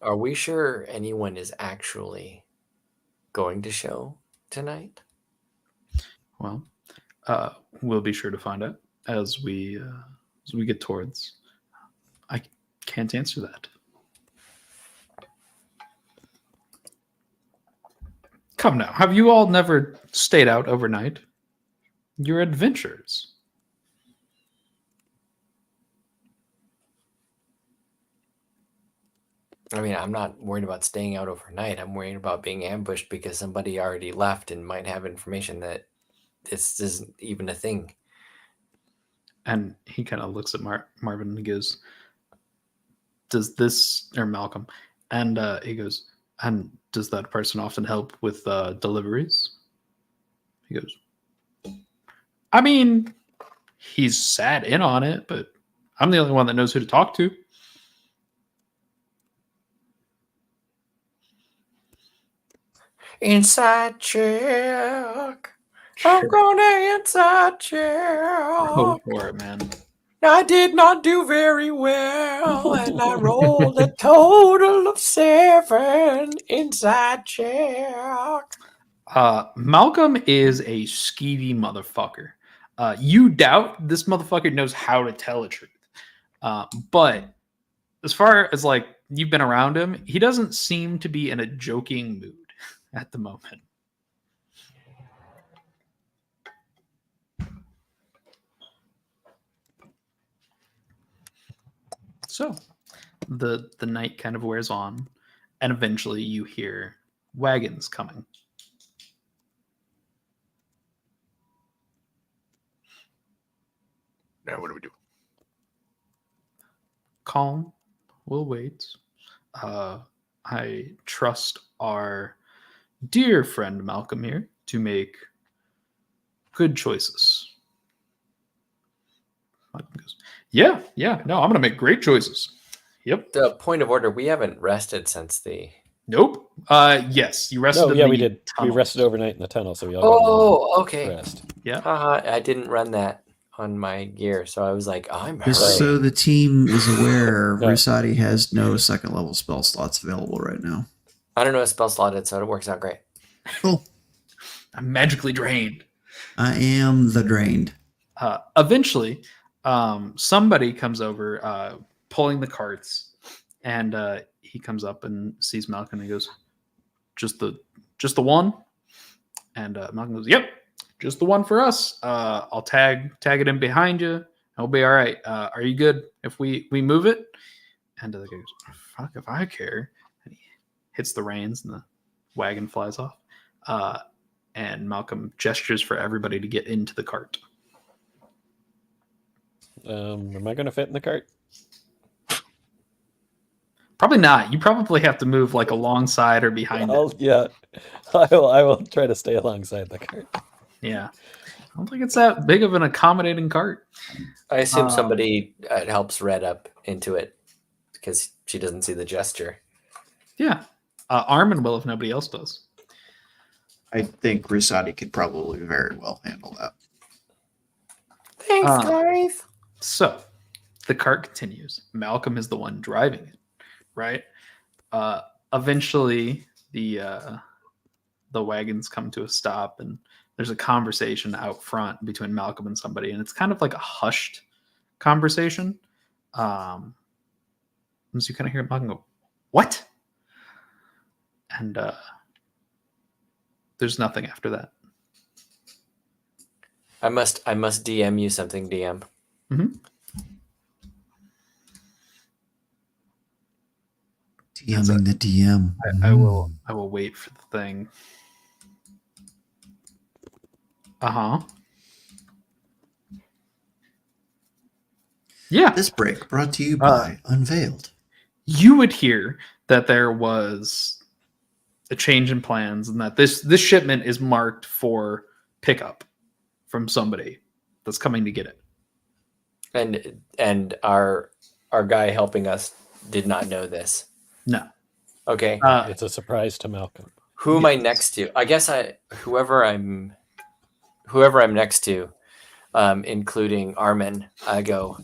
Are we sure anyone is actually going to show tonight? Well, we'll be sure to find out as we get towards. I can't answer that. Come now, have you all never stayed out overnight? You're adventurers. I mean, I'm not worried about staying out overnight. I'm worried about being ambushed because somebody already left and might have information that this isn't even a thing. And he kind of looks at Marvin and he goes, does this, or Malcolm, and he goes, and does that person often help with deliveries? He goes, I mean, he's sat in on it, but I'm the only one that knows who to talk to. Inside check. I'm gonna inside check. Go for it, man. I did not do very well, and I rolled a total of 7 inside check. Malcolm is a skeevy motherfucker. You doubt this motherfucker knows how to tell the truth. But as far as like you've been around him, he doesn't seem to be in a joking mood at the moment. So the night kind of wears on, and eventually you hear wagons coming. Now what do we do? Calm. We'll wait. I trust our dear friend Malcolm here to make good choices. Malcolm goes, yeah, no, I'm going to make great choices. Yep. The point of order, we haven't rested since the... Nope. Yes, you rested. No, yeah, we did. Tunnels. We rested overnight in the tunnel, so we all got a long okay. rest. Yeah. I didn't run that on my gear, so I was like, I'm hurt. Just so the team is aware, No. Rusati has no second level spell slots available right now. I don't know a spell slotted, so it works out great. Cool. I'm magically drained. I am the drained. Eventually, somebody comes over, pulling the carts, and he comes up and sees Malcolm and he goes, just the one? And Malcolm goes, yep, just the one for us. I'll tag it in behind you. It'll be all right. Are you good if we move it? And the guy goes, fuck if I care. And he hits the reins and the wagon flies off. And Malcolm gestures for everybody to get into the cart. Am I going to fit in the cart? Probably not. You probably have to move like alongside or behind it. Yeah, I will try to stay alongside the cart. Yeah. I don't think it's that big of an accommodating cart. I assume somebody helps Red up into it because she doesn't see the gesture. Yeah. Armin will if nobody else does. I think Rusati could probably very well handle that. Thanks, guys. So the cart continues. Malcolm is the one driving it, right? Eventually the wagons come to a stop and there's a conversation out front between Malcolm and somebody, and it's kind of like a hushed conversation. As you kind of hear Malcolm go, "What?" And there's nothing after that. I must DM you something, DM. Mm-hmm. DMing the DM. I will wait for the thing. Yeah. This break brought to you by Unveiled. You would hear that there was a change in plans and that this shipment is marked for pickup from somebody that's coming to get it. And our our guy helping us did not know this. No. Okay. It's a surprise to Malcolm. Who am I next to? I guess whoever I'm next to, including Armin, I go,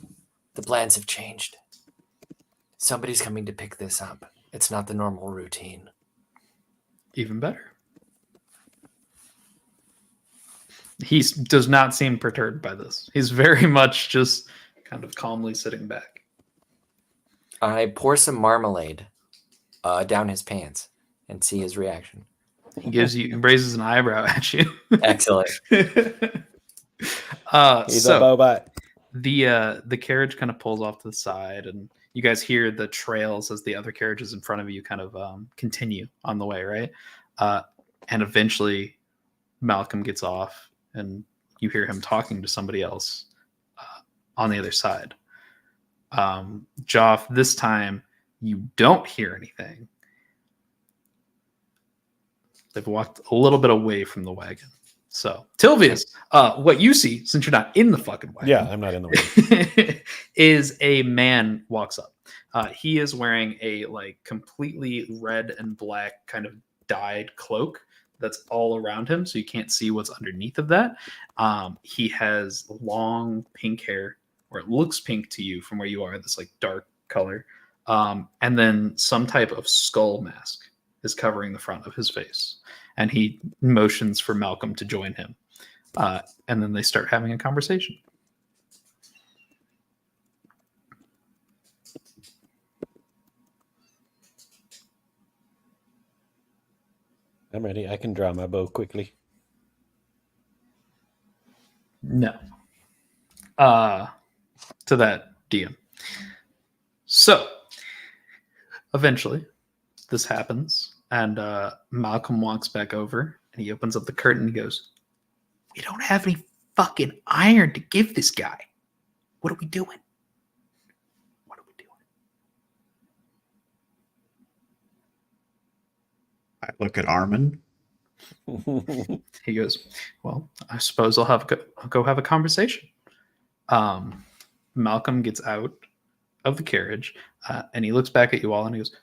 the plans have changed. Somebody's coming to pick this up. It's not the normal routine. Even better. He does not seem perturbed by this. He's very much just kind of calmly sitting back. I pour some marmalade down his pants and see his reaction. He raises an eyebrow at you. Excellent. He's a bobot. The carriage kind of pulls off to the side, and you guys hear the trails as the other carriages in front of you kind of continue on the way, right? And eventually Malcolm gets off, and you hear him talking to somebody else on the other side. Joff, this time you don't hear anything. They've walked a little bit away from the wagon. So, Tilvius, what you see, since you're not in the fucking wagon. Yeah, I'm not in the wagon. is a man walks up. He is wearing a like completely red and black kind of dyed cloak that's all around him, so you can't see what's underneath of that. He has long pink hair, or it looks pink to you from where you are, this like dark color. And then some type of skull mask is covering the front of his face. And he motions for Malcolm to join him. And then they start having a conversation. I'm ready. I can draw my bow quickly. No. To that DM. So, eventually, this happens. And Malcolm walks back over and he opens up the curtain and he goes, "We don't have any fucking iron to give this guy. What are we doing? What are we doing?" I look at Armin. He goes, "Well, I suppose I'll go have a conversation." Malcolm gets out of the carriage and he looks back at you all and he goes,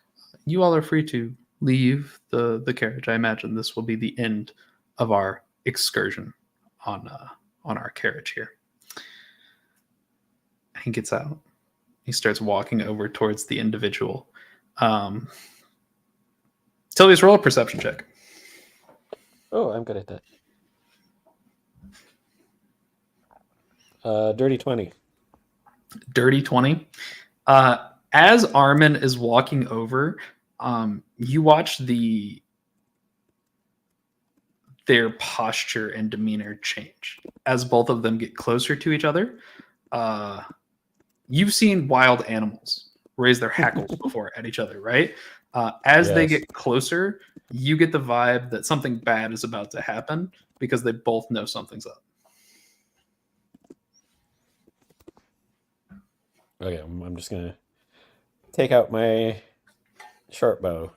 "You all are free to leave the carriage. I imagine this will be the end of our excursion on our carriage here." He gets out. He starts walking over towards the individual. Tilly's, roll a perception check. Oh, I'm good at that. Dirty 20. Dirty 20. As Armin is walking over, you watch their posture and demeanor change as both of them get closer to each other. You've seen wild animals raise their hackles before at each other, right? As they Yes. get closer, you get the vibe that something bad is about to happen because they both know something's up. Okay, I'm just going to take out my short bow.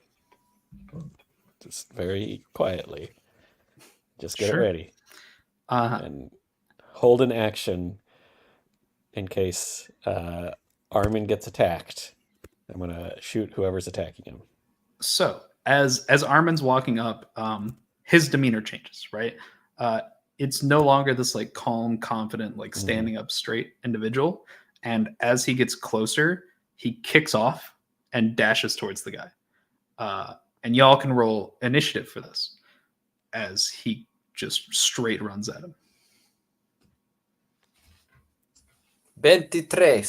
Just very quietly. Just get Sure. it ready. And hold an action in case Armin gets attacked. I'm going to shoot whoever's attacking him. So as Armin's walking up, his demeanor changes, right? It's no longer this like calm, confident, like standing up straight individual. And as he gets closer, he kicks off and dashes towards the guy. And y'all can roll initiative for this as he just straight runs at him. 23.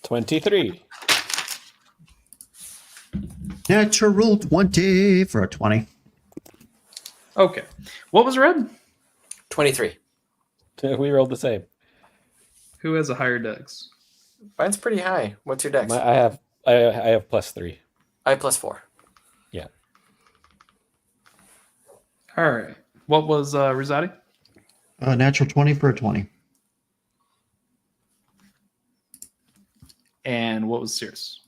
23. Natural 20 for a 20. Okay. What was red? 23. We rolled the same. Who has a higher dex? Mine's pretty high. What's your dex? I have +3. I +4. Yeah. All right. What was Rosati? Natural 20 for a 20. And what was Cirrus?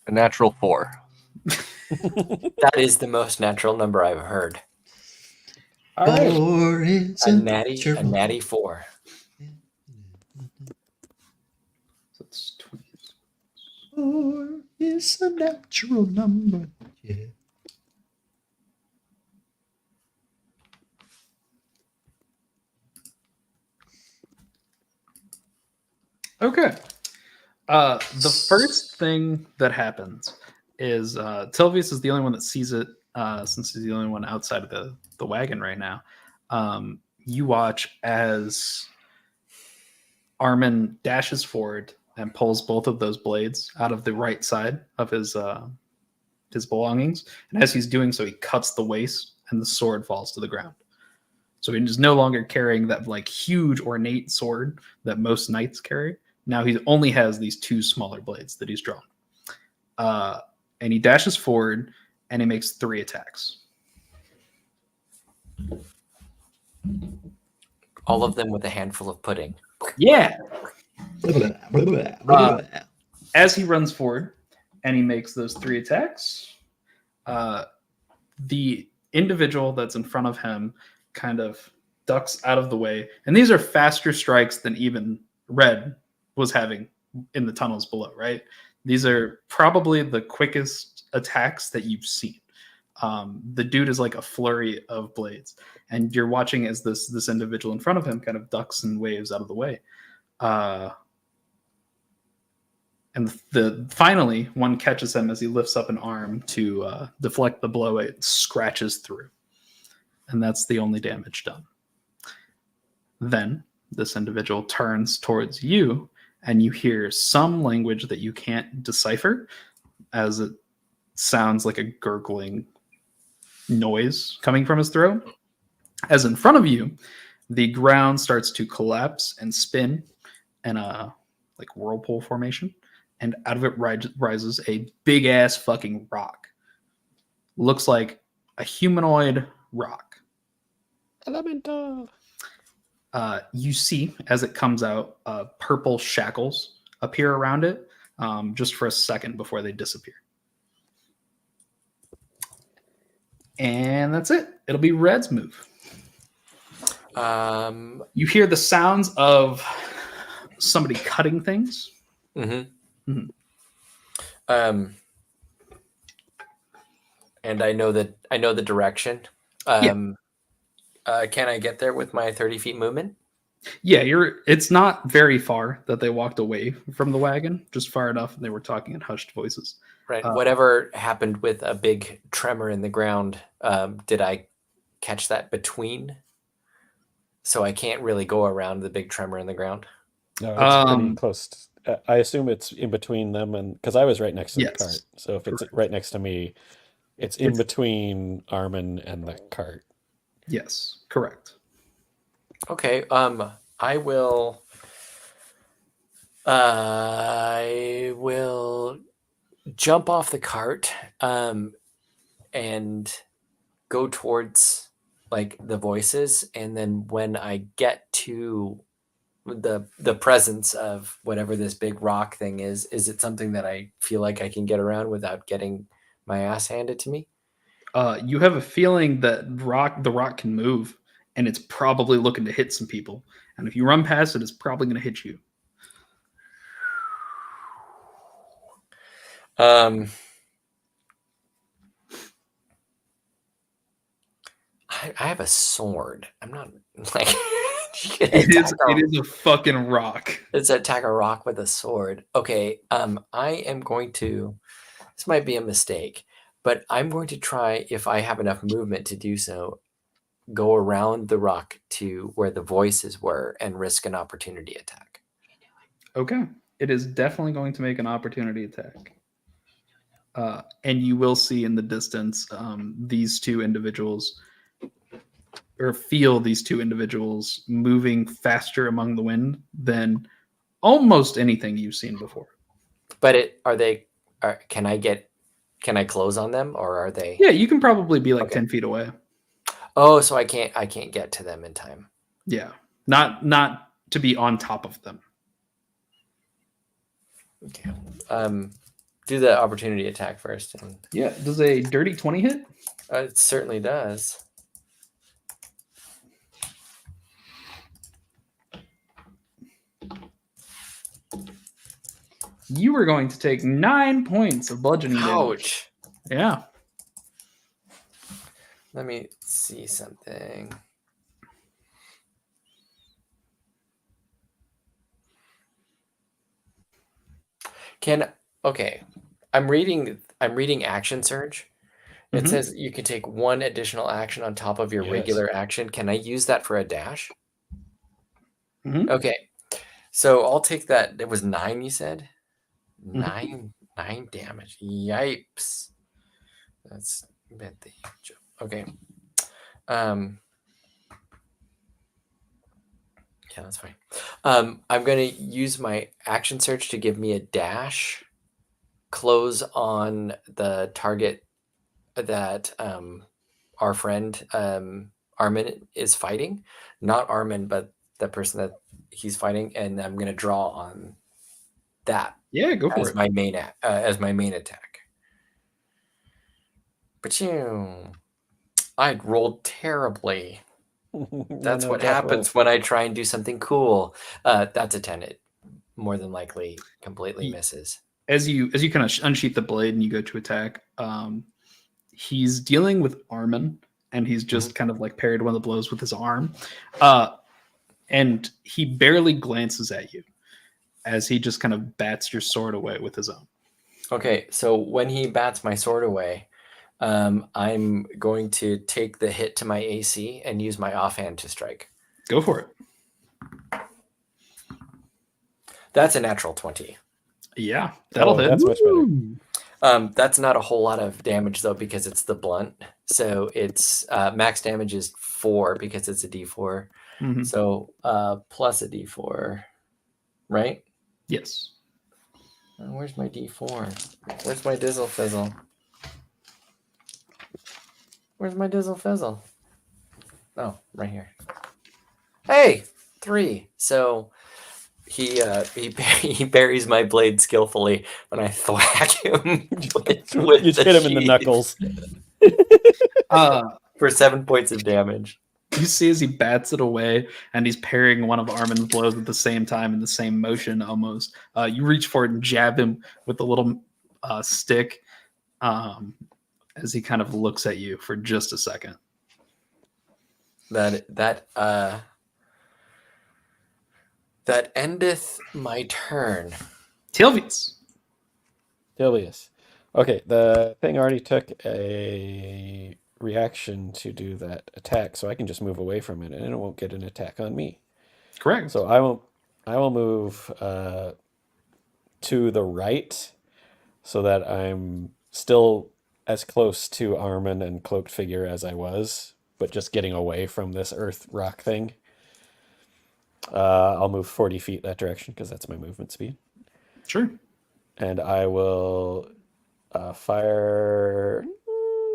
A natural 4. That is the most natural number I've heard. All right. 4 is A natty 4. So it's 4 is a natural number. Yeah. Okay. The first thing that happens is Tilvius is the only one that sees it, since he's the only one outside of the wagon right now. You watch as Armin dashes forward and pulls both of those blades out of the right side of his belongings, and as he's doing so, he cuts the waist, and the sword falls to the ground. So he's no longer carrying that like huge ornate sword that most knights carry. Now he only has these two smaller blades that he's drawn. And he dashes forward and he makes 3 attacks. All of them with a handful of pudding. Yeah. As he runs forward and he makes those 3 attacks, the individual that's in front of him kind of ducks out of the way. And these are faster strikes than even Red was having in the tunnels below, right? These are probably the quickest attacks that you've seen. The dude is like a flurry of blades, and you're watching as this individual in front of him kind of ducks and waves out of the way. And finally, one catches him as he lifts up an arm to deflect the blow. It scratches through, and that's the only damage done. Then this individual turns towards you, and you hear some language that you can't decipher, as it sounds like a gurgling noise coming from his throat. As in front of you, the ground starts to collapse and spin in a like whirlpool formation, and out of it rises a big ass fucking rock. Looks like a humanoid rock. Elemental. You see, as it comes out, purple shackles appear around it, just for a second before they disappear. And that's it. It'll be Red's move. You hear the sounds of somebody cutting things. Mm-hmm. Mm-hmm. And I know the direction. Can I get there with my 30 feet movement? Yeah, it's not very far that they walked away from the wagon, just far enough, and they were talking in hushed voices. Right. Whatever happened with a big tremor in the ground, did I catch that between? So I can't really go around the big tremor in the ground. No, it's pretty close. I assume it's in between them, and because I was right next to the cart. So if it's right next to me, it's in between Armin and the cart. Yes, correct. Okay. I will jump off the cart and go towards like the voices, and then when I get to the presence of whatever this big rock thing is it something that I feel like I can get around without getting my ass handed to me? You have a feeling that the rock can move, and it's probably looking to hit some people. And if you run past it, it's probably going to hit you. I have a sword. I'm not like it is a fucking rock. It's attack a rock with a sword. Okay. I am going to. This might be a mistake, but I'm going to try, if I have enough movement to do so, go around the rock to where the voices were and risk an opportunity attack. Okay. It is definitely going to make an opportunity attack. And you will see in the distance these two individuals, or feel these two individuals moving faster among the wind than almost anything you've seen before. But can I close on them, or are they? Yeah, you can probably be like 10 feet away. Oh, so I can't get to them in time. Yeah. Not to be on top of them. Okay. Do the opportunity attack first. Yeah. Does a dirty 20 hit? It certainly does. You are going to take 9 points of bludgeoning damage. Ouch. Yeah. Let me see something. Okay. I'm reading Action Surge. It Mhm. says you can take 1 additional action on top of your Yes. regular action. Can I use that for a dash? Mhm. Okay. So I'll take that. It was 9, you said? Mhm. 9 damage. Yipes. That's a bit the okay. Yeah, that's fine. I'm gonna use my action search to give me a dash close on the target that our friend Armin is fighting. Not Armin, but the person that he's fighting, and I'm gonna draw on that Yeah, go for as it. my main attack. But I rolled terribly. That's what happens when I try and do something cool. That's a 10. It more than likely completely misses. As you kind of unsheath the blade and you go to attack, he's dealing with Armin, and he's just kind of like parried one of the blows with his arm. And he barely glances at you as he just kind of bats your sword away with his own. Okay, so when he bats my sword away, I'm going to take the hit to my AC and use my offhand to strike. Go for it. That's a natural 20. Yeah, that'll hit. That's much better. That's not a whole lot of damage though, because it's the blunt. So it's max damage is 4 because it's a D4. Mhm. So plus a D4, right? Yes. Where's my D4? Where's my Dizzle Fizzle? Where's my Dizzle Fizzle? Oh, right here. Hey, 3. So he buries my blade skillfully, but I thwack him with You the hit him in the sheath knuckles. for 7 points of damage. You see as he bats it away, and he's parrying one of Armin's blows at the same time in the same motion almost. You reach for it and jab him with the little stick as he kind of looks at you for just a second. That endeth my turn. Tilvius. Okay, the thing already took a reaction to do that attack, so I can just move away from it, and it won't get an attack on me. Correct. So I will move to the right, so that I'm still as close to Armin and cloaked figure as I was, but just getting away from this earth rock thing. I'll move 40 feet that direction because that's my movement speed. Sure. And I will fire.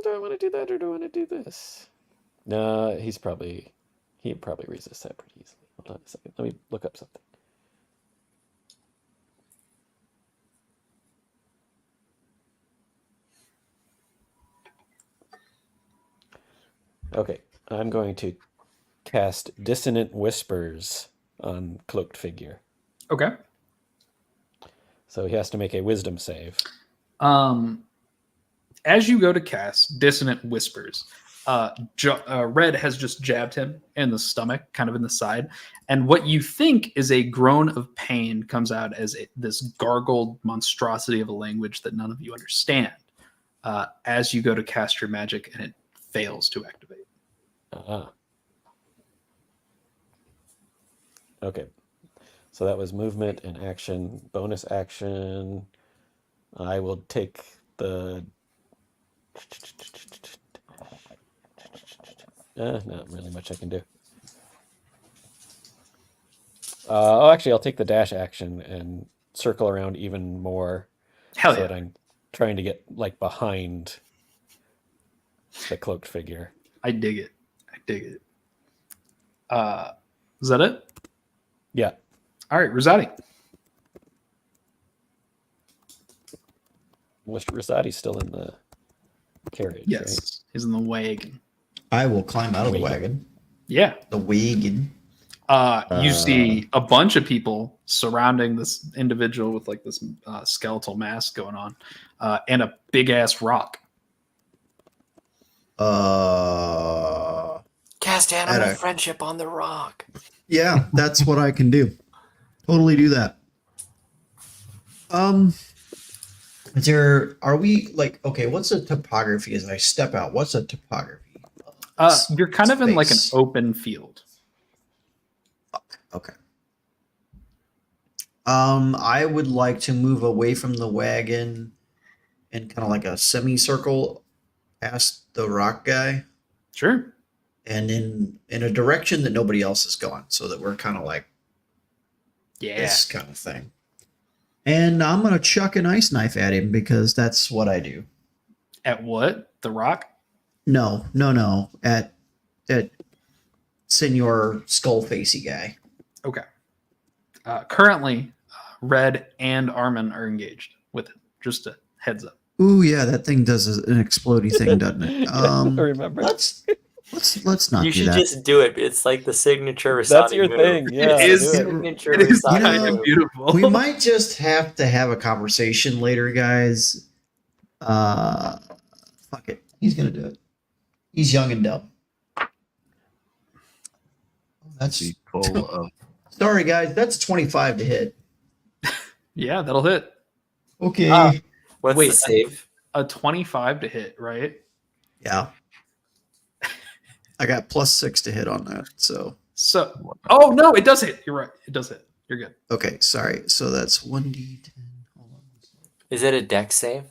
Do I want to do that or do I want to do this? No, he'd probably resist that pretty easily. Hold on a second. Let me look up something. Okay, I'm going to cast Dissonant Whispers on cloaked figure. Okay. So he has to make a wisdom save. As you go to cast Dissonant Whispers, Red has just jabbed him in the stomach, kind of in the side, and what you think is a groan of pain comes out as this gargled monstrosity of a language that none of you understand. As you go to cast your magic, and it fails to activate. Okay. So that was movement and action. Bonus action. I will take the... not really much I can do. Actually, I'll take the dash action and circle around even more. Hell so yeah. that I'm trying to get like behind the cloaked figure. I dig it. Is that it? Yeah. All right, Rosati. Rosati's still in the carriage, Yes, right? he's in the wagon. I will climb out of the wagon. Yeah. The wagon. You see a bunch of people surrounding this individual with like this skeletal mask going on, and a big ass rock. Cast animal Alright. friendship on the rock. Yeah, that's what I can do. Totally do that. Are we like, okay, what's a topography as I step out? What's a topography? You're kind of in like an Space. open field. Okay. I would like to move away from the wagon and kind of like a semicircle past the rock guy Sure. and in a direction that nobody else has gone, so that we're kind of like Yeah. this kind of thing. And I'm gonna chuck an ice knife at him because that's what I do. At what? The rock? No. At Senor Skullfacey guy. Okay. Currently, Red and Armin are engaged with it. Just a heads up. Ooh, yeah, that thing does an explodey thing, doesn't it? Remember? Let's not You do should that. just do it. It's like the signature Risati That's your move. thing. Yeah, It is. do it. Signature It is Risati kind know, of move. beautiful. We might just have to have a conversation later, guys. Fuck it. He's gonna do it. He's young and dumb. That's Be full of sorry, guys. That's 25 to hit. Yeah, that'll hit. Okay. What's Wait, the save? A 25 to hit, right? Yeah. I got +6 to hit on that. So So, oh no, it does hit. You're right. It does hit. You're good. okay, sorry. So that's 1d10. Hold on. Is it a dex save?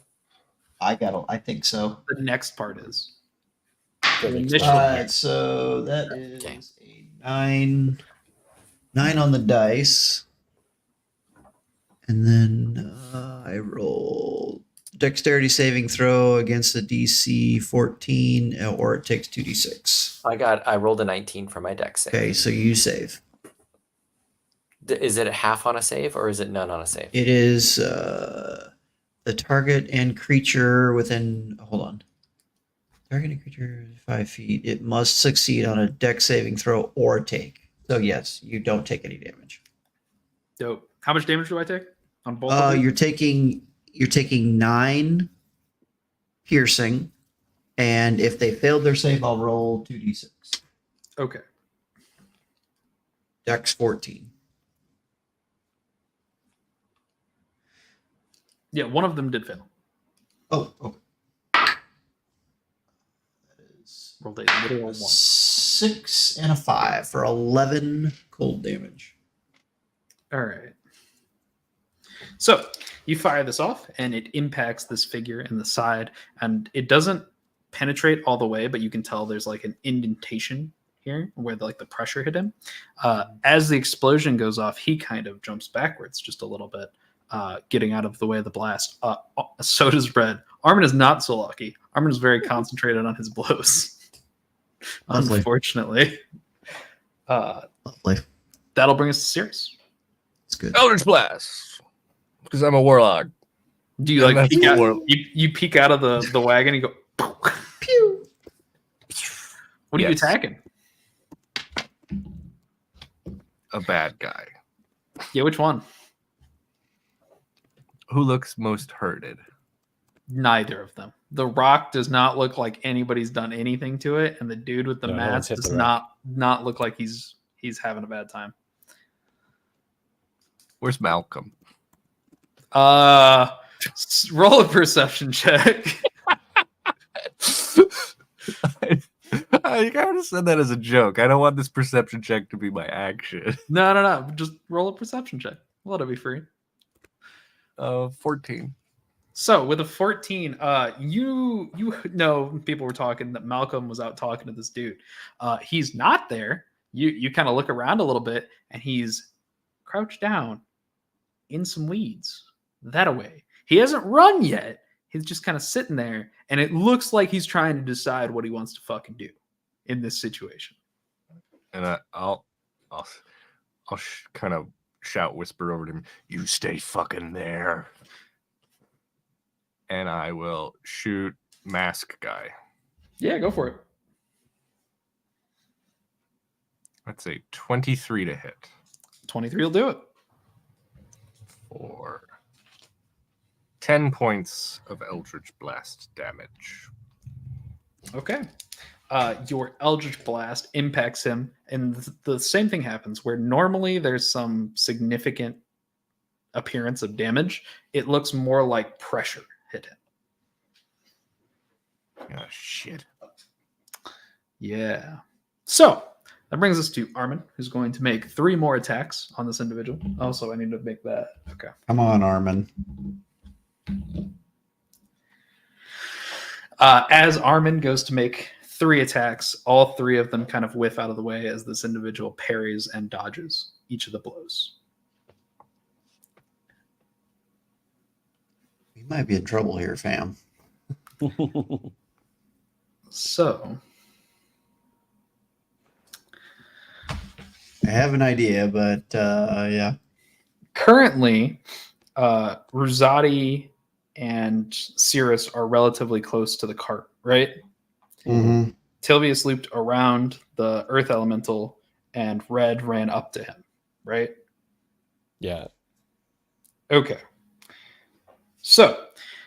I think so. The next part is. Doesn't The explain. initial- Alright, so that is Okay. a 9 on the dice. And then I roll dexterity saving throw against a DC 14, or it takes 2d6. I rolled a 19 for my dex save. Okay, so you save. Is it a half on a save or is it none on a save? It is the target and creature within. Hold on. Target and creature 5 feet. It must succeed on a dex saving throw or take. So yes, you don't take any damage. Dope. How much damage do I take on both of these? You're taking 9 piercing, and if they failed their save, I'll roll 2d6. Okay. Dex 14. Yeah, one of them did fail. Oh, okay. That is Rolled a literal 1. 6 and a 5 for 11 cold damage. All right. So you fire this off, and it impacts this figure in the side, and it doesn't penetrate all the way, but you can tell there's like an indentation here where the pressure hit him. As the explosion goes off, he kind of jumps backwards just a little bit, getting out of the way of the blast. So does Red. Armin is not so lucky. Armin is very concentrated on his blows. Lovely. Unfortunately. Lovely. That'll bring us to Sirius. It's good. Eldritch Blast. Because I'm a warlock. Do you And like that's peek out, war- you peek out of the wagon and you go Pew. what are you Yes. attacking? A bad guy. Yeah, which one? Who looks most hurted? Neither of them. The rock does not look like anybody's done anything to it, and the dude with the No, no one's mask hit does the rock. not look like he's having a bad time. Where's Malcolm? Roll a perception check. You kind of said that as a joke. I don't want this perception check to be my action. No. Just roll a perception check. Let it be free. 14. So with a 14, you know people were talking that Malcolm was out talking to this dude. He's not there. You kind of look around a little bit, and he's crouched down in some weeds that away. He hasn't run yet. He's just kind of sitting there, and it looks like he's trying to decide what he wants to fucking do in this situation. And I'll kind of shout, whisper over to him, "You stay fucking there." And I will shoot mask guy. Yeah, go for it. That's a 23 to hit. 23 will do it. For 10 points of Eldritch Blast damage. Okay. Your Eldritch Blast impacts him, and the same thing happens where normally there's some significant appearance of damage. It looks more like pressure hit him. Oh, shit. Yeah. So that brings us to Armin, who's going to make 3 more attacks on this individual. Also, I need to make that. Okay. Come on, Armin. As Armin goes to make 3 attacks, all 3 of them kind of whiff out of the way as this individual parries and dodges each of the blows. We might be in trouble here, fam. So I have an idea, but yeah. currently, Ruzati and Cirrus are relatively close to the cart, right? Mm-hmm. Tilvius looped around the earth elemental and Red ran up to him, right? Yeah. Okay. So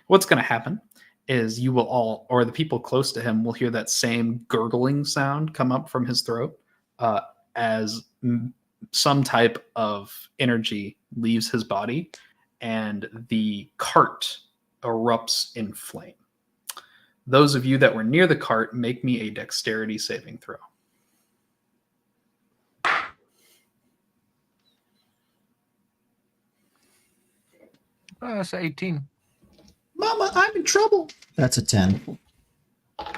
what's going to happen is you will all, or the people close to him will hear that same gurgling sound come up from his throat as some type of energy leaves his body and the cart erupts in flame. Those of you that were near the cart, make me a dexterity saving throw. That's 18. Mama, I'm in trouble. That's a 10. Oh,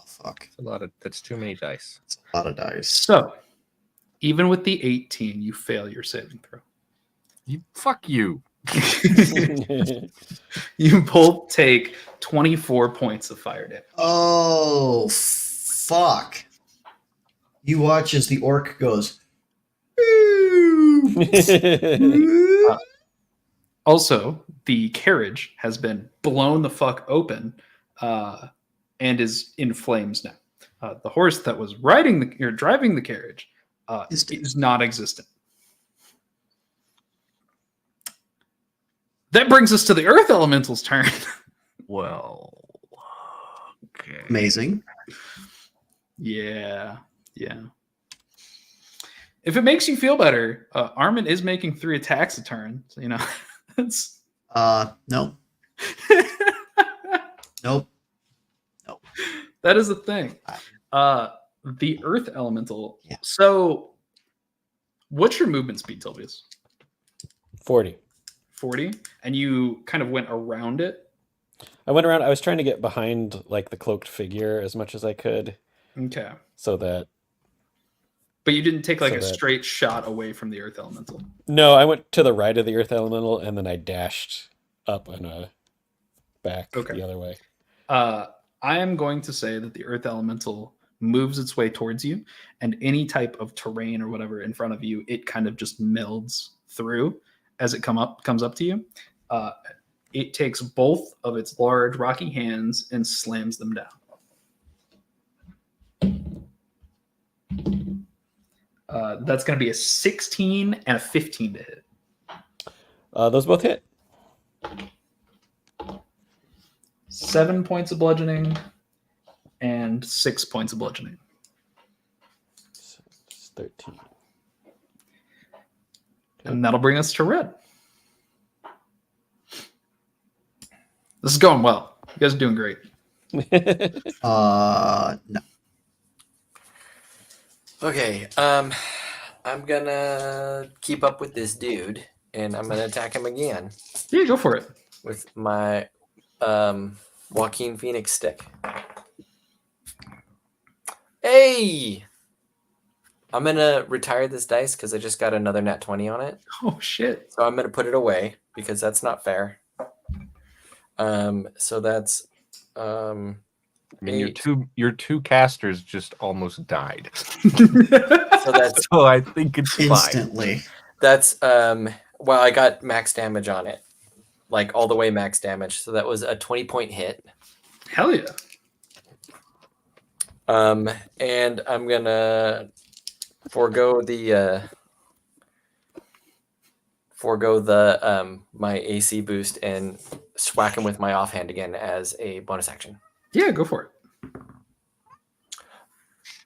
fuck. That's too many dice. That's a lot of dice. So, even with the 18, you fail your saving throw. Fuck you. You both take 24 points of fire damage. Oh, fuck. You watch as the orc goes. Also, the carriage has been blown the fuck open and is in flames now. The horse that was driving the carriage is not existent. That brings us to the earth elemental's turn. Well, okay. Amazing. Yeah. If it makes you feel better, Armin is making 3 attacks a turn. So, that's... Nope. Nope. That is a thing. The earth elemental. Yeah. So, what's your movement speed, Tilvius? 40. 40, and you kind of went around it. I went around. I was trying to get behind like the cloaked figure as much as I could. Okay, So that. but you didn't take like a straight shot away from the earth elemental. No, I went to the right of the earth elemental and then I dashed up and back the other way. I am going to say that the earth elemental moves its way towards you, and any type of terrain or whatever in front of you, it kind of just melds through as it comes up to you. It takes both of its large rocky hands and slams them down. That's going to be a 16 and a 15 to hit. Those both hit. 7 points of bludgeoning and 6 points of bludgeoning. So it's 13. And that'll bring us to Red. This is going well. You guys are doing great. No. Okay, I'm gonna keep up with this dude, and I'm gonna attack him again Yeah, go for it. with my Joaquin Phoenix stick. Hey! I'm gonna retire this dice because I just got another nat 20 on it. Oh, shit. So I'm gonna put it away because that's not fair. So that's I mean, 8. your two casters just almost died. So that's So I think it's fine. Instantly. well, I got max damage on it. like all the way max damage. So that was a 20-point hit. Hell yeah. And I'm gonna forego the my AC boost and whack him with my offhand again as a bonus action. Yeah, go for it.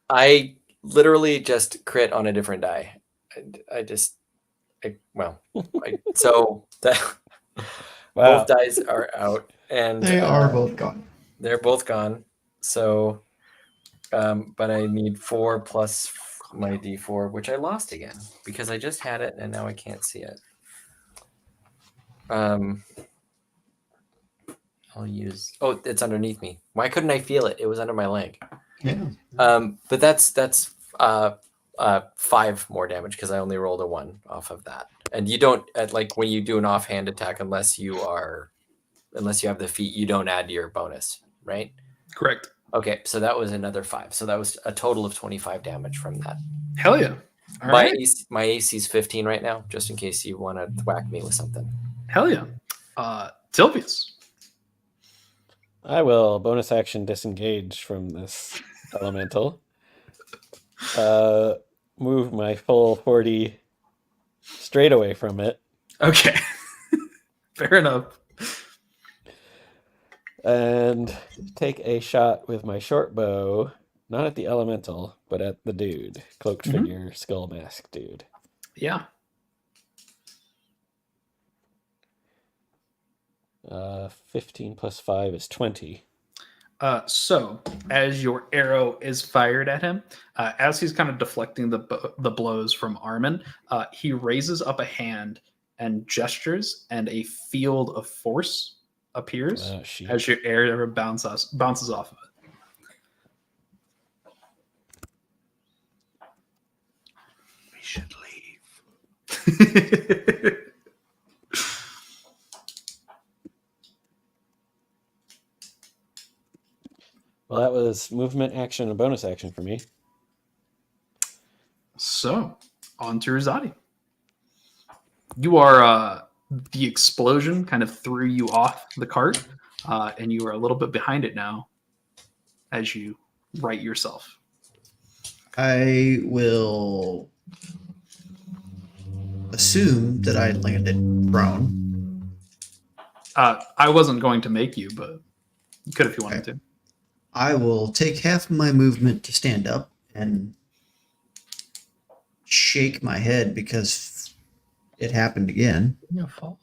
I literally just crit on a different die. So Wow. both dice are out, and They are both gone. they're both gone. So, but I need 4 plus my D4, which I lost again because I just had it and now I can't see it. I'll use. Oh, it's underneath me. Why couldn't I feel it? It was under my leg. Yeah. But that's 5 more damage because I only rolled a 1 off of that. And you don't like when you do an offhand attack unless you have the feat, you don't add your bonus, right? Correct. Okay, so that was another 5. So that was a total of 25 damage from that. Hell yeah. All my right. my AC is 15 right now, just in case you want to whack me with something. Hell yeah. Tilvius. I will bonus action disengage from this elemental. Move my full 40 straight away from it. Okay. Fair enough. And take a shot with my short bow, not at the elemental, but at the dude. Cloaked figure, skull mask dude. Yeah. 15 plus 5 is 20. So as your arrow is fired at him, as he's kind of deflecting the blows from Armin, he raises up a hand and gestures, and a field of force appears as your arrow bounces off of it. We should leave. Well, that was movement, action, and bonus action for me. So, on to Rizati. You are, the explosion kind of threw you off the cart, and you are a little bit behind it now as you right yourself. I will assume that I landed prone. I wasn't going to make you, but you could if you wanted to. I will take half my movement to stand up and shake my head because it happened again. Your fault.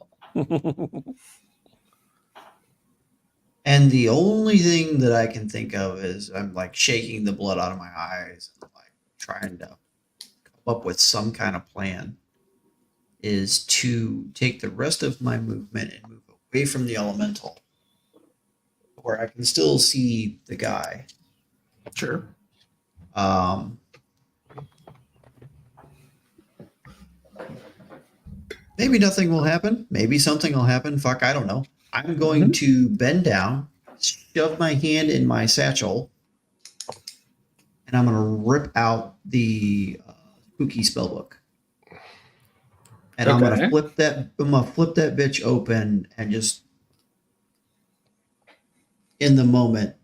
And the only thing that I can think of is I'm like shaking the blood out of my eyes, like trying to come up with some kind of plan, is to take the rest of my movement and move away from the elemental where I can still see the guy. Sure. Maybe nothing will happen. Maybe something will happen. Fuck, I don't know. I'm going to bend down, shove my hand in my satchel, and I'm going to rip out the spooky spellbook. And I'm going to flip that. I'm going to flip that bitch open and just, in the moment,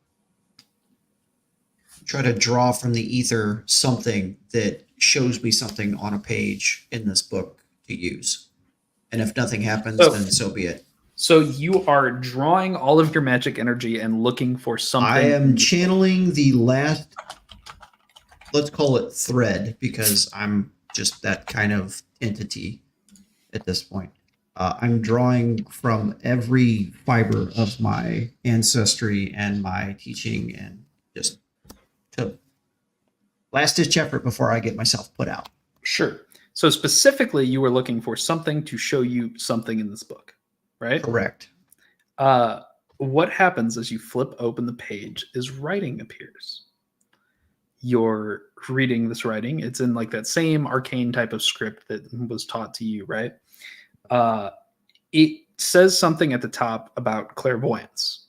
try to draw from the ether something that shows me something on a page in this book to use. And if nothing happens, then so be it. So you are drawing all of your magic energy and looking for something. I am channeling the last, let's call it thread, because I'm just that kind of entity at this point. I'm drawing from every fiber of my ancestry and my teaching, and just to last ditch effort before I get myself put out. Sure. So specifically, you were looking for something to show you something in this book, right? Correct. What happens as you flip open the page is writing appears. You're reading this writing. It's in like that same arcane type of script that was taught to you, right? It says something at the top about clairvoyance.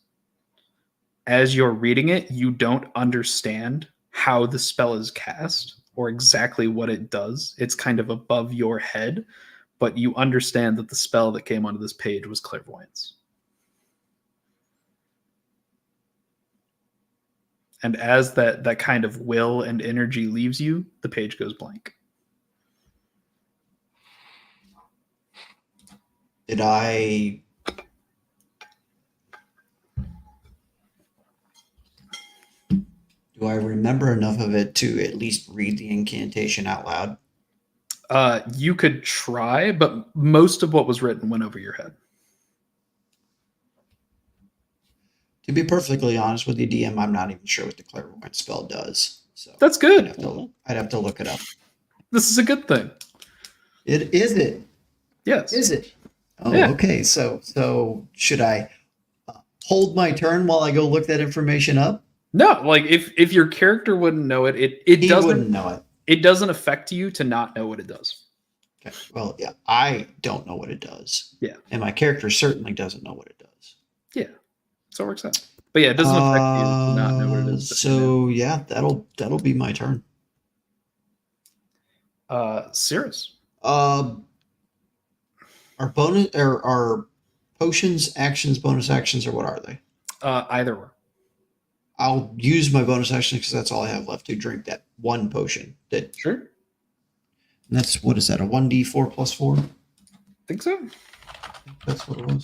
As you're reading it, you don't understand how the spell is cast or exactly what it does. It's kind of above your head, but you understand that the spell that came onto this page was clairvoyance. And as that kind of will and energy leaves you, the page goes blank. Did I... Do I remember enough of it to at least read the incantation out loud? You could try, but most of what was written went over your head. To be perfectly honest with you, DM, I'm not even sure what the clairvoyant spell does. So That's good. I'd have to look it up. This is a good thing. It is it? Yes. Is it? Oh, Yeah. okay. So should I hold my turn while I go look that information up? No, like if your character wouldn't know it, it He doesn't wouldn't know it. It doesn't affect you to not know what it does. Okay. Well, yeah, I don't know what it does. Yeah. And my character certainly doesn't know what it does. Yeah. So it works out. But yeah, it doesn't affect you to not know what it is. So yeah, that'll be my turn. Cirrus. Are bonus or are potions actions, bonus actions, or what are they? Either or. I'll use my bonus action because that's all I have left to drink that one potion. Sure. And that's, what is that, a 1d4 plus 4? Think so. That's what it was.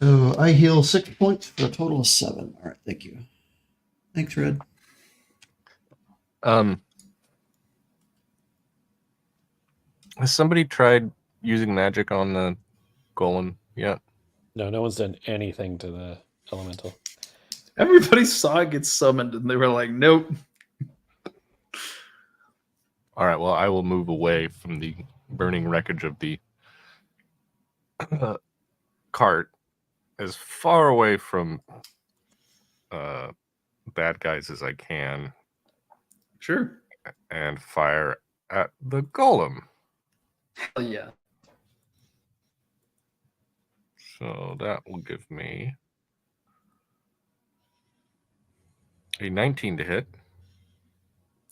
So I heal 6 points for a total of 7. All right, thank you. Thanks, Red. Has somebody tried using magic on the golem yet? No one's done anything to the elemental. Everybody saw it get summoned and they were like, nope. All right, well, I will move away from the burning wreckage of the cart, as far away from bad guys as I can, Sure. and fire at the golem. Hell yeah. So that will give me a 19 to hit,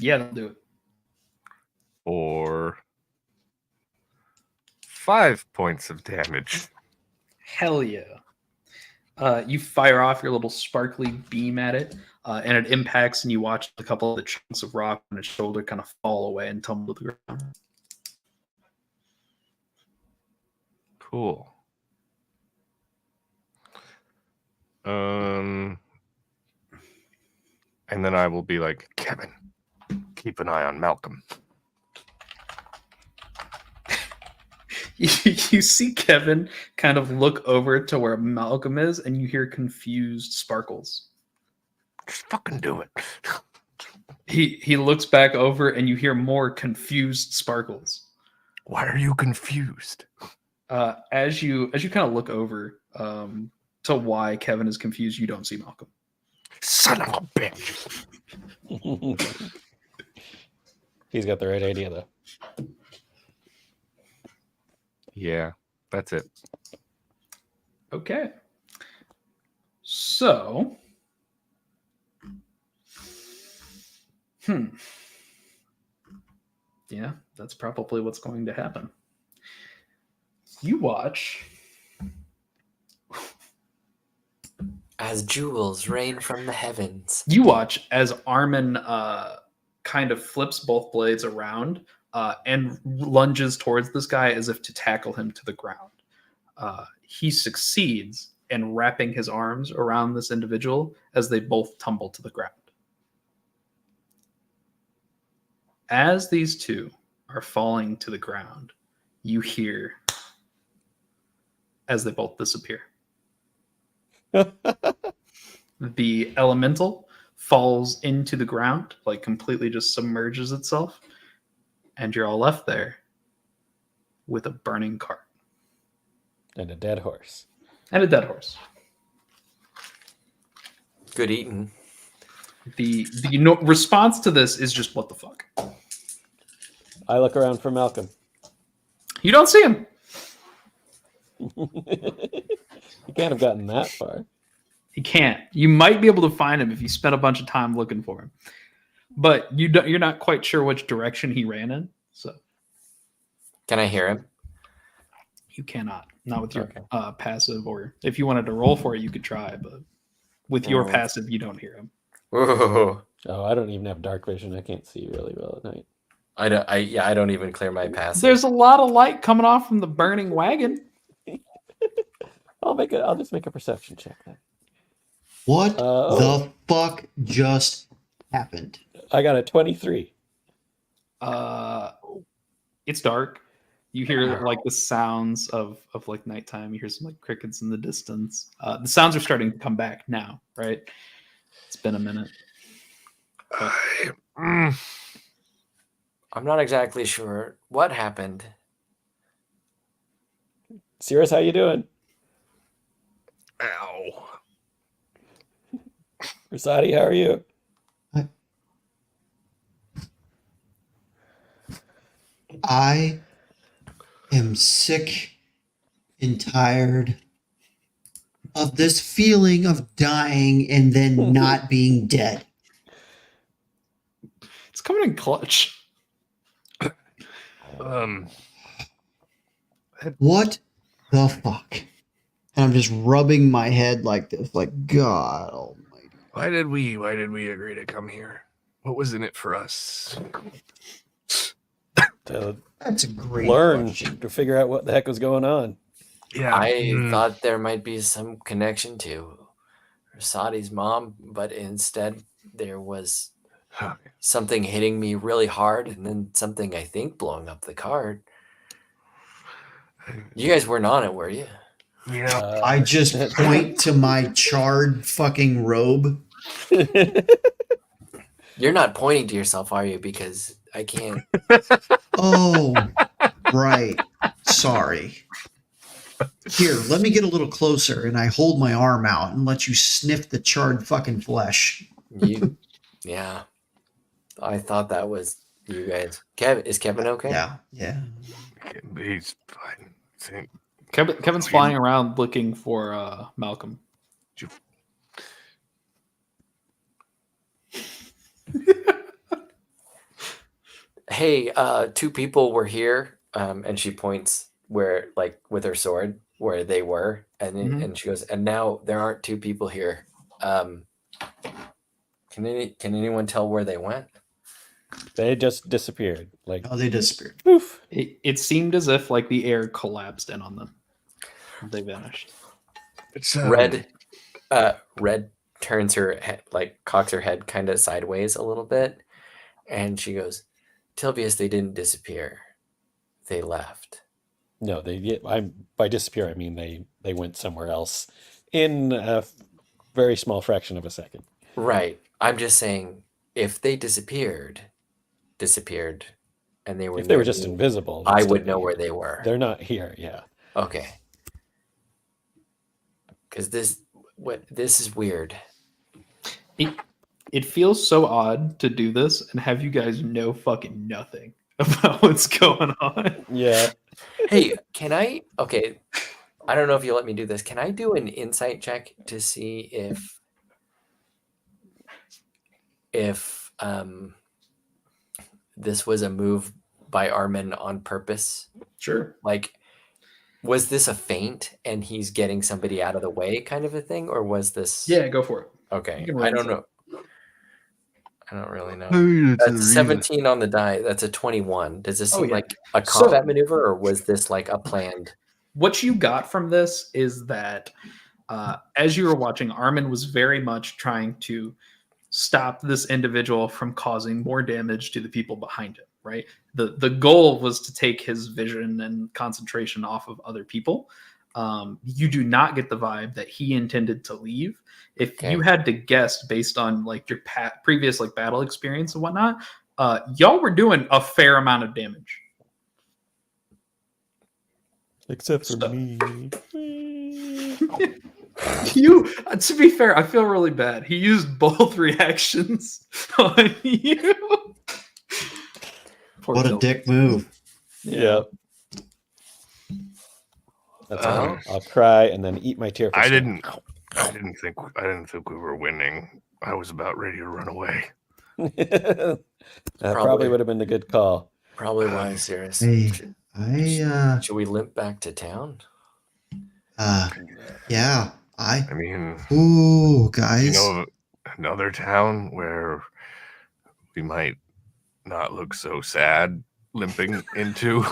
Yeah, that'll do it. or 5 points of damage. Hell yeah. You fire off your little sparkly beam at it, and it impacts, and you watch a couple of the chunks of rock on its shoulder kind of fall away and tumble to the ground. Cool. And then I will be like, Kevin, keep an eye on Malcolm. You see Kevin kind of look over to where Malcolm is, and you hear confused sparkles. Just fucking do it. He looks back over, and you hear more confused sparkles. Why are you confused? As you kind of look over to why Kevin is confused, you don't see Malcolm. Son of a bitch. He's got the right idea, though. Yeah, that's it. Okay. So, yeah, that's probably what's going to happen. You watch as jewels rain from the heavens. You watch as Armin kind of flips both blades around and lunges towards this guy as if to tackle him to the ground. He succeeds in wrapping his arms around this individual as they both tumble to the ground. As these two are falling to the ground, you hear as they both disappear. The elemental falls into the ground, like completely just submerges itself, and you're all left there with a burning cart. And a dead horse. And a dead horse. Good eating. The response to this is just, what the fuck? I look around for Malcolm. You don't see him. You can't have gotten that far. He can't. You might be able to find him if you spent a bunch of time looking for him. but you're not quite sure which direction he ran in, so Can I hear him? you cannot. Not with your Okay. passive, or if you wanted to roll for it, you could try, but with your Mm. passive, you don't hear him. Ooh. Oh, I don't even have dark vision. I can't see really well at night. I don't even clear my passive. There's a lot of light coming off from the burning wagon. I'll just make a perception check then. What Oh. the fuck just happened? I got a 23. It's dark. You hear like the sounds of like nighttime. You hear some like crickets in the distance. The sounds are starting to come back now, right? It's been a minute. I'm not exactly sure what happened. Cirrus, how you doing? Ow. Rasati, how are you? I am sick and tired of this feeling of dying and then not being dead. It's coming in clutch. What the fuck? And I'm just rubbing my head like this, like God Almighty. Why did we agree to come here? What was in it for us? To That's a great learn, question. to figure out what the heck was going on. Yeah. I thought there might be some connection to Rasati's mom, but instead there was something hitting me really hard and then something I think blowing up the card. You guys weren't on it, were you? Yeah. I just point to my charred fucking robe. You're not pointing to yourself, are you? Because I can't. Oh, right. Sorry. Here, let me get a little closer, and I hold my arm out and let you sniff the charred fucking flesh. Yeah. I thought that was you guys. Is Kevin okay? Yeah. He's fine. I think. Kevin's flying around looking for Malcolm. Hey, two people were here, and she points where, like, with her sword, where they were, and and she goes, and now there aren't two people here. Can anyone tell where they went? They just disappeared. Like, Oh, they disappeared. poof. It seemed as if like the air collapsed in on them. They vanished. It's Red turns her head, like cocks her head kind of sideways a little bit, and she goes, "Tilvius, they didn't disappear. They left." No, by disappear I mean they went somewhere else in a very small fraction of a second. Right. I'm just saying, if they disappeared, and they were If they were near just me, invisible, I they'd would still know be where here. they were. They're not here. Yeah. Okay. Because this is weird. It feels so odd to do this and have you guys know fucking nothing about what's going on. Yeah. Hey, can I? Okay, I don't know if you'll let me do this. Can I do an insight check to see if this was a move by Armin on purpose? Sure. Like, was this a feint and he's getting somebody out of the way, kind of a thing, or was this? Yeah, go for it. Okay, You can roll I don't insight. know. I don't really know. That's 17 on the die. That's a 21. Does this seem like a combat maneuver, or was this like a planned? What you got from this is that as you were watching, Armin was very much trying to stop this individual from causing more damage to the people behind him, right? The goal was to take his vision and concentration off of other people. You do not get the vibe that he intended to leave. If you had to guess based on like your previous like battle experience and whatnot, y'all were doing a fair amount of damage. Except for me. You, to be fair, I feel really bad. He used both reactions on you. What a dick move. Yeah. That's fine. I'll cry and then eat my tear. I didn't think we were winning. I was about ready to run away. That probably Probably. would have been a good call. Probably wise, Cirrus. Hey, Should we limp back to town? yeah, I mean, ooh, you guys. know, another town where we might not look so sad limping into.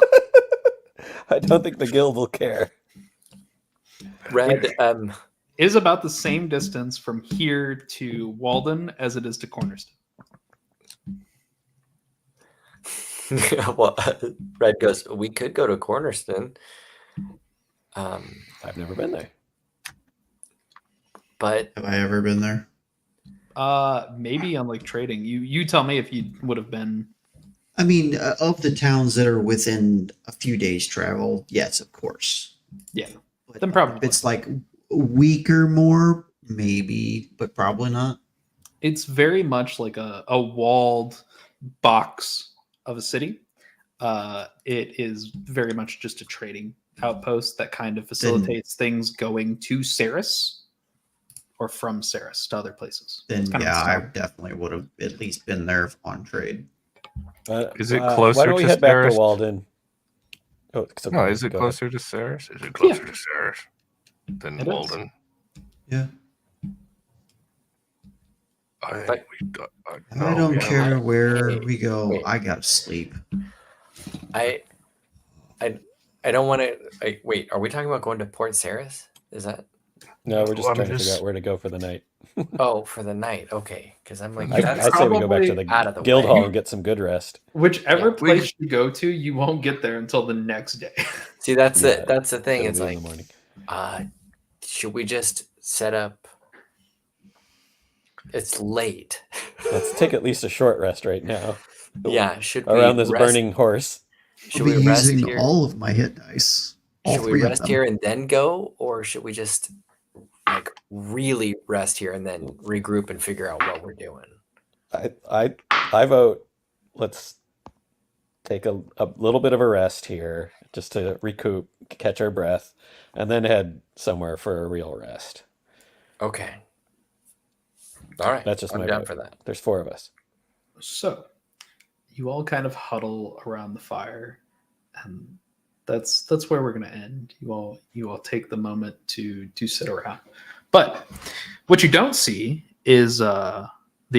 I don't think the guild will care. Red, Is about the same distance from here to Walden as it is to Cornerstone. well, Red goes, we could go to Cornerstone. I've never been there. But Have I ever been there? Maybe on like trading. You tell me if you would have been. I mean, of the towns that are within a few days' travel, yes, of course. Yeah. But Then probably. if it's like a week or more, maybe, but probably not. It's very much like a walled box of a city. It is very much just a trading outpost that kind of facilitates things going to Ceres or from Ceres to other places. Then It's kind of yeah, a I stop. definitely would have at least been there on trade. Is it Why closer don't we to head back to Ceres? Walden? Oh, so No, is it go ahead. closer to Ceres? Is it closer to Ceres than It is. Walden? Yeah. I think But- we. I don't yeah, care where Hey, we go. wait. I gotta sleep. I don't want to. Wait, are we talking about going to Port Ceres? Is that? No, we're just Well, I'm trying to just- figure out where to go for the night. Oh, for the night. Okay, because I'm like, You I that's say we go back to probably the out of the guild way. hall and get some good rest. Whichever Yeah. place you go to, you won't get there until the next day. See, that's Yeah, it. That's the thing. It'll It's be like, in the morning. should we just set up? It's late. Let's take at least a short rest right now. Yeah, should we Around this rest, burning horse. Should I'll we be rest using here? all of my hit dice. All Should we three of rest them. here and then go, or should we just like really rest here and then regroup and figure out what we're doing? I vote. Let's take a little bit of a rest here, just to recoup, catch our breath, and then head somewhere for a real rest. Okay. All right. That's just I'm my down vote. for that. There's 4 of us. So, you all kind of huddle around the fire, and that's where we're going to end. You all take the moment to sit around. But what you don't see is the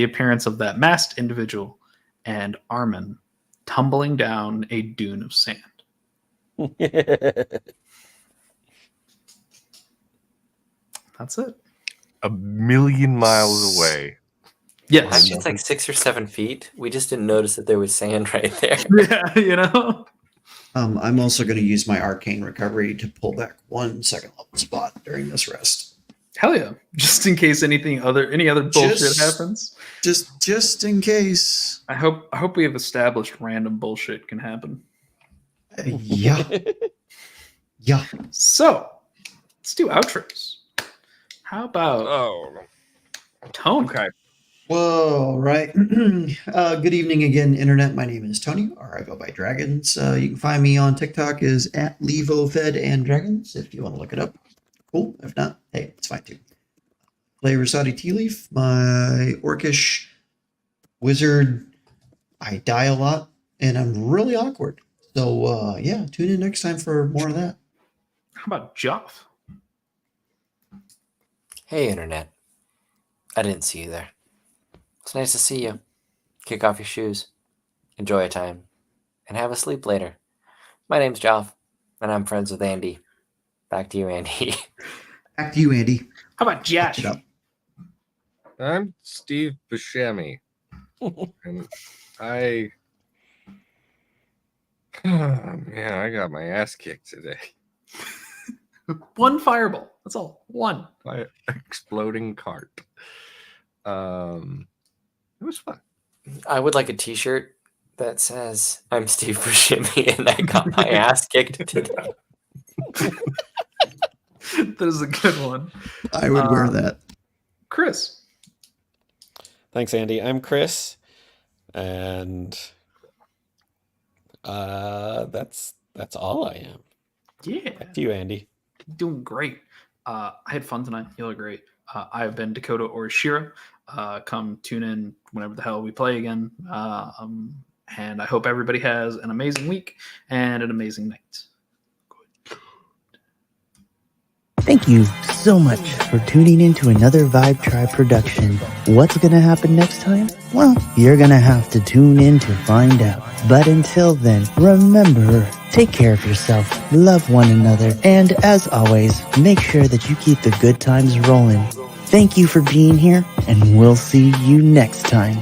appearance of that masked individual and Armin tumbling down a dune of sand. That's it. a million miles away. Yes. Actually, it's like 6 or 7 feet. We just didn't notice that there was sand right there. Yeah, you know. I'm also going to use my arcane recovery to pull back 1 second level spot during this rest. Hell yeah. Just in case any other bullshit Just- happens. Just in case. I hope we have established random bullshit can happen. Yeah. Yeah. So let's do outros. How about Oh, Tone? okay. Whoa, right. Good evening again, Internet. My name is Tony, or I go by Dragons. You can find me on TikTok is at LevoFed and Dragons if you want to look it up. Cool. If not, hey, it's fine too. Play Rosati Tea Leaf, my orcish wizard. I die a lot, and I'm really awkward. So, yeah, tune in next time for more of that. How about Joff? Hey, Internet. I didn't see you there. It's nice to see you. Kick off your shoes. Enjoy a time. And have a sleep later. My name's Joff, and I'm friends with Andy. Back to you, Andy. Back to you, Andy. How about Josh? It up. I'm Steve Buscemi. And I. Man, I got my ass kicked today One fireball. That's all. One. by an exploding cart. It was fun. I would like a t-shirt that says, I'm Steve Buscemi, and I got my ass kicked today. That is a good one. I would wear that. Chris. Thanks, Andy. I'm Chris, and that's all I am. Yeah. Back to you, Andy. Doing great. I had fun tonight. You look great. I've been Dakota or Shira. Come tune in whenever the hell we play again. And I hope everybody has an amazing week and an amazing night. Thank you so much for tuning in to another Vibe Tribe production. What's going to happen next time? Well, you're going to have to tune in to find out. But until then, remember, take care of yourself, love one another, and as always, make sure that you keep the good times rolling. Thank you for being here, and we'll see you next time.